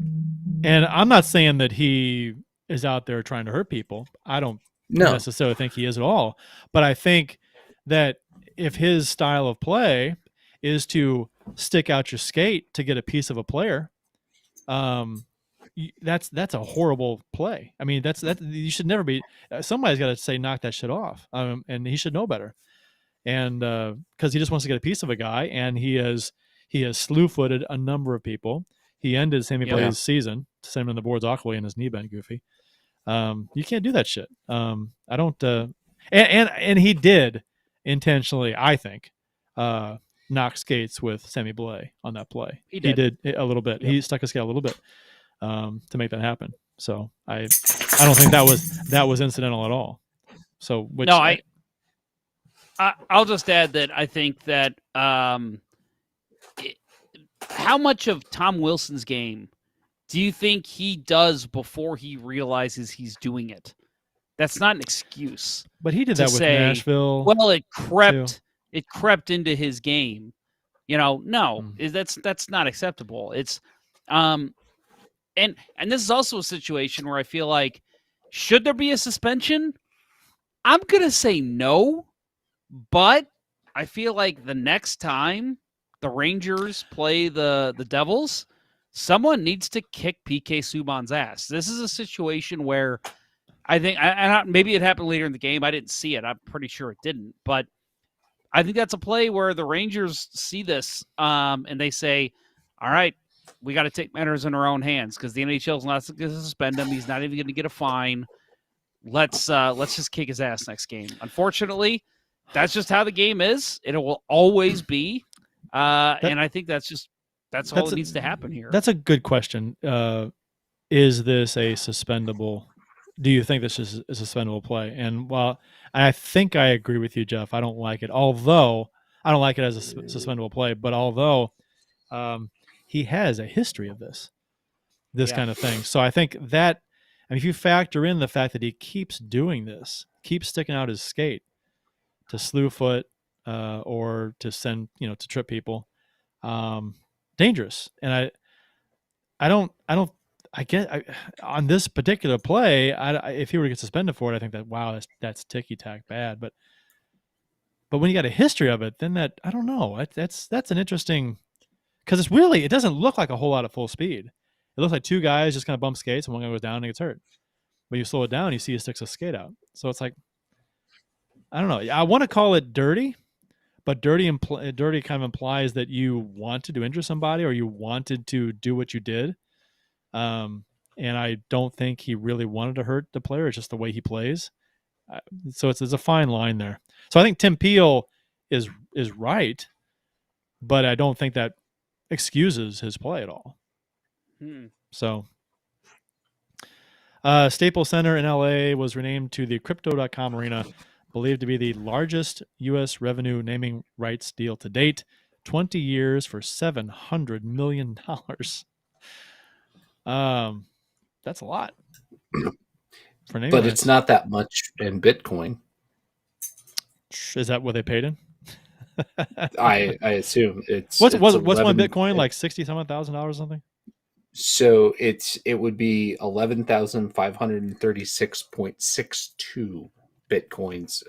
And I'm not saying that he is out there trying to hurt people. I don't No, necessarily think he is at all. But I think that if his style of play is to stick out your skate to get a piece of a player, that's a horrible play. I mean, that you should never be. Somebody's got to say knock that shit off, and he should know better. And because he just wants to get a piece of a guy, and he has slew-footed a number of people. He ended Sammy Blay's season, sent him on the boards awkwardly, and his knee bent goofy. You can't do that shit. I don't. And he did intentionally, I think, knock skates with Sammy Blay on that play. He did a little bit. Yep. He stuck his skate a little bit to make that happen. So I don't think that was incidental at all. So I'll just add that I think that how much of Tom Wilson's game do you think he does before he realizes he's doing it? That's not an excuse. But he did that with Nashville. Well, it crept into his game. That's not acceptable. It's and this is also a situation where I feel like, should there be a suspension? I'm gonna say no, but I feel like the next time the Rangers play the Devils, someone needs to kick PK Subban's ass. This is a situation where I think, maybe it happened later in the game. I didn't see it. I'm pretty sure it didn't. But I think that's a play where the Rangers see this and they say, all right, we got to take matters in our own hands because the NHL's not going to suspend him. He's not even going to get a fine. Let's just kick his ass next game. Unfortunately, that's just how the game is. It will always be. And I think that's all that needs to happen here. That's a good question. Is this a suspendable? Do you think this is a suspendable play? And while I think I agree with you, Jeff, I don't like it. Although I don't like it as a suspendable play, but although he has a history of this kind of thing. So I think that, if you factor in the fact that he keeps doing this, keeps sticking out his skate to slew foot or to send, to trip people, dangerous. And I get on this particular play, if he were to get suspended for it, I think that, wow, that's ticky-tack bad. But when you got a history of it, then I don't know. That's an interesting, because it doesn't look like a whole lot of full speed. It looks like two guys just kind of bump skates and one guy goes down and gets hurt. But you slow it down, you see he sticks a skate out. So it's like, I don't know. I want to call it dirty, but dirty kind of implies that you wanted to injure somebody or you wanted to do what you did. And I don't think he really wanted to hurt the player. It's just the way he plays. So it's a fine line there. So I think Tim Peel is right, but I don't think that excuses his play at all. So Staples Center in LA was renamed to the Crypto.com Arena, believed to be the largest U.S. revenue naming rights deal to date. 20 years for $700 million. That's a lot. For naming rights. It's not that much in Bitcoin. Is that what they paid in? I assume what's one Bitcoin, like $60,000 or something? So it would be 11,536.62 Bitcoins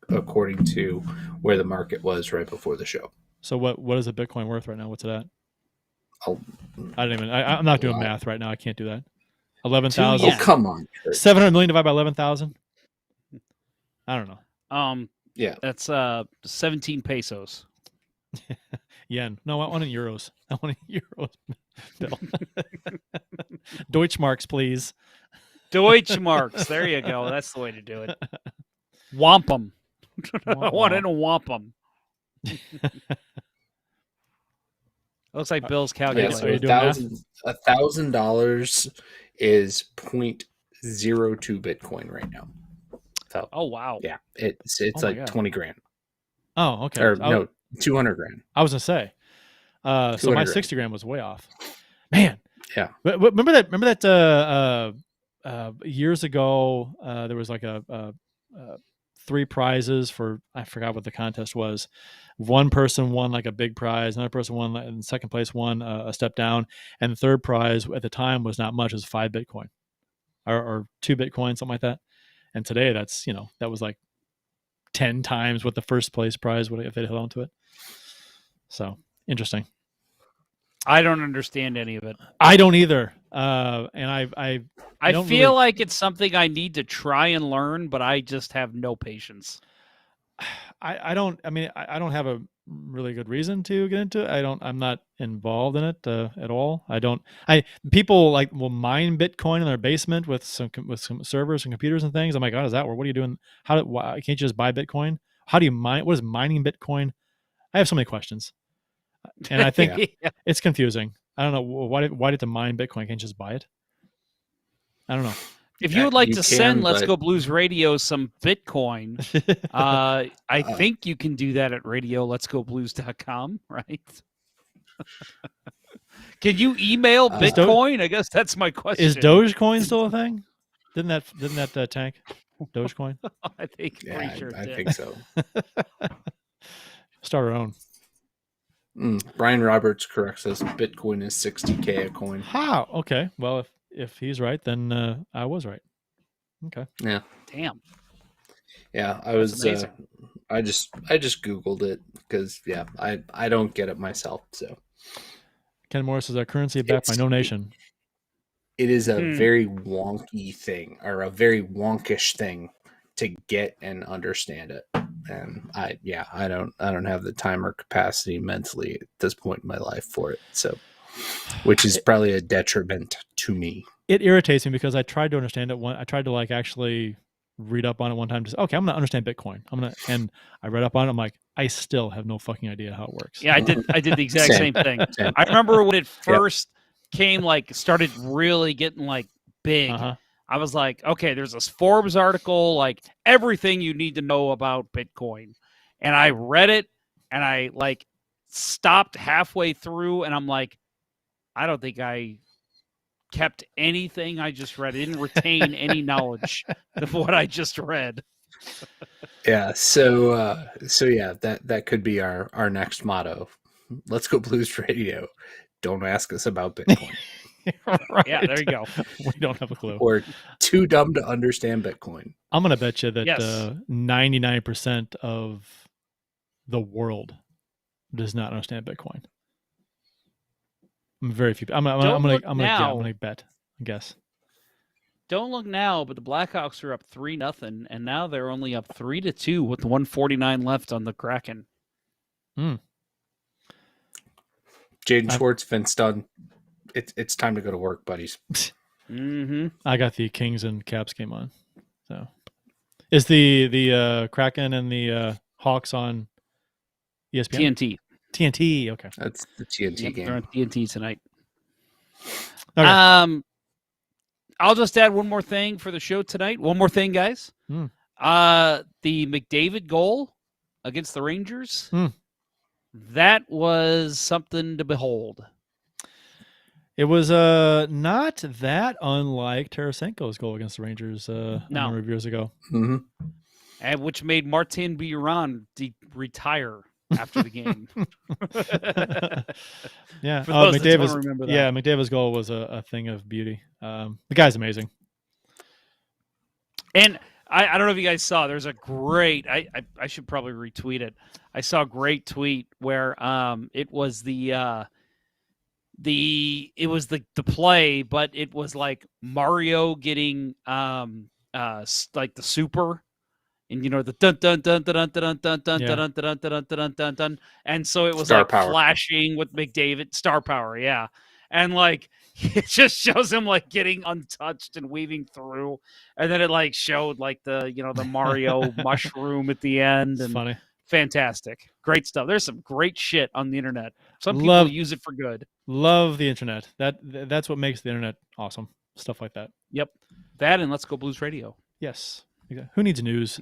according to where the market was right before the show. So what is a Bitcoin worth right now? What's it at? I'm not doing math right now. I can't do that. 11,000. Oh, come on. 700 million divided by 11,000. I don't know. Yeah, that's 17 pesos. Yen. No, I want in euros. I want in euros. Bill. Deutschmarks, please. Deutschmarks. There you go. That's the way to do it. Wampum. I want in a wampum. Looks like Bill's calculating. So $1,000 is 0.02 Bitcoin right now. So, oh wow. Yeah, it's like 20 grand. Oh, okay. Or no, 200 grand. I was gonna say. So my 60 grand was way off. Man. Yeah. Remember that years ago there was like a 3 prizes for, I forgot what the contest was. One person won like a big prize, another person won, and second place won a step down, and the third prize at the time was not much, it was 5 Bitcoin or 2 Bitcoin, something like that. And today that's, that was like 10 times what the first place prize would if they'd held on to it. So interesting. I don't understand any of it. I don't either. And I don't feel really... like it's something I need to try and learn, but I just have no patience. I don't have a really good reason to get into it. I'm not involved in it at all. People will mine Bitcoin in their basement with some servers and computers and things. I'm like, how does that work? What are you doing? Why can't you just buy Bitcoin? How do you mine? What is mining Bitcoin? I have so many questions. And I think it's confusing. I don't know why did to mine Bitcoin? Can't you just buy it? I don't know. If you would like to send Let's Go Blues Radio some Bitcoin, I think you can do that at radioletsgoblues.com, right? Can you email Bitcoin? I guess that's my question. Is Dogecoin still a thing? Didn't that tank? Dogecoin? I think. Yeah, sure I think so. Start our own. Brian Roberts corrects us. Bitcoin is $60K a coin. How? Okay. Well, if he's right, then I was right. Okay. Yeah. Damn. Yeah, I was. I just Googled it because I don't get it myself. So Ken Morris says our currency backed by no nation. It is a very wonky thing, or a very wonkish thing to get and understand it. And I don't have the time or capacity mentally at this point in my life for it. So, which is probably a detriment to me. It irritates me because I tried to understand it. I tried to actually read up on it one time. Just okay, I'm gonna understand Bitcoin. And I read up on it. I'm like, I still have no fucking idea how it works. Yeah, I did the exact same thing. I remember when it first came, started really getting big. I was like, okay, there's this Forbes article, everything you need to know about Bitcoin. And I read it and I stopped halfway through and I'm like, I don't think I kept anything I just read. I didn't retain any knowledge of what I just read. Yeah. So yeah, that could be our next motto. Let's Go Blues Radio. Don't ask us about Bitcoin. Right. Yeah, there you go. We don't have a clue. Or too dumb to understand Bitcoin. I'm going to bet you that 99% of the world does not understand Bitcoin. Very few. I'm gonna bet. I guess. Don't look now, but the Blackhawks are up 3-0, and now they're only up 3-2 with 1:49 left on the Kraken. Jaden Schwartz, Vince Dunn. It's time to go to work, buddies. I got the Kings and Caps game on. So, is the Kraken and the Hawks on ESPN? TNT. Okay, that's the TNT game. They're on TNT tonight. Okay. I'll just add one more thing for the show tonight. One more thing, guys. The McDavid goal against the Rangers. That was something to behold. It was not that unlike Tarasenko's goal against the Rangers a number of years ago. And which made Martin Biron retire after the game. Yeah. McDavid's goal was a thing of beauty. The guy's amazing. And I don't know if you guys saw, there's a great, I should probably retweet it. I saw a great tweet where it was the play, but it was Mario getting the super, and the dun dun dun dun dun dun dun dun dun dun dun dun dun dun dun, and so it was flashing with McDavid, star power, and it just shows him getting untouched and weaving through, and then it showed the Mario mushroom at the end, and funny. Fantastic. Great stuff. There's some great shit on the internet. Some people use it for good. Love the internet. That's what makes the internet awesome. Stuff like that. Yep. That and Let's Go Blues Radio. Yes. Who needs news?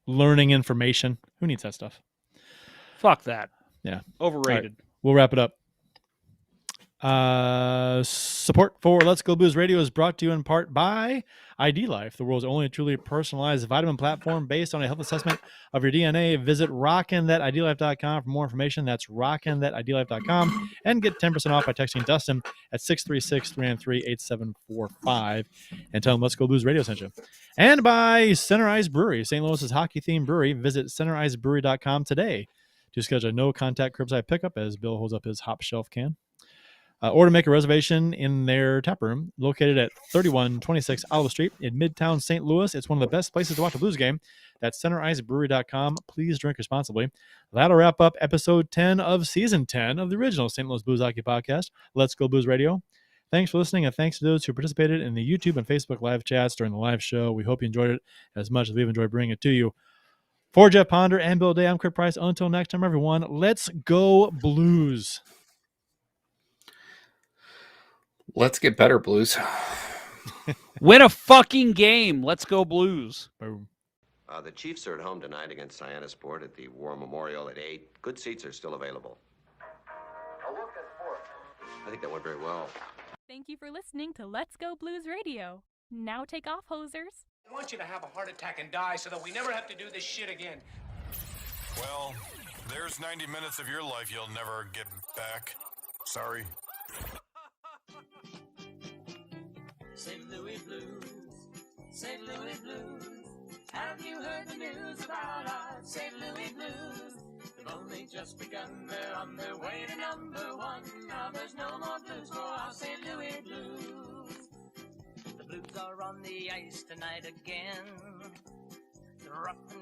Learning information. Who needs that stuff? Fuck that. Yeah. Overrated. Right. We'll wrap it up. Support for Let's Go Blues Radio is brought to you in part by ID Life, the world's only truly personalized vitamin platform based on a health assessment of your DNA. Visit rockinthatidlife.com for more information. That's rockinthatidlife.com, and get 10% off by texting Dustin at 636-393-8745 and tell him Let's Go Blues Radio sent you. And by Center Ice Brewery, St. Louis's hockey-themed brewery. Visit centericebrewery.com today to schedule a no-contact curbside pickup as Bill holds up his Hop Shelf can. Or to make a reservation in their tap room located at 3126 Olive Street in Midtown St. Louis. It's one of the best places to watch a Blues game. That's centericebrewery.com. Please drink responsibly. That'll wrap up episode 10 of season 10 of the original St. Louis Blues Hockey Podcast, Let's Go Blues Radio. Thanks for listening, and thanks to those who participated in the YouTube and Facebook live chats during the live show. We hope you enjoyed it as much as we've enjoyed bringing it to you. For Jeff Ponder and Bill Day, I'm Craig Price. Until next time, everyone, let's go Blues. Let's get better, Blues. Win a fucking game. Let's go Blues. Boom. The Chiefs are at home tonight against Cyanosport at the War Memorial at 8. Good seats are still available. I think that went very well. Thank you for listening to Let's Go Blues Radio. Now take off, hosers. I want you to have a heart attack and die so that we never have to do this shit again. Well, there's 90 minutes of your life you'll never get back. Sorry. St. Louis Blues, St. Louis Blues. Have you heard the news about our St. Louis Blues? They've only just begun, they're on their way to number one. Now there's no more blues for our St. Louis Blues. The Blues are on the ice tonight again. They're up and